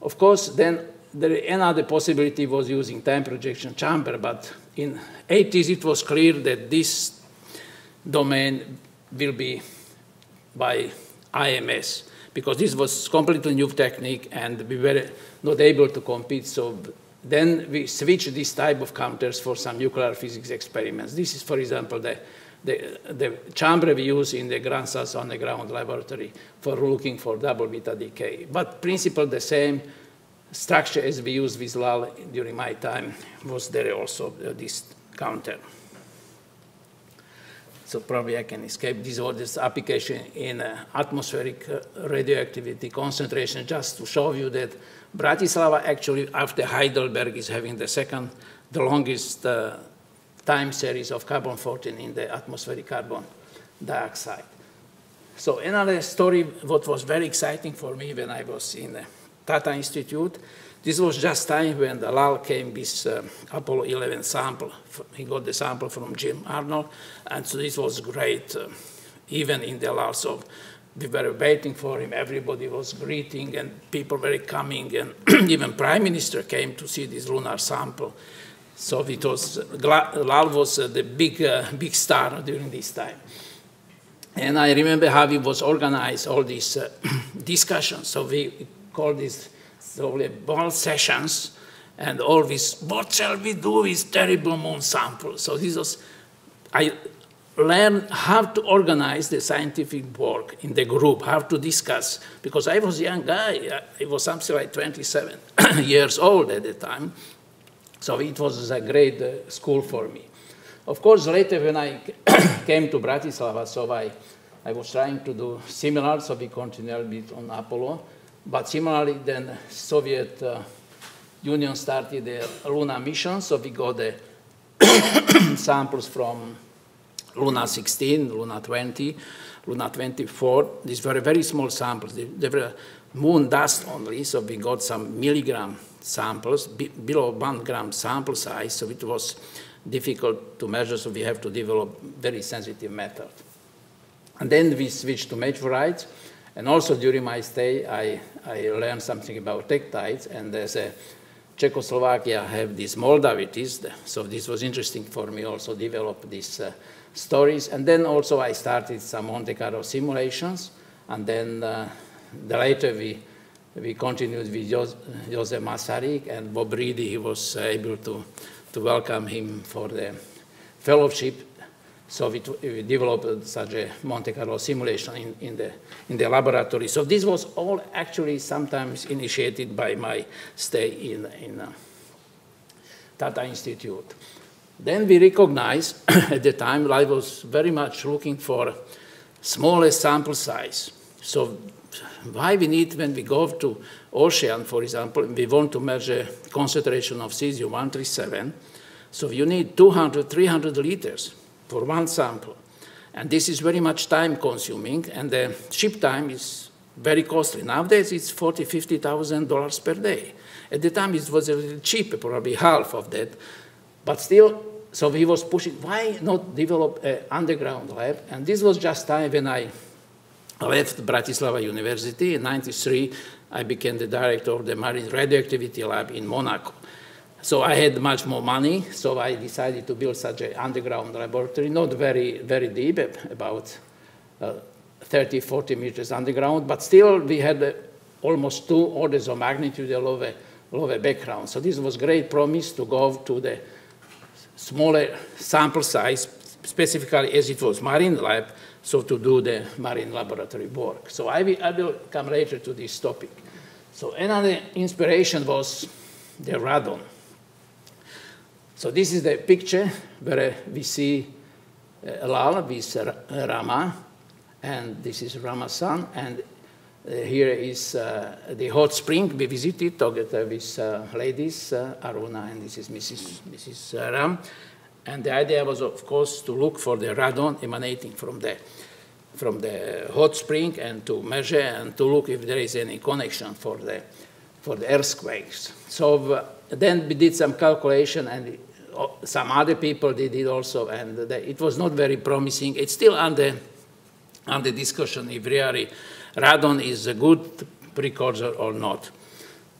Of course, then another possibility was using time projection chamber, but in 80s it was clear that this domain will be by IMS, because this was completely new technique and we were not able to compete. So then we switched this type of counters for some nuclear physics experiments. This is, for example, the chamber we use in the Grand Sass underground laboratory for looking for double beta decay. But principle the same structure as we used with Lal during my time was there also, this counter. So probably I can escape this application in atmospheric radioactivity concentration, just to show you that Bratislava actually, after Heidelberg, is having the longest time series of carbon-14 in the atmospheric carbon dioxide. So another story, what was very exciting for me when I was in the Tata Institute, this was just time when the Lal came with Apollo 11 sample. He got the sample from Jim Arnold, and so this was great, even in the Lal. So we were waiting for him, everybody was greeting, and people were coming, and even Prime Minister came to see this lunar sample. So it was, Lal was the big star during this time. And I remember how we was organized all these discussions. So we called this ball sessions, and always, what shall we do with terrible moon samples? So this was, I learned how to organize the scientific work in the group, how to discuss, because I was a young guy. I was something like 27 years old at the time. So it was a great school for me. Of course, later when I came to Bratislava, so I was trying to do similar, so we continued a bit on Apollo. But similarly, then Soviet Union started the Luna mission, so we got the samples from Luna 16, Luna 20, Luna 24. These were very small samples. They were moon dust only, so we got some milligram samples, below 1 gram sample size, so it was difficult to measure, so we have to develop very sensitive method. And then we switched to meteorites. And also during my stay, I learned something about tektides, and there's a Czechoslovakia have these Moldavities, so this was interesting for me also develop these stories. And then also I started some Monte Carlo simulations, and then later we continued with Joseph Masaryk and Bob Reedy. He was able to welcome him for the fellowship. So we developed such a Monte Carlo simulation in the laboratory. So this was all actually sometimes initiated by my stay in Tata Institute. Then we recognized at the time I was very much looking for smallest sample size. So why we need, when we go to ocean, for example, we want to measure concentration of cesium-137, so you need 200, 300 liters for one sample. And this is very much time consuming, and the ship time is very costly. Nowadays it's $40,000, $50,000 per day. At the time it was a little cheaper, probably half of that. But still, so he was pushing, why not develop an underground lab? And this was just time when I left Bratislava University. In 1993, I became the director of the Marine Radioactivity Lab in Monaco. So I had much more money, so I decided to build such an underground laboratory, not very, very deep, about 30, 40 meters underground, but still we had almost 2 orders of magnitude lower background. So this was great promise to go to the smaller sample size, specifically as it was marine lab, so to do the marine laboratory work. So I will come later to this topic. So another inspiration was the radon. So this is the picture where we see Lal with Rama, and this is Rama's son, and here is the hot spring we visited together with ladies, Aruna, and this is Mrs. Ram. And the idea was, of course, to look for the radon emanating from the hot spring and to measure and to look if there is any connection for the earthquakes. So then we did some calculation, and some other people did it also, and it was not very promising. It's still under discussion if really radon is a good precursor or not.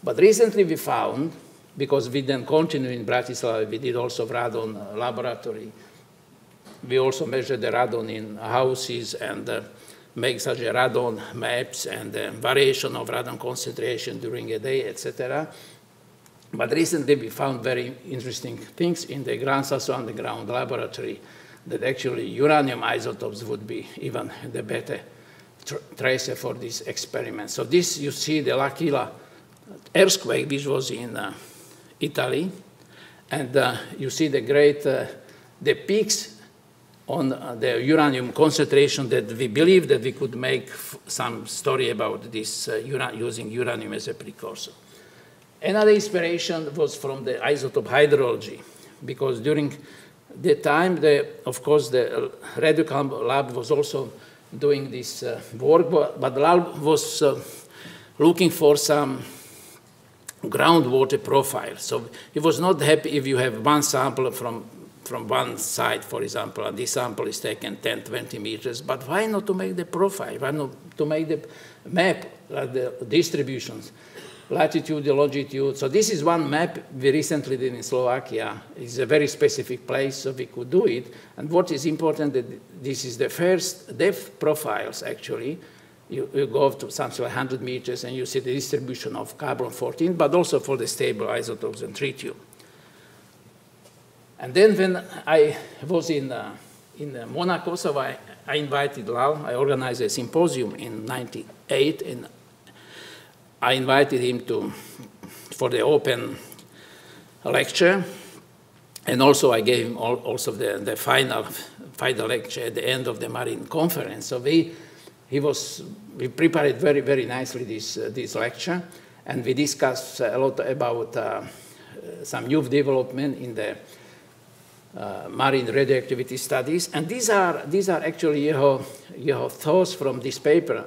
But recently we found, because we then continue in Bratislava, we did also radon laboratory. We also measured the radon in houses and make such a radon maps and variation of radon concentration during a day, etc. But recently we found very interesting things in the Grand Sasso Underground laboratory that actually uranium isotopes would be even the better tracer for this experiment. So this, you see the L'Aquila earthquake, which was in Italy, and you see the great, the peaks on the uranium concentration that we believe that we could make some story about this using uranium as a precursor. Another inspiration was from the isotope hydrology, because during the time, of course, the Radiocarbon lab was also doing this work, but Lal was looking for some groundwater profile. So he was not happy if you have one sample from one side, for example, and this sample is taken 10, 20 meters, but why not to make the profile? Why not to make the map, like the distributions, latitude, longitude? So this is one map we recently did in Slovakia. It's a very specific place, so we could do it. And what is important, that this is the first depth profiles, actually. You go to something like 100 meters, and you see the distribution of carbon-14, but also for the stable isotopes and tritium. And then when I was in Monaco, so I invited Lal. I organized a symposium in '98, and I invited him for the open lecture, and also I gave him also the final lecture at the end of the Marine Conference. So we prepared very, very nicely this lecture, and we discussed a lot about some new development in the marine radioactivity studies. And these are actually your thoughts from this paper,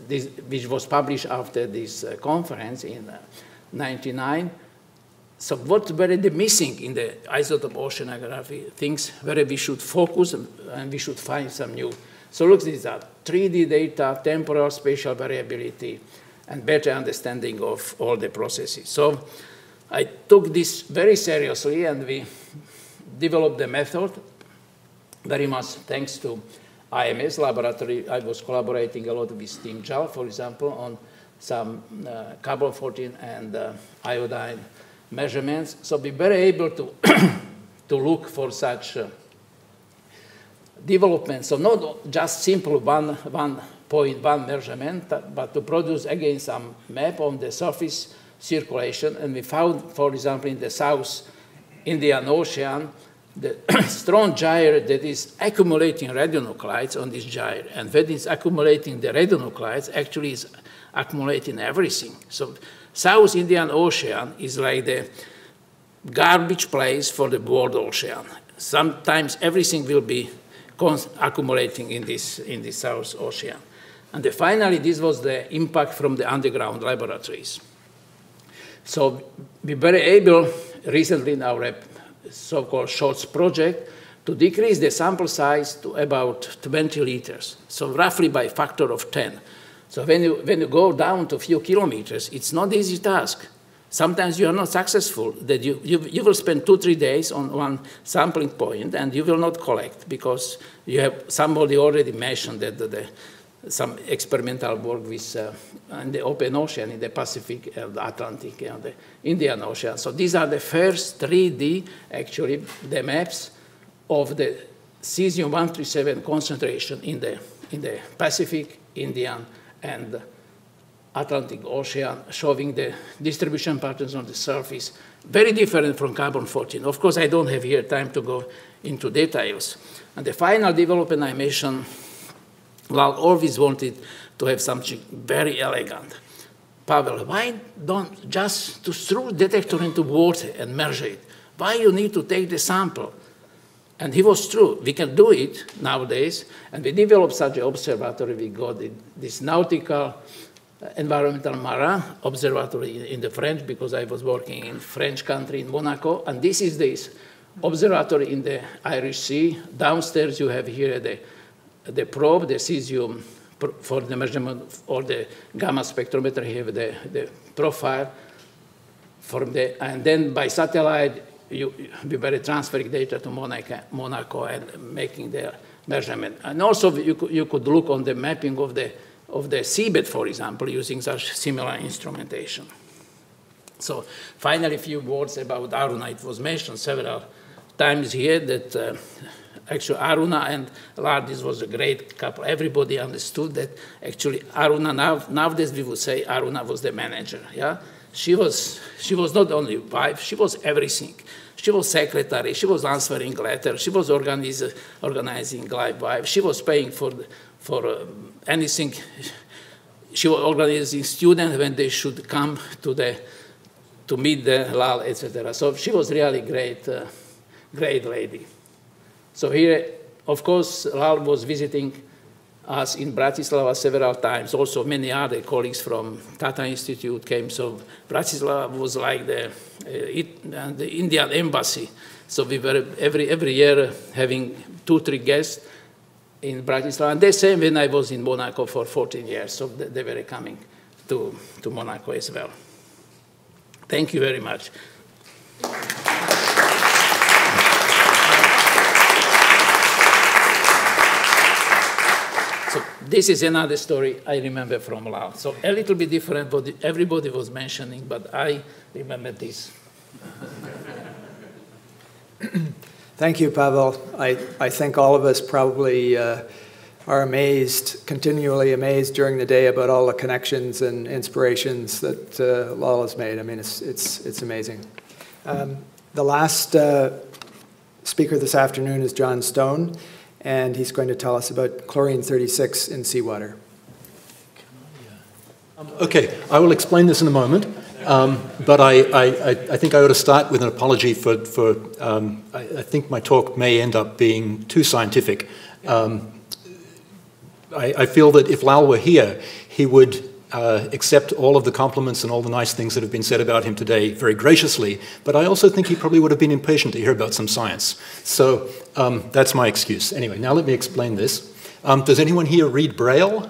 which was published after this conference in '99. So what were the missing in the isotope oceanography things where we should focus and we should find some new. So look, these are 3D data, temporal spatial variability, and better understanding of all the processes. So I took this very seriously, and we developed the method, very much thanks to IMS laboratory. I was collaborating a lot with Tim Jal, for example, on some carbon-14 and iodine measurements. So we were able to, to look for such development. So not just simple one measurement, but to produce, again, some map on the surface circulation. And we found, for example, in the South Indian Ocean, the strong gyre that is accumulating radionuclides on this gyre. And when it's accumulating the radionuclides, actually is accumulating everything. So South Indian Ocean is like the garbage place for the world ocean. Sometimes everything will be accumulating in this South Ocean. And finally, this was the impact from the underground laboratories. So we were able recently in our so-called SHORTS project to decrease the sample size to about 20 liters, so roughly by a factor of 10. So when you go down to a few kilometers, it's not an easy task. Sometimes you are not successful, that you will spend 2-3 days on one sampling point and you will not collect because you have somebody already mentioned that some experimental work with in the open ocean, in the Pacific, the Atlantic, and the Indian Ocean. So these are the first 3D, actually, the maps of the cesium-137 concentration in the Pacific, Indian, and Atlantic Ocean, showing the distribution patterns on the surface, very different from carbon-14. Of course, I don't have here time to go into details. And the final development I mentioned, Lal always wanted to have something very elegant. Pavel, why don't just to throw detector into water and measure it? Why you need to take the sample? And he was true. We can do it nowadays. And we developed such an observatory. We got this nautical environmental marin observatory in the French, because I was working in French country in Monaco. And this is this observatory in the Irish Sea. Downstairs you have here the probe, the cesium for the measurement, or the gamma spectrometer. You have the profile from and then by satellite we were transferring data to Monaco and making the measurement. And also you could look on the mapping of the seabed, for example, using such similar instrumentation. So finally, a few words about Aruna. It was mentioned several times here that actually Aruna and Lal, this was a great couple. Everybody understood that actually Aruna, nowadays we would say Aruna was the manager, yeah? She was not only wife, she was everything. She was secretary, she was answering letters, she was organizing live wife, she was paying for anything. She was organizing students when they should come to meet the Lal, etc. So she was really great lady. So here, of course, Lal was visiting us in Bratislava several times. Also, many other colleagues from Tata Institute came. So Bratislava was like the Indian embassy. So we were every year having 2-3 guests in Bratislava. And the same when I was in Monaco for 14 years. So they were coming to Monaco as well. Thank you very much. So this is another story I remember from Lal. So a little bit different what everybody was mentioning, but I remember this. Thank you, Pavel. I think all of us probably are amazed, continually amazed during the day about all the connections and inspirations that Lal has made. I mean, it's amazing. The last speaker this afternoon is John Stone, and he's going to tell us about chlorine-36 in seawater. Okay, I will explain this in a moment, but I think I ought to start with an apology for I think my talk may end up being too scientific. I feel that if Lal were here, he would accept all of the compliments and all the nice things that have been said about him today very graciously, but I also think he probably would have been impatient to hear about some science. So that's my excuse. Anyway, now let me explain this. Does anyone here read Braille?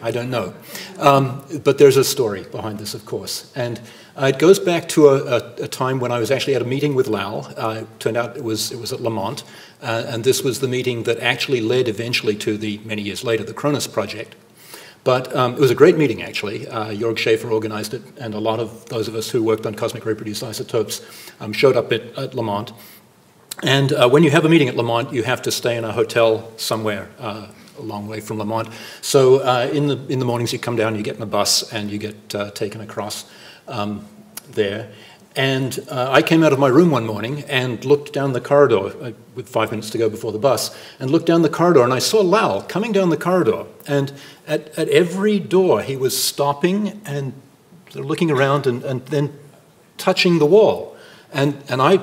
I don't know. But there's a story behind this, of course. And it goes back to a time when I was actually at a meeting with Lal. It turned out it was at Lamont. And this was the meeting that actually led eventually to many years later, the Cronus project. But it was a great meeting, actually. Jörg Schaefer organized it, and a lot of those of us who worked on cosmic reproduced isotopes showed up at Lamont. And when you have a meeting at Lamont, you have to stay in a hotel somewhere a long way from Lamont. So in the mornings, you come down, you get in a bus, and you get taken across there. And I came out of my room one morning and looked down the corridor, with 5 minutes to go before the bus, and looked down the corridor, and I saw Lal coming down the corridor. And at every door, he was stopping and looking around and then touching the wall. And I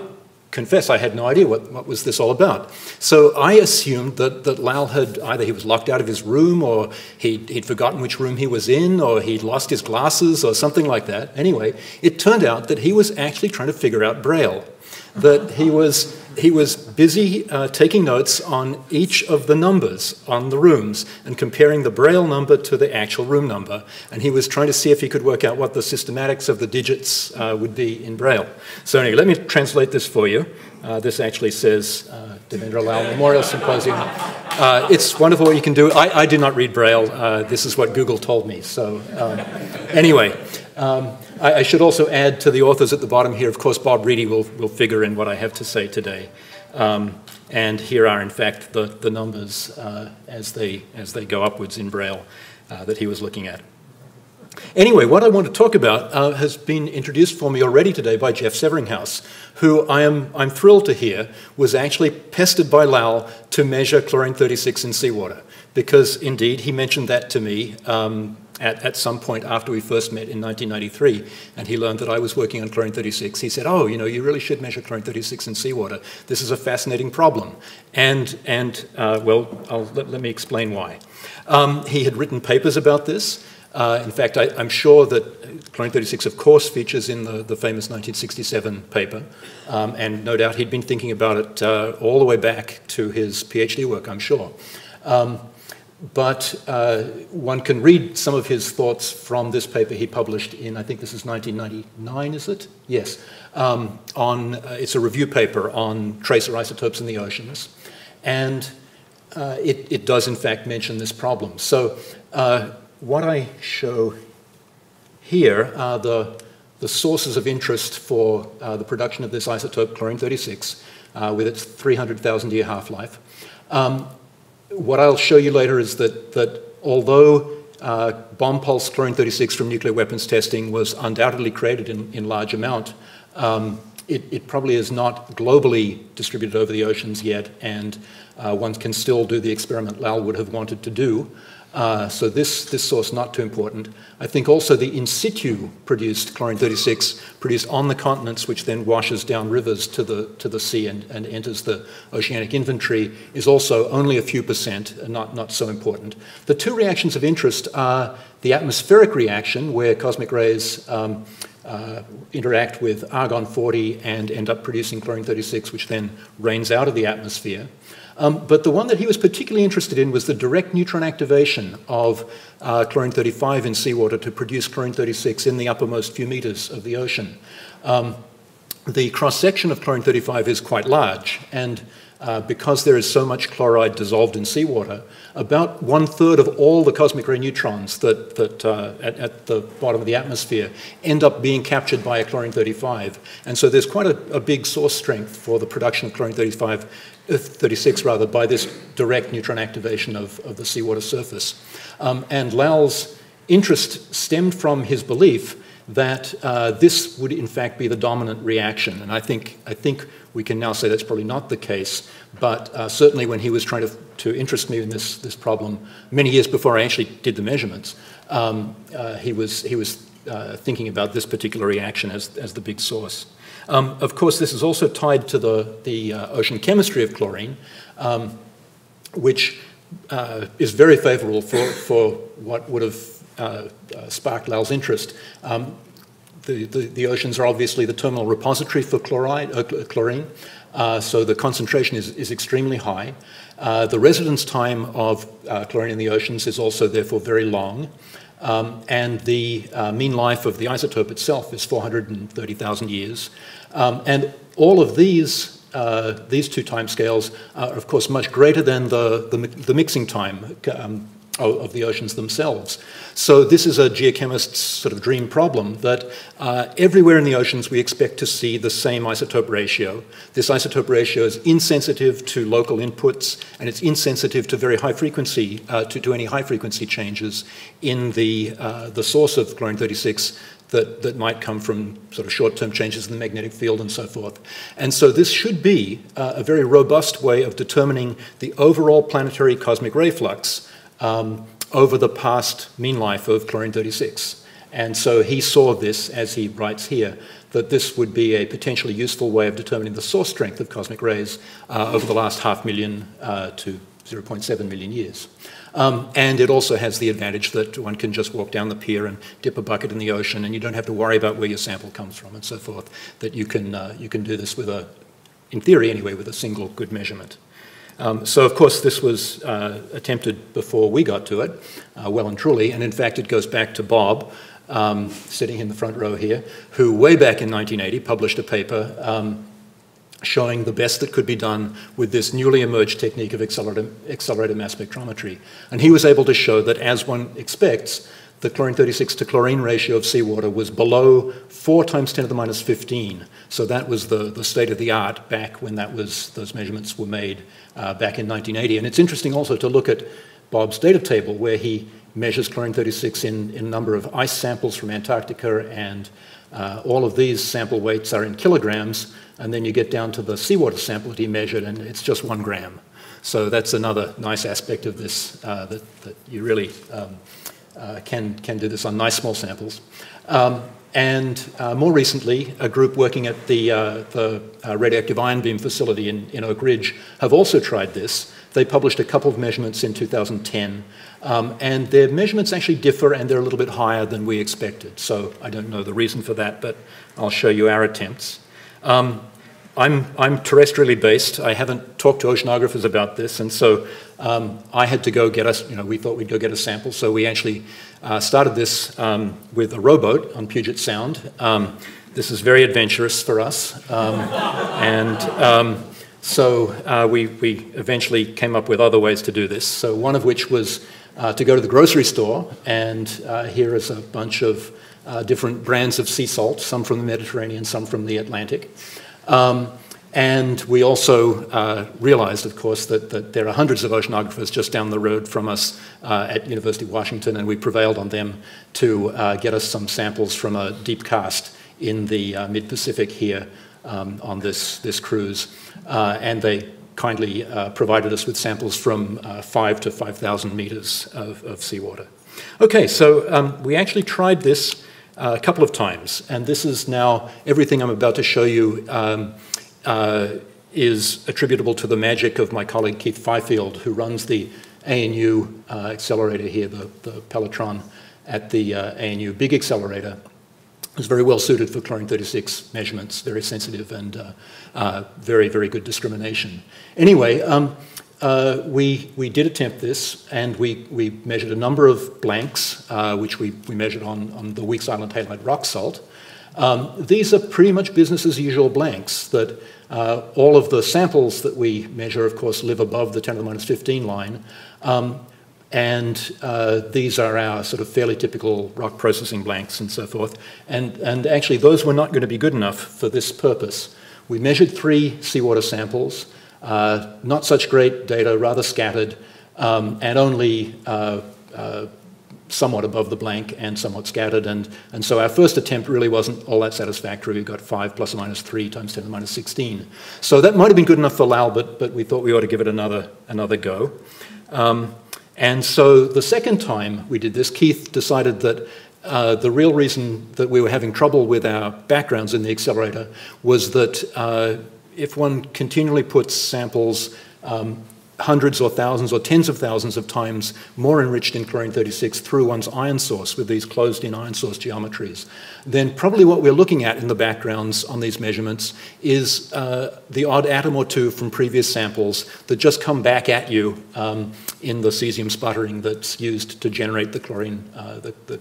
confess I had no idea what was this all about. So I assumed that Lal had either he was locked out of his room, or he'd forgotten which room he was in, or he'd lost his glasses or something like that. Anyway, it turned out that he was actually trying to figure out Braille, that he was busy taking notes on each of the numbers on the rooms and comparing the Braille number to the actual room number. And he was trying to see if he could work out what the systematics of the digits would be in Braille. So anyway, let me translate this for you. This actually says Devendra Lal Memorial Symposium. It's wonderful what you can do. I do not read Braille. This is what Google told me. So anyway. I should also add to the authors at the bottom here, of course, Bob Reedy will figure in what I have to say today. And here are, in fact, the numbers as they go upwards in Braille that he was looking at. Anyway, what I want to talk about has been introduced for me already today by Jeff Severinghaus, who I'm thrilled to hear was actually pestered by Lal to measure chlorine-36 in seawater, because indeed he mentioned that to me at some point after we first met in 1993, and he learned that I was working on chlorine-36. He said, oh, you know, you really should measure chlorine-36 in seawater. This is a fascinating problem. Let me explain why. He had written papers about this. In fact, I'm sure that chlorine-36, of course, features in the famous 1967 paper, and no doubt he'd been thinking about it all the way back to his PhD work, I'm sure. But one can read some of his thoughts from this paper he published in, I think this is 1999, is it? Yes. It's a review paper on tracer isotopes in the oceans. And it does, in fact, mention this problem. So what I show here are the sources of interest for the production of this isotope, chlorine-36, with its 300,000-year half-life. What I'll show you later is that although bomb pulse chlorine-36 from nuclear weapons testing was undoubtedly created in large amount, it probably is not globally distributed over the oceans yet, and one can still do the experiment Lal would have wanted to do. So this source not too important. I think also the in situ produced chlorine-36 produced on the continents, which then washes down rivers to the sea and enters the oceanic inventory, is also only a few percent, not so important. The two reactions of interest are the atmospheric reaction, where cosmic rays interact with argon-40 and end up producing chlorine-36, which then rains out of the atmosphere. But the one that he was particularly interested in was the direct neutron activation of chlorine-35 in seawater to produce chlorine-36 in the uppermost few meters of the ocean. The cross-section of chlorine-35 is quite large, and because there is so much chloride dissolved in seawater, about 1/3 of all the cosmic ray neutrons that at the bottom of the atmosphere end up being captured by a chlorine-35. And so there's quite a big source strength for the production of chlorine-36 rather, by this direct neutron activation of the seawater surface. And Lal's interest stemmed from his belief that this would in fact be the dominant reaction. And I think we can now say that's probably not the case, but certainly when he was trying to interest me in this problem, many years before I actually did the measurements, he was thinking about this particular reaction as the big source. Of course, this is also tied to the ocean chemistry of chlorine, which is very favorable for what would have sparked Lal's interest. The oceans are obviously the terminal repository for chlorine, so the concentration is extremely high. The residence time of chlorine in the oceans is also therefore very long, and the mean life of the isotope itself is 430,000 years. And all of these two timescales are, of course, much greater than the mixing time of the oceans themselves. So this is a geochemist's sort of dream problem, that everywhere in the oceans we expect to see the same isotope ratio. This isotope ratio is insensitive to local inputs, and it's insensitive to very high frequency, to any high frequency changes in the source of chlorine-36 that might come from sort of short-term changes in the magnetic field and so forth. And so this should be a very robust way of determining the overall planetary cosmic ray flux over the past mean life of chlorine-36. And so he saw this, as he writes here, that this would be a potentially useful way of determining the source strength of cosmic rays over the last 500,000 to 0.7 million years. And it also has the advantage that one can just walk down the pier and dip a bucket in the ocean, and you don't have to worry about where your sample comes from and so forth, that you can do this with in theory anyway, with a single good measurement. So, of course, this was attempted before we got to it, well and truly, and in fact it goes back to Bob, sitting in the front row here, who way back in 1980 published a paper showing the best that could be done with this newly emerged technique of accelerated mass spectrometry. And he was able to show that, as one expects, the chlorine-36 to chlorine ratio of seawater was below 4 × 10⁻15. So that was the state of the art back when those measurements were made back in 1980. And it's interesting also to look at Bob's data table, where he measures chlorine-36 in a number of ice samples from Antarctica, and all of these sample weights are in kilograms, and then you get down to the seawater sample that he measured, and it's just 1 gram. So that's another nice aspect of this, that you really can do this on nice small samples. And more recently, a group working at the radioactive ion beam facility in Oak Ridge have also tried this. They published a couple of measurements in 2010, and their measurements actually differ, and they're a little bit higher than we expected. So I don't know the reason for that, but I'll show you our attempts. I'm terrestrially based. I haven't talked to oceanographers about this, and so I had to go get us, we thought we'd go get a sample, so we actually started this with a rowboat on Puget Sound. This is very adventurous for us, so we eventually came up with other ways to do this. So one of which was to go to the grocery store, and here is a bunch of different brands of sea salt, some from the Mediterranean, some from the Atlantic. And we also realized, of course, that there are hundreds of oceanographers just down the road from us at University of Washington, and we prevailed on them to get us some samples from a deep cast in the mid-Pacific here on this cruise. And they kindly provided us with samples from 5 to 5,000 meters of seawater. Okay, so we actually tried this a couple of times, and this is now everything I'm about to show you is attributable to the magic of my colleague Keith Fifield, who runs the ANU accelerator here, the Pelletron at the ANU Big Accelerator. It's very well suited for chlorine-36 measurements, very sensitive and very, very good discrimination. Anyway, we did attempt this, and we measured a number of blanks, which we measured on the Weeks Island halide rock salt. These are pretty much business as usual blanks that all of the samples that we measure, of course, live above the 10 to the minus 15 line. And these are our sort of fairly typical rock processing blanks and so forth. And actually, those were not going to be good enough for this purpose. We measured 3 seawater samples, not such great data, rather scattered, and only somewhat above the blank and somewhat scattered. And so our first attempt really wasn't all that satisfactory. We got 5 plus or minus 3 times 10 to the minus 16. So that might have been good enough for Lal, but we thought we ought to give it another go. And so the second time we did this, Keith decided that the real reason that we were having trouble with our backgrounds in the accelerator was that if one continually puts samples hundreds or thousands or tens of thousands of times more enriched in chlorine-36 through one's ion source with these closed-in ion source geometries, then probably what we're looking at in the backgrounds on these measurements is the odd atom or two from previous samples that just come back at you in the cesium sputtering that's used to generate the chlorine, the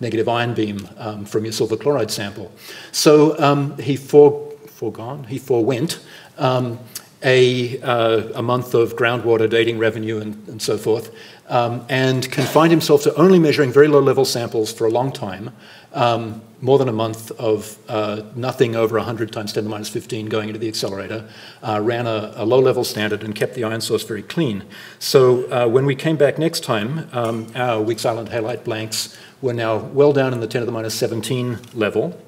negative ion beam from your silver chloride sample. So he forewent a month of groundwater dating revenue and so forth, and confined himself to only measuring very low-level samples for a long time, more than a month of nothing over 100 times 10 to the minus 15 going into the accelerator, ran a low-level standard and kept the ion source very clean. So when we came back next time, our Weeks Island halide blanks were now well down in the 10 to the minus 17 level.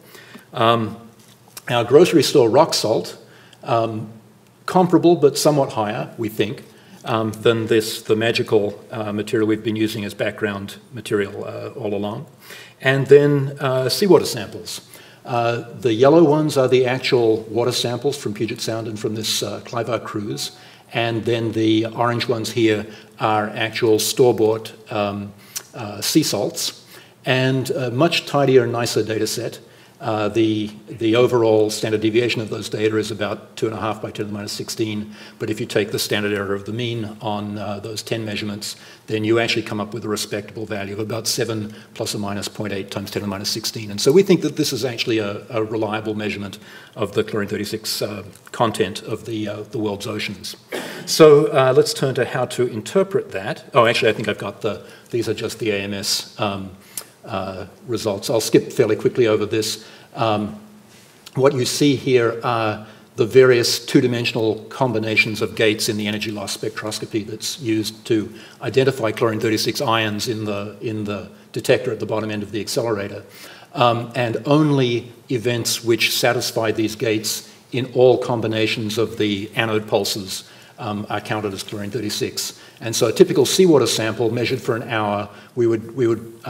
Our grocery store rock salt, comparable but somewhat higher, we think, than the magical material we've been using as background material all along. And then seawater samples. The yellow ones are the actual water samples from Puget Sound and from this Clivar cruise. And then the orange ones here are actual store-bought sea salts. And a much tidier, nicer data set. The overall standard deviation of those data is about 2.5 by 10 to the minus 16. But if you take the standard error of the mean on those 10 measurements, then you actually come up with a respectable value of about 7 plus or minus 0.8 times 10 to the minus 16. And so we think that this is actually a reliable measurement of the chlorine-36 content of the world's oceans. So let's turn to how to interpret that. Oh, actually, I think I've got these are just the AMS results. I'll skip fairly quickly over this. What you see here are the various two-dimensional combinations of gates in the energy loss spectroscopy that's used to identify chlorine-36 ions in the detector at the bottom end of the accelerator. And only events which satisfy these gates in all combinations of the anode pulses are counted as chlorine-36. And so a typical seawater sample measured for an hour, we would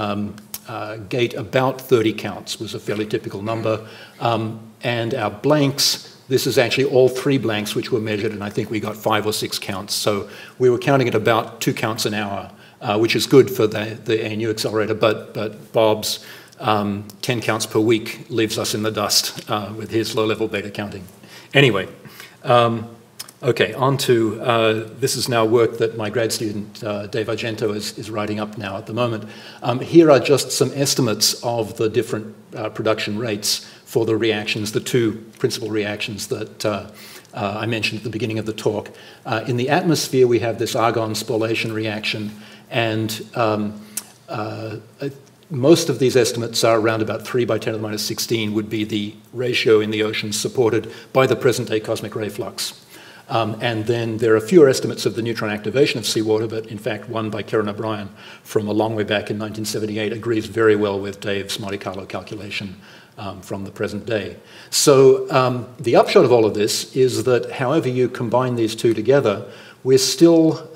gate about 30 counts, was a fairly typical number. And our blanks, this is actually all 3 blanks which were measured, and I think we got 5 or 6 counts. So we were counting at about 2 counts an hour, which is good for the ANU accelerator, but Bob's 10 counts per week leaves us in the dust with his low-level beta counting. Anyway, okay, on to, this is now work that my grad student, Dave Argento, is writing up now at the moment. Here are just some estimates of the different production rates for the reactions, the 2 principal reactions that I mentioned at the beginning of the talk. In the atmosphere, we have this argon spallation reaction, and most of these estimates are around about 3 × 10⁻16 would be the ratio in the oceans supported by the present-day cosmic ray flux. And then there are fewer estimates of the neutron activation of seawater, but in fact one by Karen O'Brien from a long way back in 1978 agrees very well with Dave's Monte Carlo calculation from the present day. So the upshot of all of this is that however you combine these 2 together, we're still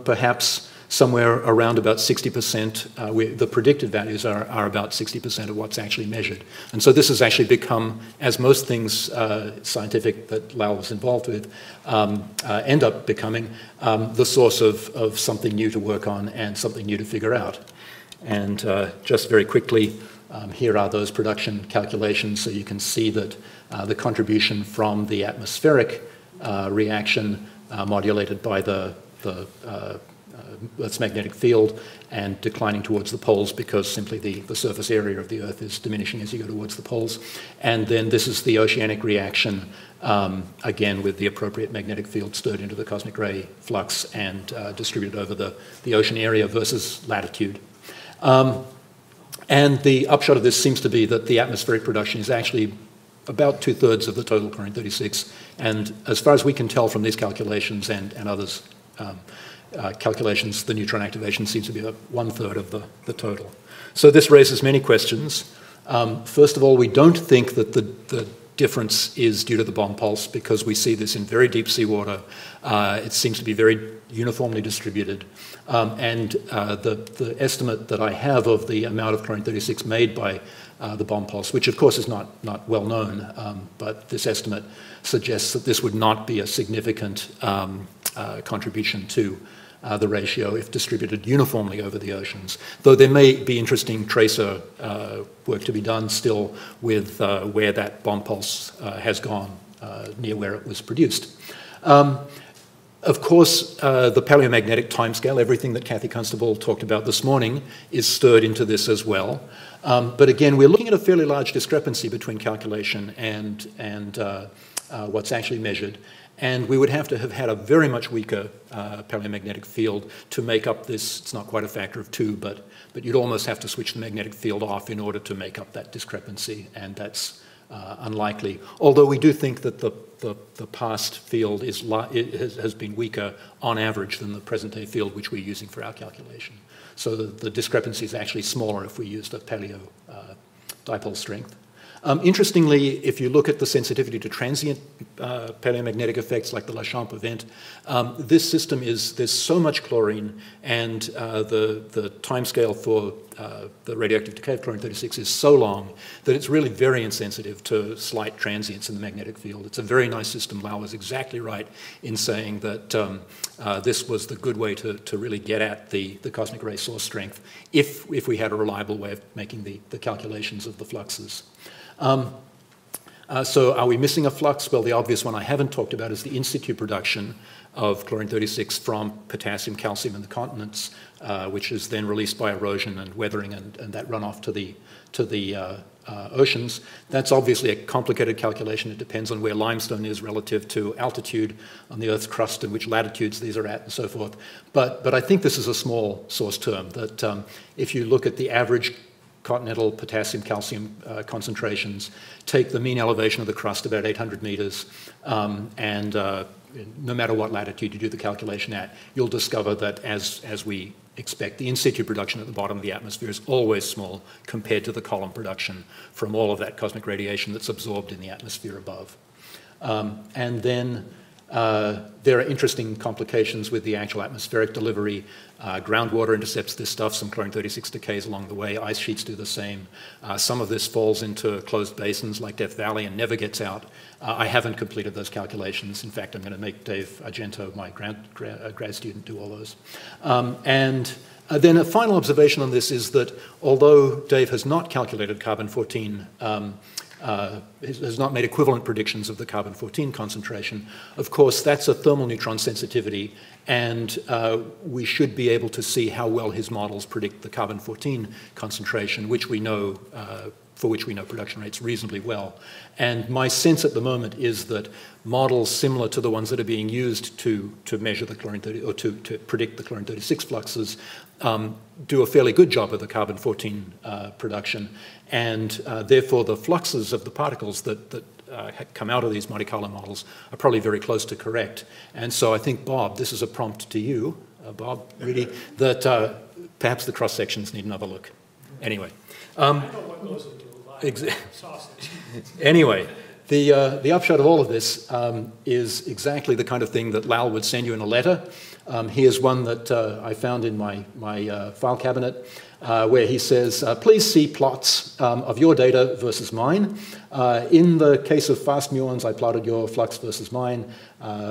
perhaps somewhere around about 60%. The predicted values are about 60% of what's actually measured. And so this has actually become, as most things scientific that Lal was involved with end up becoming, the source of something new to work on and something new to figure out. And just very quickly, here are those production calculations, so you can see that the contribution from the atmospheric reaction modulated by the Earth's magnetic field and declining towards the poles because simply the surface area of the Earth is diminishing as you go towards the poles. And then this is the oceanic reaction, again with the appropriate magnetic field stirred into the cosmic ray flux and distributed over the ocean area versus latitude. And the upshot of this seems to be that the atmospheric production is actually about 2/3 of the total chlorine-36. And as far as we can tell from these calculations and others, calculations, the neutron activation seems to be about 1/3 of the total. So this raises many questions. First of all, we don't think that the difference is due to the bomb pulse because we see this in very deep seawater. It seems to be very uniformly distributed. And the estimate that I have of the amount of chlorine-36 made by the bomb pulse, which of course is not well known, but this estimate suggests that this would not be a significant contribution to the ratio if distributed uniformly over the oceans, though there may be interesting tracer work to be done still with where that bomb pulse has gone near where it was produced. Of course, the paleomagnetic timescale, everything that Kathy Constable talked about this morning, is stirred into this as well. But again, we're looking at a fairly large discrepancy between calculation and what's actually measured. And we would have to have had a very much weaker paleomagnetic field to make up this. It's not quite a factor of 2, but you'd almost have to switch the magnetic field off in order to make up that discrepancy, and that's unlikely. Although we do think that the past field has been weaker on average than the present-day field which we're using for our calculation. So the discrepancy is actually smaller if we used a paleo dipole strength. Interestingly, if you look at the sensitivity to transient paleomagnetic effects like the Lachamp event, this system there's so much chlorine, and the timescale for the radioactive decay of chlorine-36 is so long that it's really very insensitive to slight transients in the magnetic field. It's a very nice system. Lal was exactly right in saying that this was the good way to really get at the cosmic ray source strength if we had a reliable way of making the calculations of the fluxes. So are we missing a flux? Well, the obvious one I haven't talked about is the in situ production of chlorine-36 from potassium, calcium in the continents, which is then released by erosion and weathering and that runoff to the oceans. That's obviously a complicated calculation. It depends on where limestone is relative to altitude on the Earth's crust and which latitudes these are at and so forth. But I think this is a small source term, that if you look at the average continental potassium calcium concentrations, take the mean elevation of the crust about 800 meters, and no matter what latitude you do the calculation at, you'll discover that as we expect, the in situ production at the bottom of the atmosphere is always small compared to the column production from all of that cosmic radiation that's absorbed in the atmosphere above. And then There are interesting complications with the actual atmospheric delivery. Groundwater intercepts this stuff, some chlorine-36 decays along the way, ice sheets do the same. Some of this falls into closed basins like Death Valley and never gets out. I haven't completed those calculations. In fact, I'm going to make Dave Argento, my grad student, do all those. Then a final observation on this is that although Dave has not calculated carbon-14, has not made equivalent predictions of the carbon-14 concentration, of course that's a thermal neutron sensitivity, and we should be able to see how well his models predict the carbon-14 concentration, which we know, for which we know production rates reasonably well. And my sense at the moment is that models similar to the ones that are being used to measure the chlorine-30, or to predict the chlorine-36 fluxes do a fairly good job of the carbon-14 production, and therefore the fluxes of the particles that come out of these Monte Carlo models are probably very close to correct. And so I think, Bob, this is a prompt to you, Bob, really, that perhaps the cross-sections need another look. Anyway. I know what goes into a sausage. Anyway, the upshot of all of this is exactly the kind of thing that Lal would send you in a letter. Here's one that I found in my file cabinet where he says, please see plots of your data versus mine. In the case of fast muons, I plotted your flux versus mine,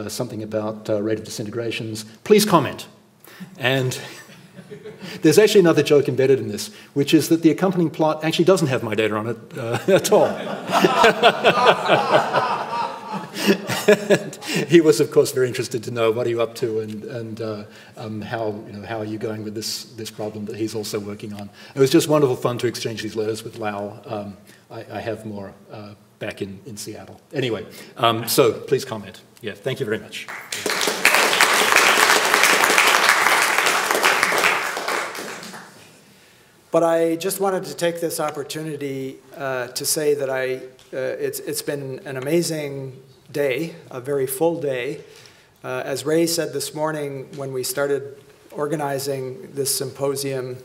something about rate of disintegrations. Please comment. And there's actually another joke embedded in this, which is that the accompanying plot actually doesn't have my data on it at all. And he was, of course, very interested to know what are you up to and how are you going with this problem that he's also working on. It was just wonderful fun to exchange these letters with Lal. I have more back in Seattle. Anyway, so please comment. Yeah, thank you very much. But I just wanted to take this opportunity to say that it's been an amazing day, a very full day. As Ray said this morning when we started organizing this symposium,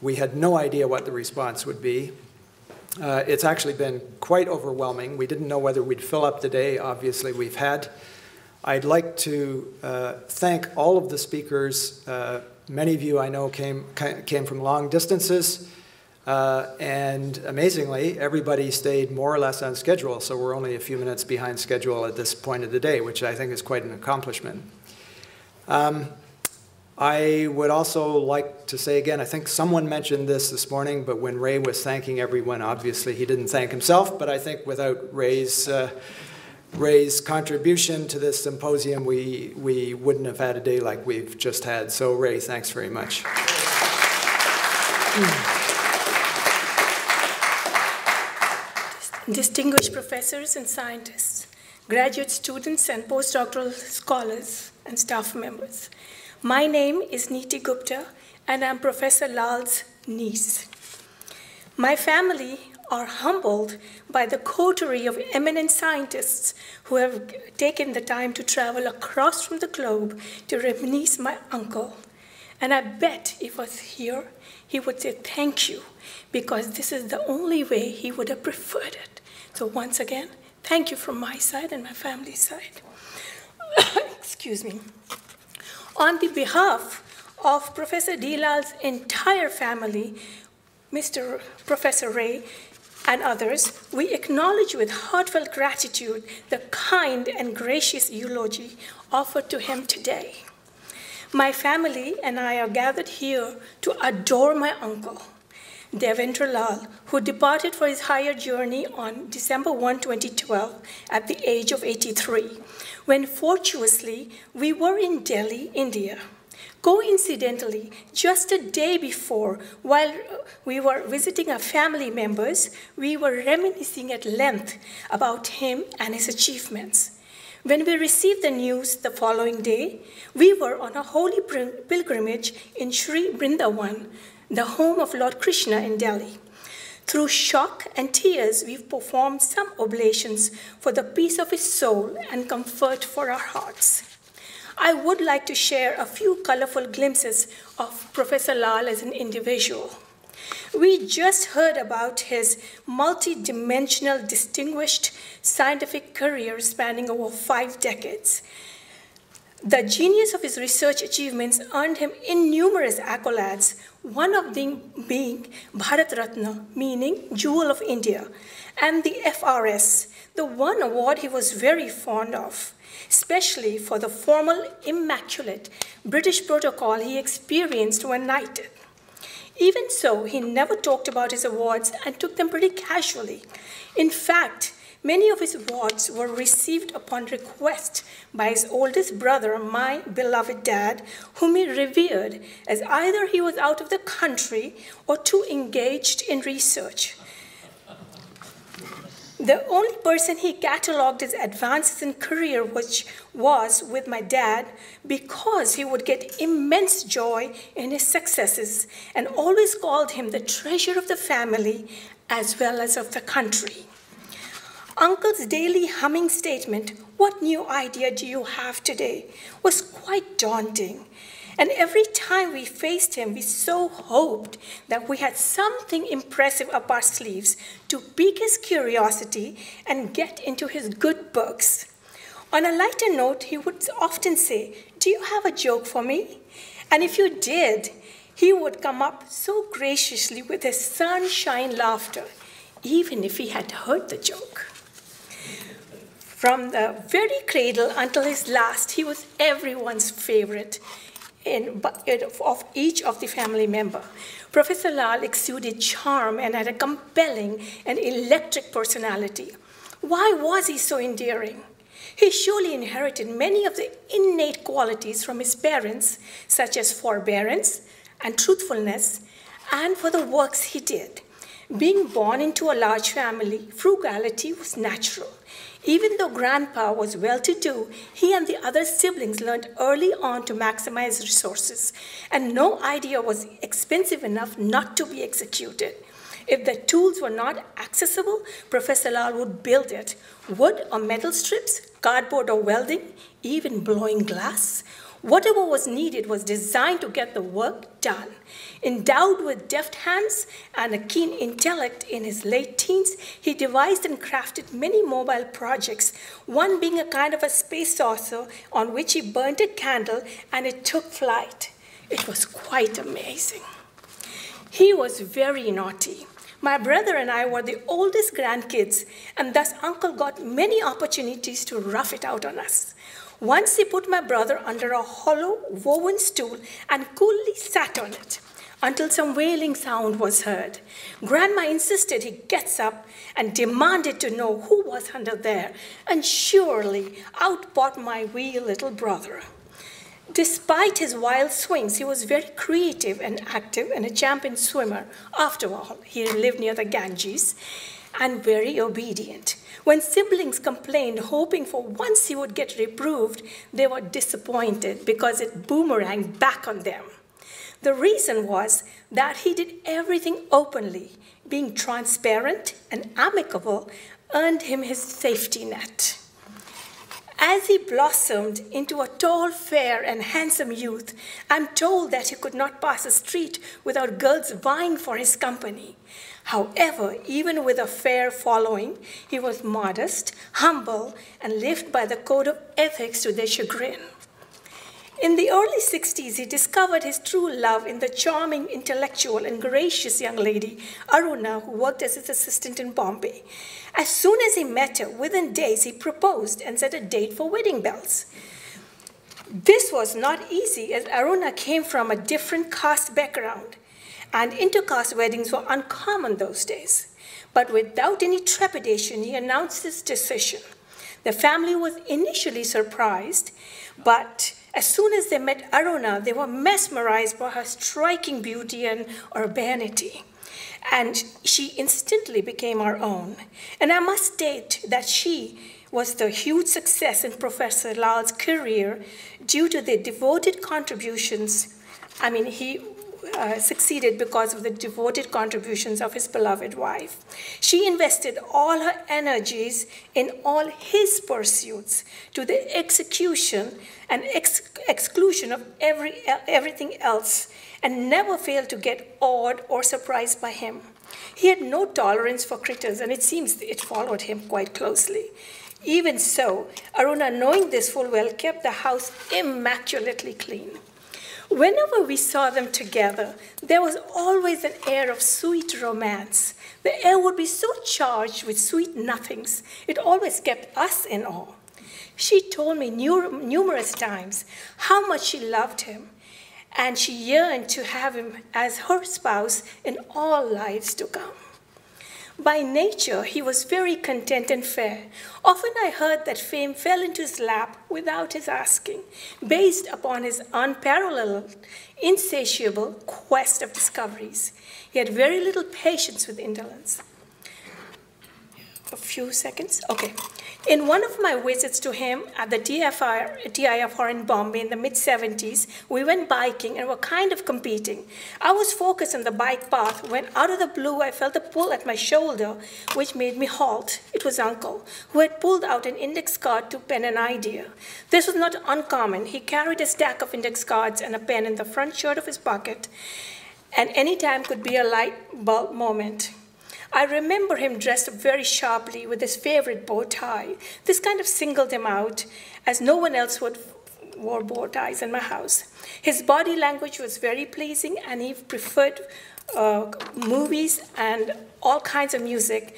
we had no idea what the response would be. It's actually been quite overwhelming. We didn't know whether we'd fill up the day. Obviously, we've had. I'd like to thank all of the speakers. Many of you I know came from long distances, and amazingly, everybody stayed more or less on schedule, so we're only a few minutes behind schedule at this point of the day, which I think is quite an accomplishment. I would also like to say again, I think someone mentioned this morning, but when Ray was thanking everyone, obviously he didn't thank himself, but I think without Ray's contribution to this symposium, we wouldn't have had a day like we've just had. So Ray, thanks very much. Distinguished professors and scientists, graduate students and postdoctoral scholars and staff members. My name is Neeti Gupta, and I'm Professor Lal's niece. My family are humbled by the coterie of eminent scientists who have taken the time to travel across from the globe to reminisce my uncle. And I bet if he was here, he would say thank you, because this is the only way he would have preferred it. So once again, thank you from my side and my family's side. Excuse me. On the behalf of Professor D. Lal's entire family, Mr. Professor Ray, and others, we acknowledge with heartfelt gratitude the kind and gracious eulogy offered to him today. My family and I are gathered here to adore my uncle, Devendra Lal, who departed for his higher journey on December 1, 2012, at the age of 83, when fortuitously we were in Delhi, India. Coincidentally, just a day before, while we were visiting our family members, we were reminiscing at length about him and his achievements. When we received the news the following day, we were on a holy pilgrimage in Sri Vrindavan, the home of Lord Krishna in Delhi. Through shock and tears, we've performed some oblations for the peace of his soul and comfort for our hearts. I would like to share a few colorful glimpses of Professor Lal as an individual. We just heard about his multi-dimensional, distinguished scientific career spanning over 5 decades. The genius of his research achievements earned him innumerable accolades, one of them being Bharat Ratna, meaning Jewel of India, and the FRS, the one award he was very fond of, especially for the formal, immaculate British protocol he experienced when knighted. Even so, he never talked about his awards and took them pretty casually. In fact, many of his awards were received upon request by his oldest brother, my beloved dad, whom he revered as either he was out of the country or too engaged in research. The only person he catalogued his advances in career was with my dad, because he would get immense joy in his successes and always called him the treasure of the family as well as of the country. Uncle's daily humming statement, "What new idea do you have today?" was quite daunting. And every time we faced him, we so hoped that we had something impressive up our sleeves to pique his curiosity and get into his good books. On a lighter note, he would often say, "Do you have a joke for me?" And if you did, he would come up so graciously with his sunshine laughter, even if he had heard the joke. From the very cradle until his last, he was everyone's favorite of each of the family member. Professor Lal exuded charm and had a compelling and electric personality. Why was he so endearing? He surely inherited many of the innate qualities from his parents, such as forbearance and truthfulness, and for the works he did. Being born into a large family, frugality was natural. Even though Grandpa was well-to-do, he and the other siblings learned early on to maximize resources, and no idea was expensive enough not to be executed. If the tools were not accessible, Professor Lal would build it. Wood or metal strips, cardboard or welding, even blowing glass. Whatever was needed was designed to get the work done. Endowed with deft hands and a keen intellect in his late teens, he devised and crafted many mobile projects, one being a kind of a space saucer on which he burnt a candle and it took flight. It was quite amazing. He was very naughty. My brother and I were the oldest grandkids, and thus Uncle got many opportunities to rough it out on us. Once he put my brother under a hollow woven stool and coolly sat on it until some wailing sound was heard. Grandma insisted he gets up and demanded to know who was under there, and surely outbought my wee little brother. Despite his wild swings, he was very creative and active and a champion swimmer. After all, he lived near the Ganges, and very obedient. When siblings complained, hoping for once he would get reproved, they were disappointed because it boomeranged back on them. The reason was that he did everything openly. Being transparent and amicable earned him his safety net. As he blossomed into a tall, fair, and handsome youth, I'm told that he could not pass a street without girls vying for his company. However, even with a fair following, he was modest, humble, and lived by the code of ethics to their chagrin. In the early 60s, he discovered his true love in the charming, intellectual, and gracious young lady, Aruna, who worked as his assistant in Bombay. As soon as he met her, within days, he proposed and set a date for wedding bells. This was not easy, as Aruna came from a different caste background, and intercaste weddings were uncommon those days. But without any trepidation, he announced his decision. The family was initially surprised, but as soon as they met Aruna, they were mesmerized by her striking beauty and urbanity. And she instantly became our own. And I must state that she was the huge success in Professor Lal's career due to the devoted contributions. I mean, he succeeded because of the devoted contributions of his beloved wife. She invested all her energies in all his pursuits to the execution and exclusion of everything else, and never failed to get awed or surprised by him. He had no tolerance for critters, and it seems it followed him quite closely. Even so, Aruna, knowing this full well, kept the house immaculately clean. Whenever we saw them together, there was always an air of sweet romance. The air would be so charged with sweet nothings, it always kept us in awe. She told me numerous times how much she loved him, and she yearned to have him as her spouse in all lives to come. By nature, he was very content and fair. Often I heard that fame fell into his lap without his asking, based upon his unparalleled, insatiable quest of discoveries. He had very little patience with indolence. A few seconds? Okay. In one of my visits to him at the TIFR in Bombay in the mid-70s, we went biking and were kind of competing. I was focused on the bike path when out of the blue I felt a pull at my shoulder, which made me halt. It was Uncle, who had pulled out an index card to pen an idea. This was not uncommon. He carried a stack of index cards and a pen in the front shirt of his pocket, and any time could be a light bulb moment. I remember him dressed up very sharply with his favorite bow tie. This kind of singled him out, as no one else wore bow ties in my house. His body language was very pleasing, and he preferred movies and all kinds of music.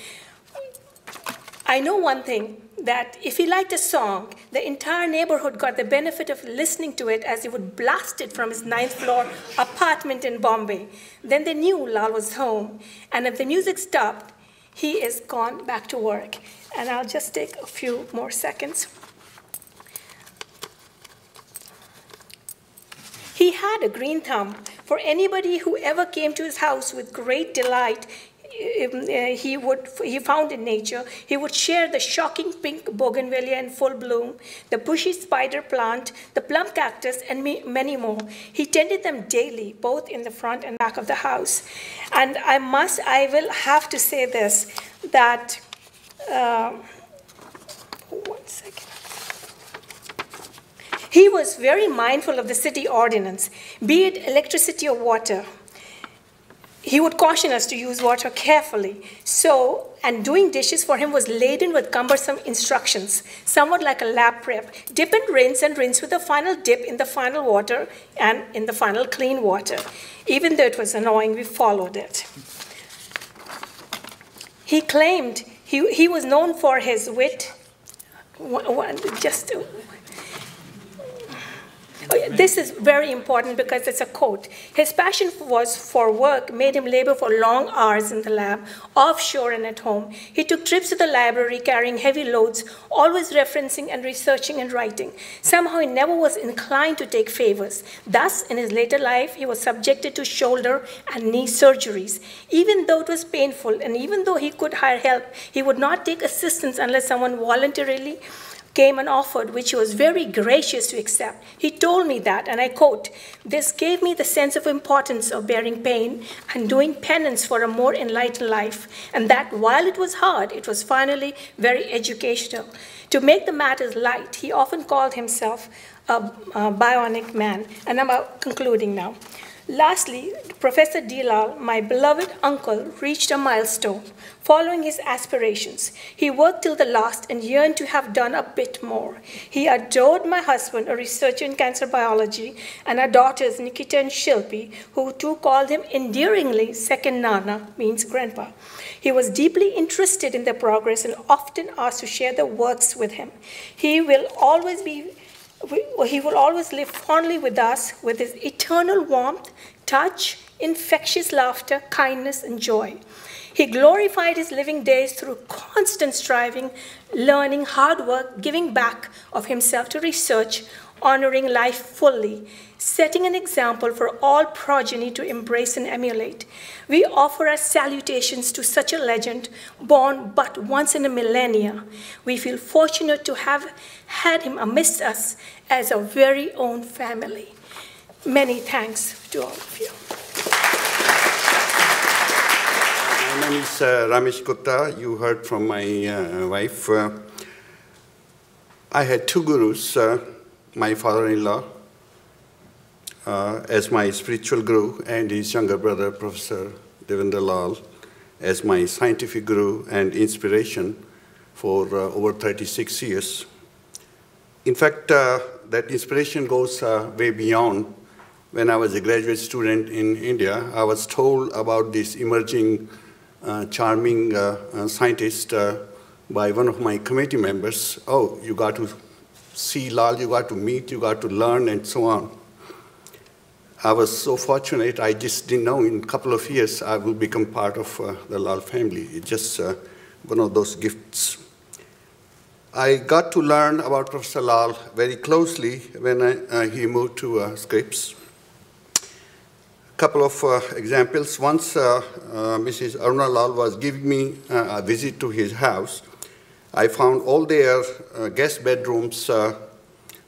I know one thing, that if he liked a song, the entire neighborhood got the benefit of listening to it as he would blast it from his 9th floor apartment in Bombay. Then they knew Lal was home, and if the music stopped, he is gone back to work. And I'll just take a few more seconds. He had a green thumb. For anybody who ever came to his house with great delight, he found in nature, he would share the shocking pink bougainvillea in full bloom, the bushy spider plant, the plum cactus, and many more. He tended them daily, both in the front and back of the house. And I will have to say this, that, one second. He was very mindful of the city ordinance, be it electricity or water. He would caution us to use water carefully. And doing dishes for him was laden with cumbersome instructions, somewhat like a lab prep. Dip and rinse with the final dip in the final water and in the final clean water. Even though it was annoying, we followed it. He claimed he was known for his wit. This is very important because it's a quote. His passion for work made him labor for long hours in the lab, offshore and at home. He took trips to the library carrying heavy loads, always referencing and researching and writing. Somehow he never was inclined to take favors. Thus, in his later life, he was subjected to shoulder and knee surgeries. Even though it was painful and even though he could hire help, he would not take assistance unless someone voluntarily came and offered, which he was very gracious to accept. He told me that, and I quote, "This gave me the sense of importance of bearing pain and doing penance for a more enlightened life, and that while it was hard, it was finally very educational. To make the matters light, he often called himself a bionic man." And I'm concluding now. Lastly, Professor Lal, my beloved uncle, reached a milestone following his aspirations. He worked till the last and yearned to have done a bit more. He adored my husband, a researcher in cancer biology, and our daughters, Nikita and Shilpi, who too called him endearingly Second Nana, means grandpa. He was deeply interested in their progress and often asked to share their works with him. He will always live fondly with us with his eternal warmth, touch, infectious laughter, kindness, and joy. He glorified his living days through constant striving, learning, hard work, giving back of himself to research, honoring life fully, setting an example for all progeny to embrace and emulate. We offer our salutations to such a legend, born but once in a millennia. We feel fortunate to have had him amidst us as our very own family. Many thanks to all of you. name is Ramesh Gupta. You heard from my wife. I had two gurus, my father-in-law as my spiritual guru, and his younger brother, Professor Devendra Lal, as my scientific guru and inspiration for over 36 years. In fact, that inspiration goes way beyond. When I was a graduate student in India, I was told about this emerging, charming scientist by one of my committee members. Oh, you got to see Lal, you got to meet, you got to learn, and so on. I was so fortunate, I just didn't know in a couple of years I will become part of the Lal family. It's just one of those gifts. I got to learn about Professor Lal very closely when he moved to Scripps. Couple of examples. Once Mrs. Aruna Lal was giving me a visit to his house, I found all their guest bedrooms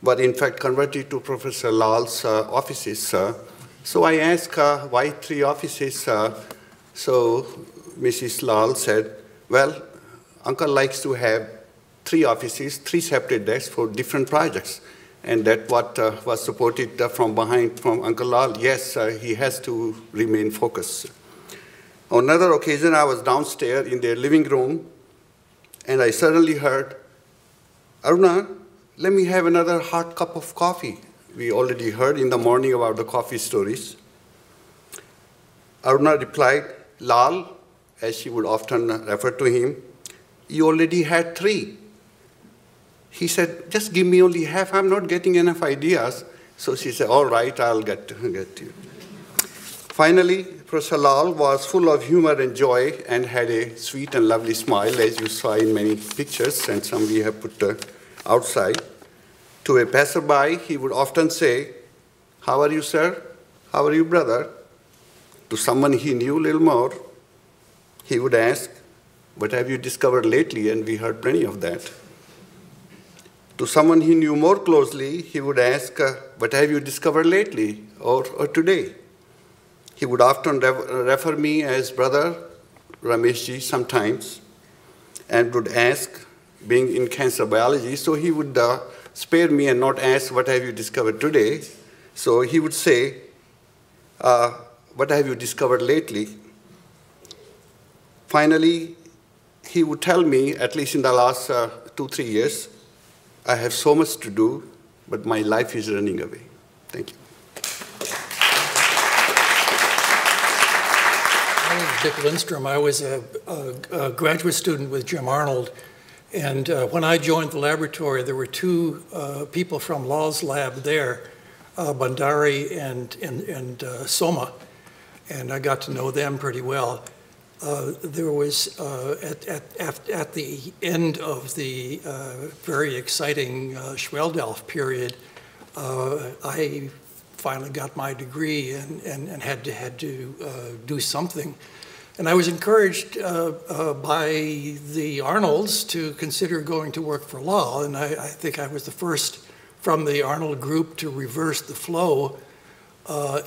were in fact converted to Professor Lal's offices. So I asked why 3 offices? So Mrs. Lal said, well, Uncle likes to have 3 offices, 3 separate desks for different projects. And that's what was supported from behind from Uncle Lal. Yes, he has to remain focused. On another occasion, I was downstairs in their living room, and I suddenly heard, Aruna, let me have another hot cup of coffee. We already heard in the morning about the coffee stories. Aruna replied, Lal, as she would often refer to him, you already had 3. He said, just give me only half. I'm not getting enough ideas. So she said, all right, I'll get to you. Finally, Professor Lal was full of humor and joy and had a sweet and lovely smile, as you saw in many pictures, and some we have put outside. To a passerby, he would often say, how are you, sir? How are you, brother? To someone he knew a little more, he would ask, what have you discovered lately? And we heard plenty of that. To someone he knew more closely, he would ask, what have you discovered lately or today? He would often refer me as brother Rameshji sometimes, and would ask, being in cancer biology, so he would spare me and not ask, what have you discovered today? So he would say, what have you discovered lately? Finally, he would tell me, at least in the last 2-3 years, I have so much to do, but my life is running away. Thank you. My name is Dick Lindstrom. I was a graduate student with Jim Arnold. And when I joined the laboratory, there were 2 people from Lal's lab there, Bandari and Soma. And I got to know them pretty well. There was, at the end of the very exciting Schweldelf period, I finally got my degree and had to do something. And I was encouraged by the Arnolds to consider going to work for Lal, and I think I was the first from the Arnold group to reverse the flow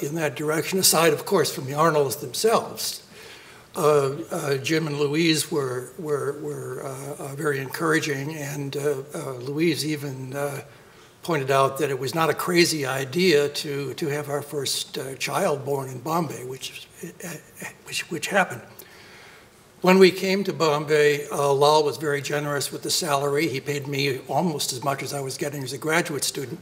in that direction, aside, of course, from the Arnolds themselves. Jim and Louise were very encouraging, and Louise even pointed out that it was not a crazy idea to have our first child born in Bombay, which happened. When we came to Bombay, Lal was very generous with the salary. He paid me almost as much as I was getting as a graduate student.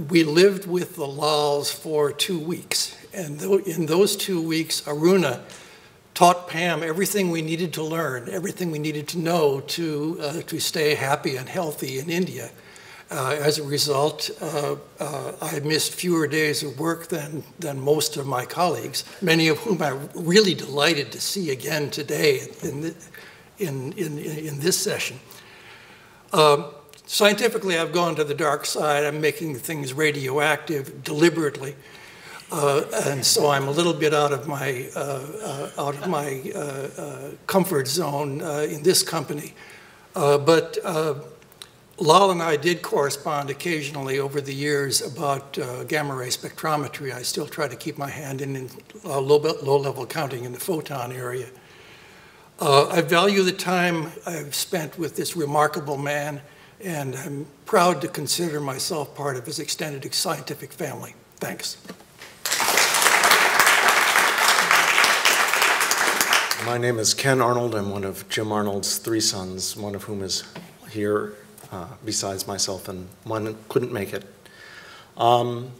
We lived with the Lals for 2 weeks. And in those 2 weeks, Aruna taught Pam everything we needed to learn, everything we needed to know to stay happy and healthy in India. As a result, I missed fewer days of work than most of my colleagues, many of whom I'm really delighted to see again today in this session. Scientifically, I've gone to the dark side. I'm making things radioactive deliberately, and so I'm a little bit out of my comfort zone in this company. But Lal and I did correspond occasionally over the years about gamma ray spectrometry. I still try to keep my hand in low-level counting in the photon area. I value the time I've spent with this remarkable man, and I'm proud to consider myself part of his extended scientific family. Thanks. My name is Ken Arnold. I'm one of Jim Arnold's 3 sons, one of whom is here besides myself, and one couldn't make it. Lal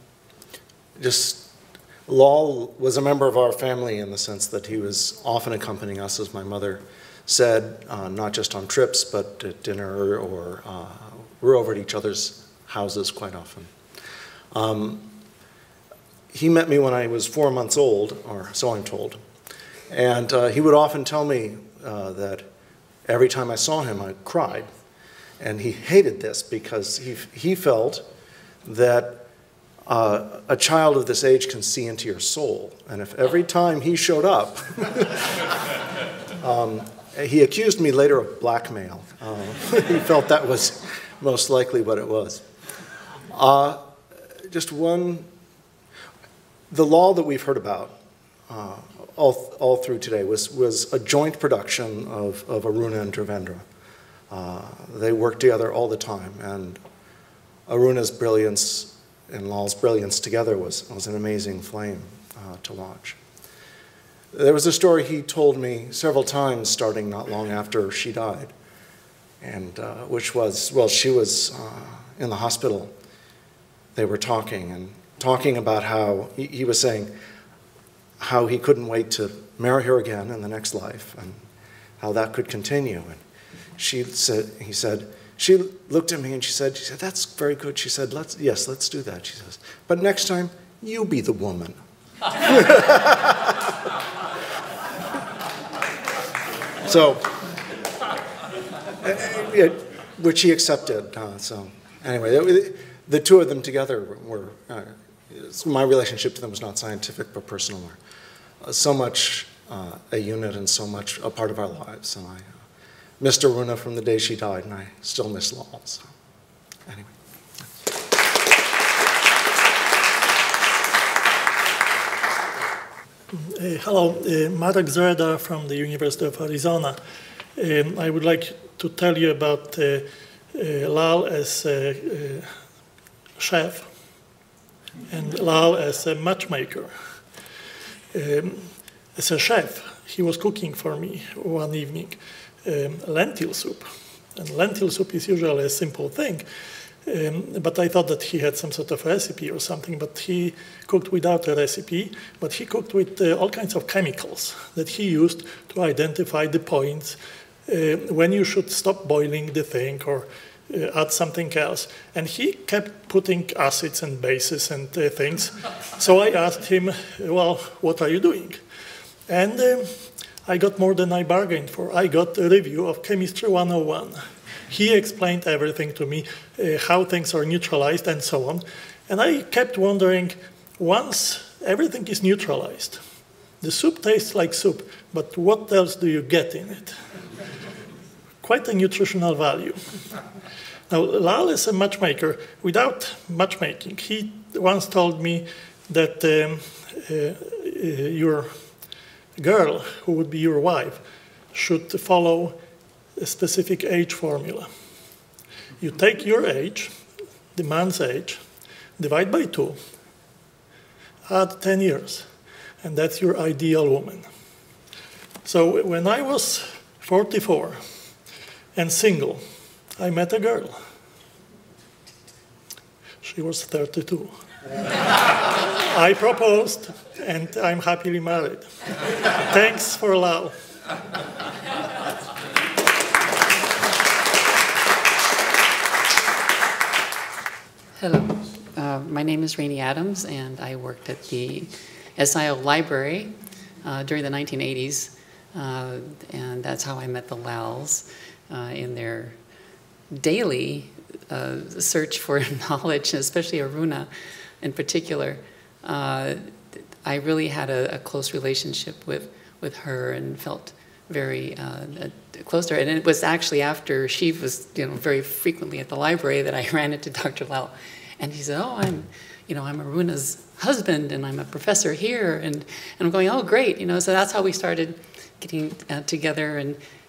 was a member of our family in the sense that he was often accompanying us, as my mother said, not just on trips, but at dinner, or we're over at each other's houses quite often. He met me when I was 4 months old, or so I'm told, and he would often tell me that every time I saw him, I cried. And he hated this because he felt that a child of this age can see into your soul. And if every time he showed up, he accused me later of blackmail. He felt that was most likely what it was. The law that we've heard about all through today was a joint production of Aruna and Devendra. They worked together all the time, and Aruna's brilliance and Lal's brilliance together was an amazing flame to watch. There was a story he told me several times, starting not long after she died, and which was, well, she was in the hospital. They were talking about how he was saying how he couldn't wait to marry her again in the next life, and how that could continue. And she looked at me and she said, that's very good. She said, yes, let's do that. She says, but next time, you be the woman. So, which he accepted. So anyway, the two of them together were, my relationship to them was not scientific, but personal. So much a unit and so much a part of our lives. And I missed Aruna from the day she died, and I still miss Lal. So anyway. Hello, Marek Zreda from the University of Arizona. I would like to tell you about Lal as a chef and Lal as a matchmaker. As a chef, he was cooking for me one evening lentil soup. And lentil soup is usually a simple thing, but I thought that he had some sort of recipe or something, but he cooked without a recipe, but he cooked with all kinds of chemicals that he used to identify the points when you should stop boiling the thing or add something else. And he kept putting acids and bases and things. So I asked him, well, what are you doing? And I got more than I bargained for. I got a review of Chemistry 101. He explained everything to me, how things are neutralized and so on. And I kept wondering, once everything is neutralized, the soup tastes like soup, but what else do you get in it? Quite a nutritional value. Now, Lal is a matchmaker without matchmaking. He once told me that your girl, who would be your wife, should follow a specific age formula. You take your age, the man's age, divide by 2, add 10 years, and that's your ideal woman. So when I was 44 and single, I met a girl. She was 32. I proposed, and I'm happily married. Thanks for Lal. Hello, my name is Rainey Adams, and I worked at the SIO library during the 1980s, and that's how I met the Lals in their daily search for knowledge, especially Aruna in particular. I really had a close relationship with her and felt very close to her. And it was actually after she was, very frequently at the library that I ran into Dr. Lal. And he said, oh, I'm Aruna's husband, and I'm a professor here. And I'm going, oh, great. So that's how we started getting together.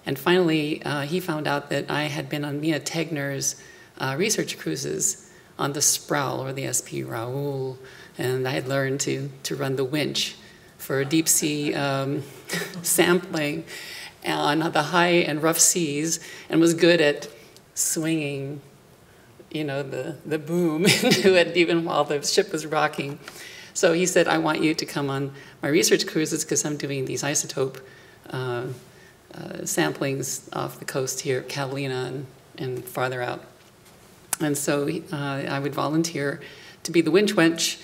And finally, he found out that I had been on Mia Tegner's research cruises on the Sproul, or the SP Raoul, and I had learned to run the winch for deep sea sampling on the high and rough seas, and was good at swinging, the boom into it even while the ship was rocking. So he said, I want you to come on my research cruises because I'm doing these isotope samplings off the coast here at Catalina and farther out. And so I would volunteer to be the winch wench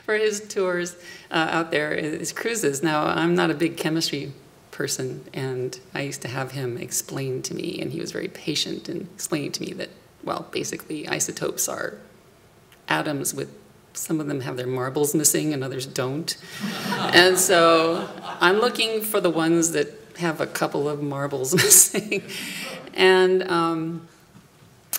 for his tours out there, his cruises. Now, I'm not a big chemistry person, and I used to have him explain to me, and he was very patient in explaining to me that, well, basically isotopes are atoms with, some of them have their marbles missing and others don't. And so I'm looking for the ones that have a couple of marbles missing.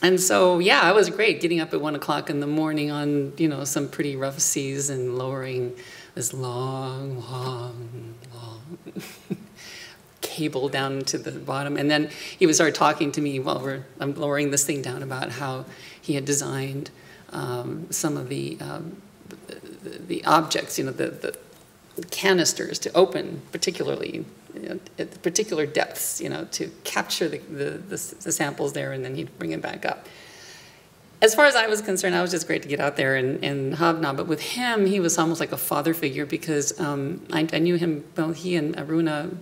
And so, yeah, it was great getting up at 1 o'clock in the morning on, some pretty rough seas and lowering this long cable down to the bottom. And then he would start talking to me while I'm lowering this thing down about how he had designed some of the objects, the canisters to open particularly at particular depths, to capture the samples there, and then he'd bring it back up. As far as I was concerned, I was just great to get out there and hobnob. But with him, he was almost like a father figure because I knew him, well, he and Aruna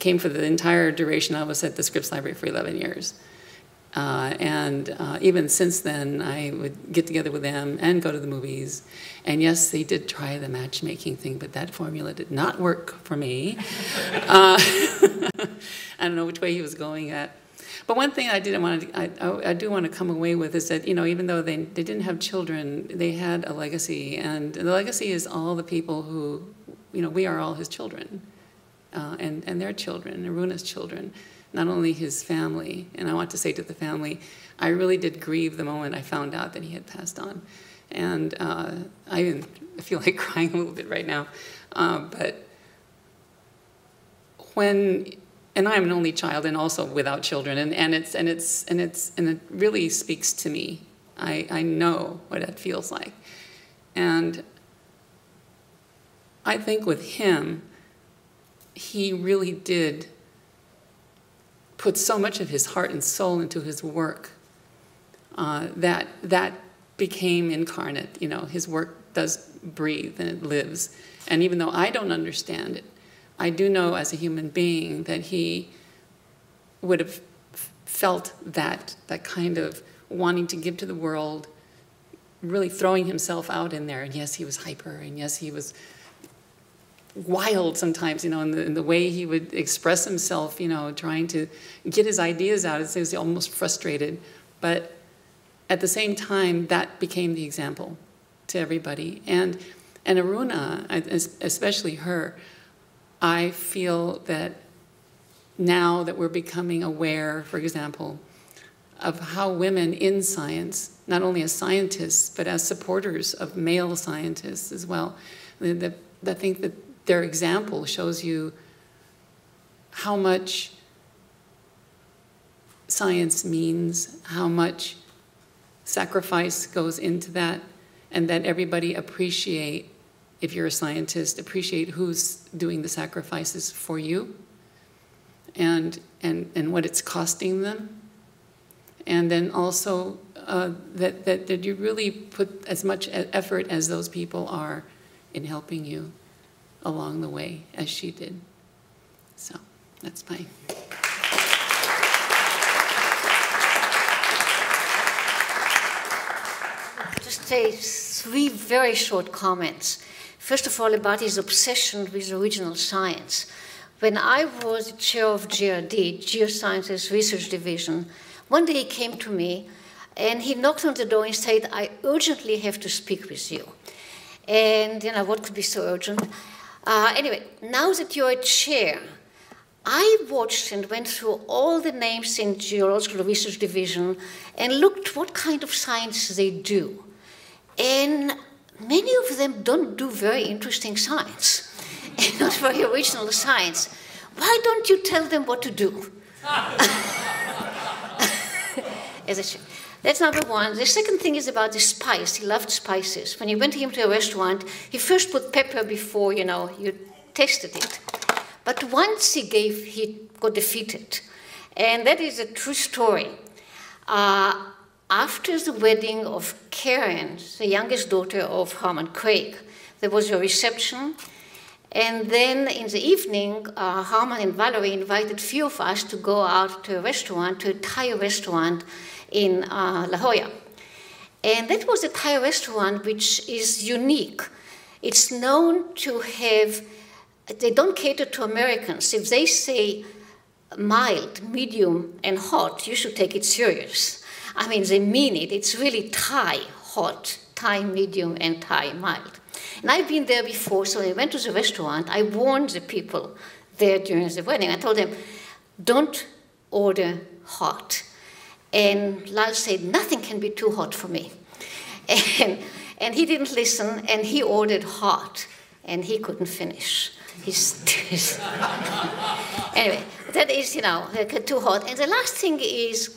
came for the entire duration I was at the Scripps Library for 11 years. Even since then, I would get together with them and go to the movies. And yes, they did try the matchmaking thing, but that formula did not work for me. I don't know which way he was going at. But one thing I do want to come away with is that, even though they didn't have children, they had a legacy. And the legacy is all the people who, we are all his children. And their children, Aruna's children. Not only his family, and I want to say to the family, I really did grieve the moment I found out that he had passed on. And I even feel like crying a little bit right now. But and I'm an only child and also without children, and it really speaks to me. I know what it feels like. And I think with him, he really did put so much of his heart and soul into his work that became incarnate. His work does breathe and it lives. And even though I don't understand it, I do know as a human being that he would have felt that kind of wanting to give to the world, really throwing himself out in there. And yes, he was hyper, and yes, he was wild sometimes, in the way he would express himself, trying to get his ideas out. He was almost frustrated. But at the same time, that became the example to everybody. And Aruna, especially her, I feel that now that we're becoming aware, for example, of how women in science, not only as scientists, but as supporters of male scientists as well, I think that their example shows you how much science means, how much sacrifice goes into that, and that everybody appreciate, if you're a scientist, appreciate who's doing the sacrifices for you and what it's costing them. And then also that you really put as much effort as those people are in helping you along the way as she did. So that's my... Just say 3 very short comments. First of all, about his obsession with original science. When I was chair of GRD, Geosciences Research Division, one day he came to me and he knocked on the door and said, I urgently have to speak with you. And what could be so urgent? Anyway, now that you're a chair, I watched and went through all the names in Geological Research Division and looked what kind of science they do. And many of them don't do very interesting science, and not very original science. Why don't you tell them what to do? That's number one. The second thing is about the spice. He loved spices. When you went into a restaurant, he first put pepper before, you tasted it. But once he got defeated. And that is a true story. After the wedding of Karen, the youngest daughter of Harman Craig, there was a reception. And then in the evening, Harman and Valerie invited a few of us to go out to a restaurant, to a Thai restaurant in La Jolla. And that was a Thai restaurant which is unique. It's known to have, they don't cater to Americans. If they say mild, medium, and hot, you should take it serious. I mean, they mean it. It's really Thai hot, Thai medium, and Thai mild. And I've been there before, so when I went to the restaurant, I warned the people there during the wedding. I told them, don't order hot. And Lal said, nothing can be too hot for me. And he didn't listen, and he ordered hot, and he couldn't finish. Anyway, that is, too hot. And the last thing is,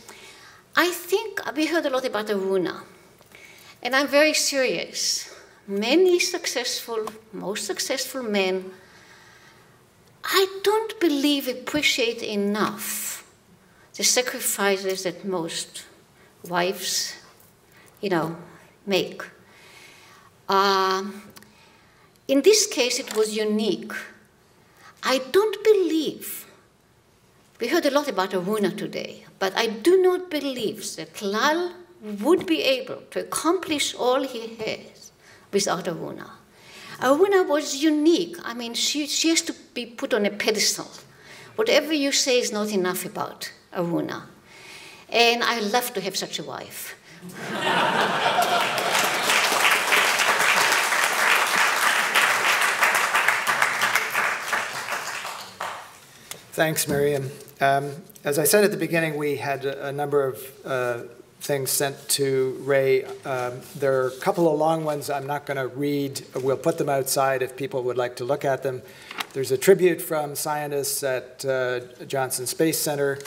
I think we heard a lot about Aruna, and I'm very serious. Many successful, most successful men, I don't believe appreciate enough the sacrifices that most wives, make. In this case, it was unique. I don't believe, we heard a lot about Aruna today, but I do not believe that Lal would be able to accomplish all he has without Aruna. Aruna was unique. I mean, she has to be put on a pedestal. Whatever you say is not enough about Aruna. And I love to have such a wife. Thanks, Miriam. As I said at the beginning, we had a number of things sent to Ray. There are a couple of long ones I'm not going to read. We'll put them outside if people would like to look at them. There's a tribute from scientists at Johnson Space Center.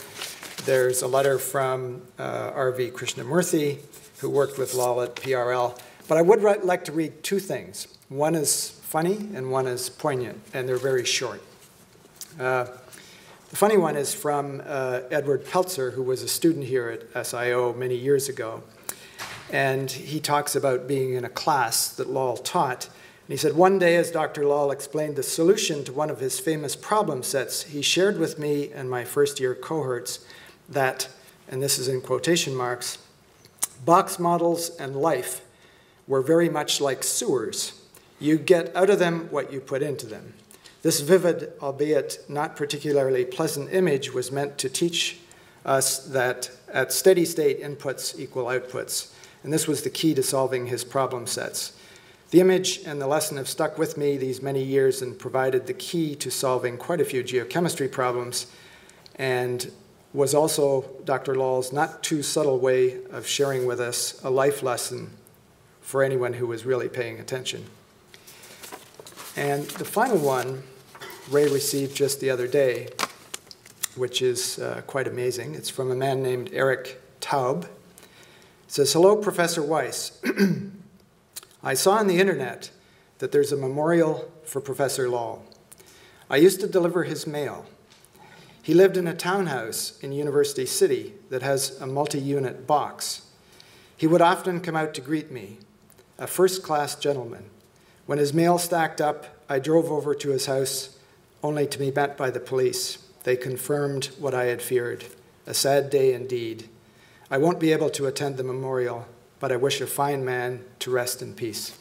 There's a letter from R.V. Krishnamurthy, who worked with Lal at PRL. But I would like to read two things. One is funny and one is poignant, and they're very short. The funny one is from Edward Peltzer, who was a student here at SIO many years ago. And he talks about being in a class that Lal taught. And he said, one day as Dr. Lal explained the solution to one of his famous problem sets, he shared with me and my first-year cohorts that, and this is in quotation marks, box models and life were very much like sewers. You get out of them what you put into them. This vivid, albeit not particularly pleasant image was meant to teach us that at steady state inputs equal outputs. And this was the key to solving his problem sets. The image and the lesson have stuck with me these many years and provided the key to solving quite a few geochemistry problems, and was also Dr. Lal's not too subtle way of sharing with us a life lesson for anyone who was really paying attention. And the final one Ray received just the other day, which is quite amazing. It's from a man named Eric Taub. It says, hello, Professor Weiss. I saw on the internet that there's a memorial for Professor Lal. I used to deliver his mail. He lived in a townhouse in University City that has a multi-unit box. He would often come out to greet me, a first-class gentleman. When his mail stacked up, I drove over to his house only to be met by the police. They confirmed what I had feared. A sad day indeed. I won't be able to attend the memorial, but I wish a fine man to rest in peace.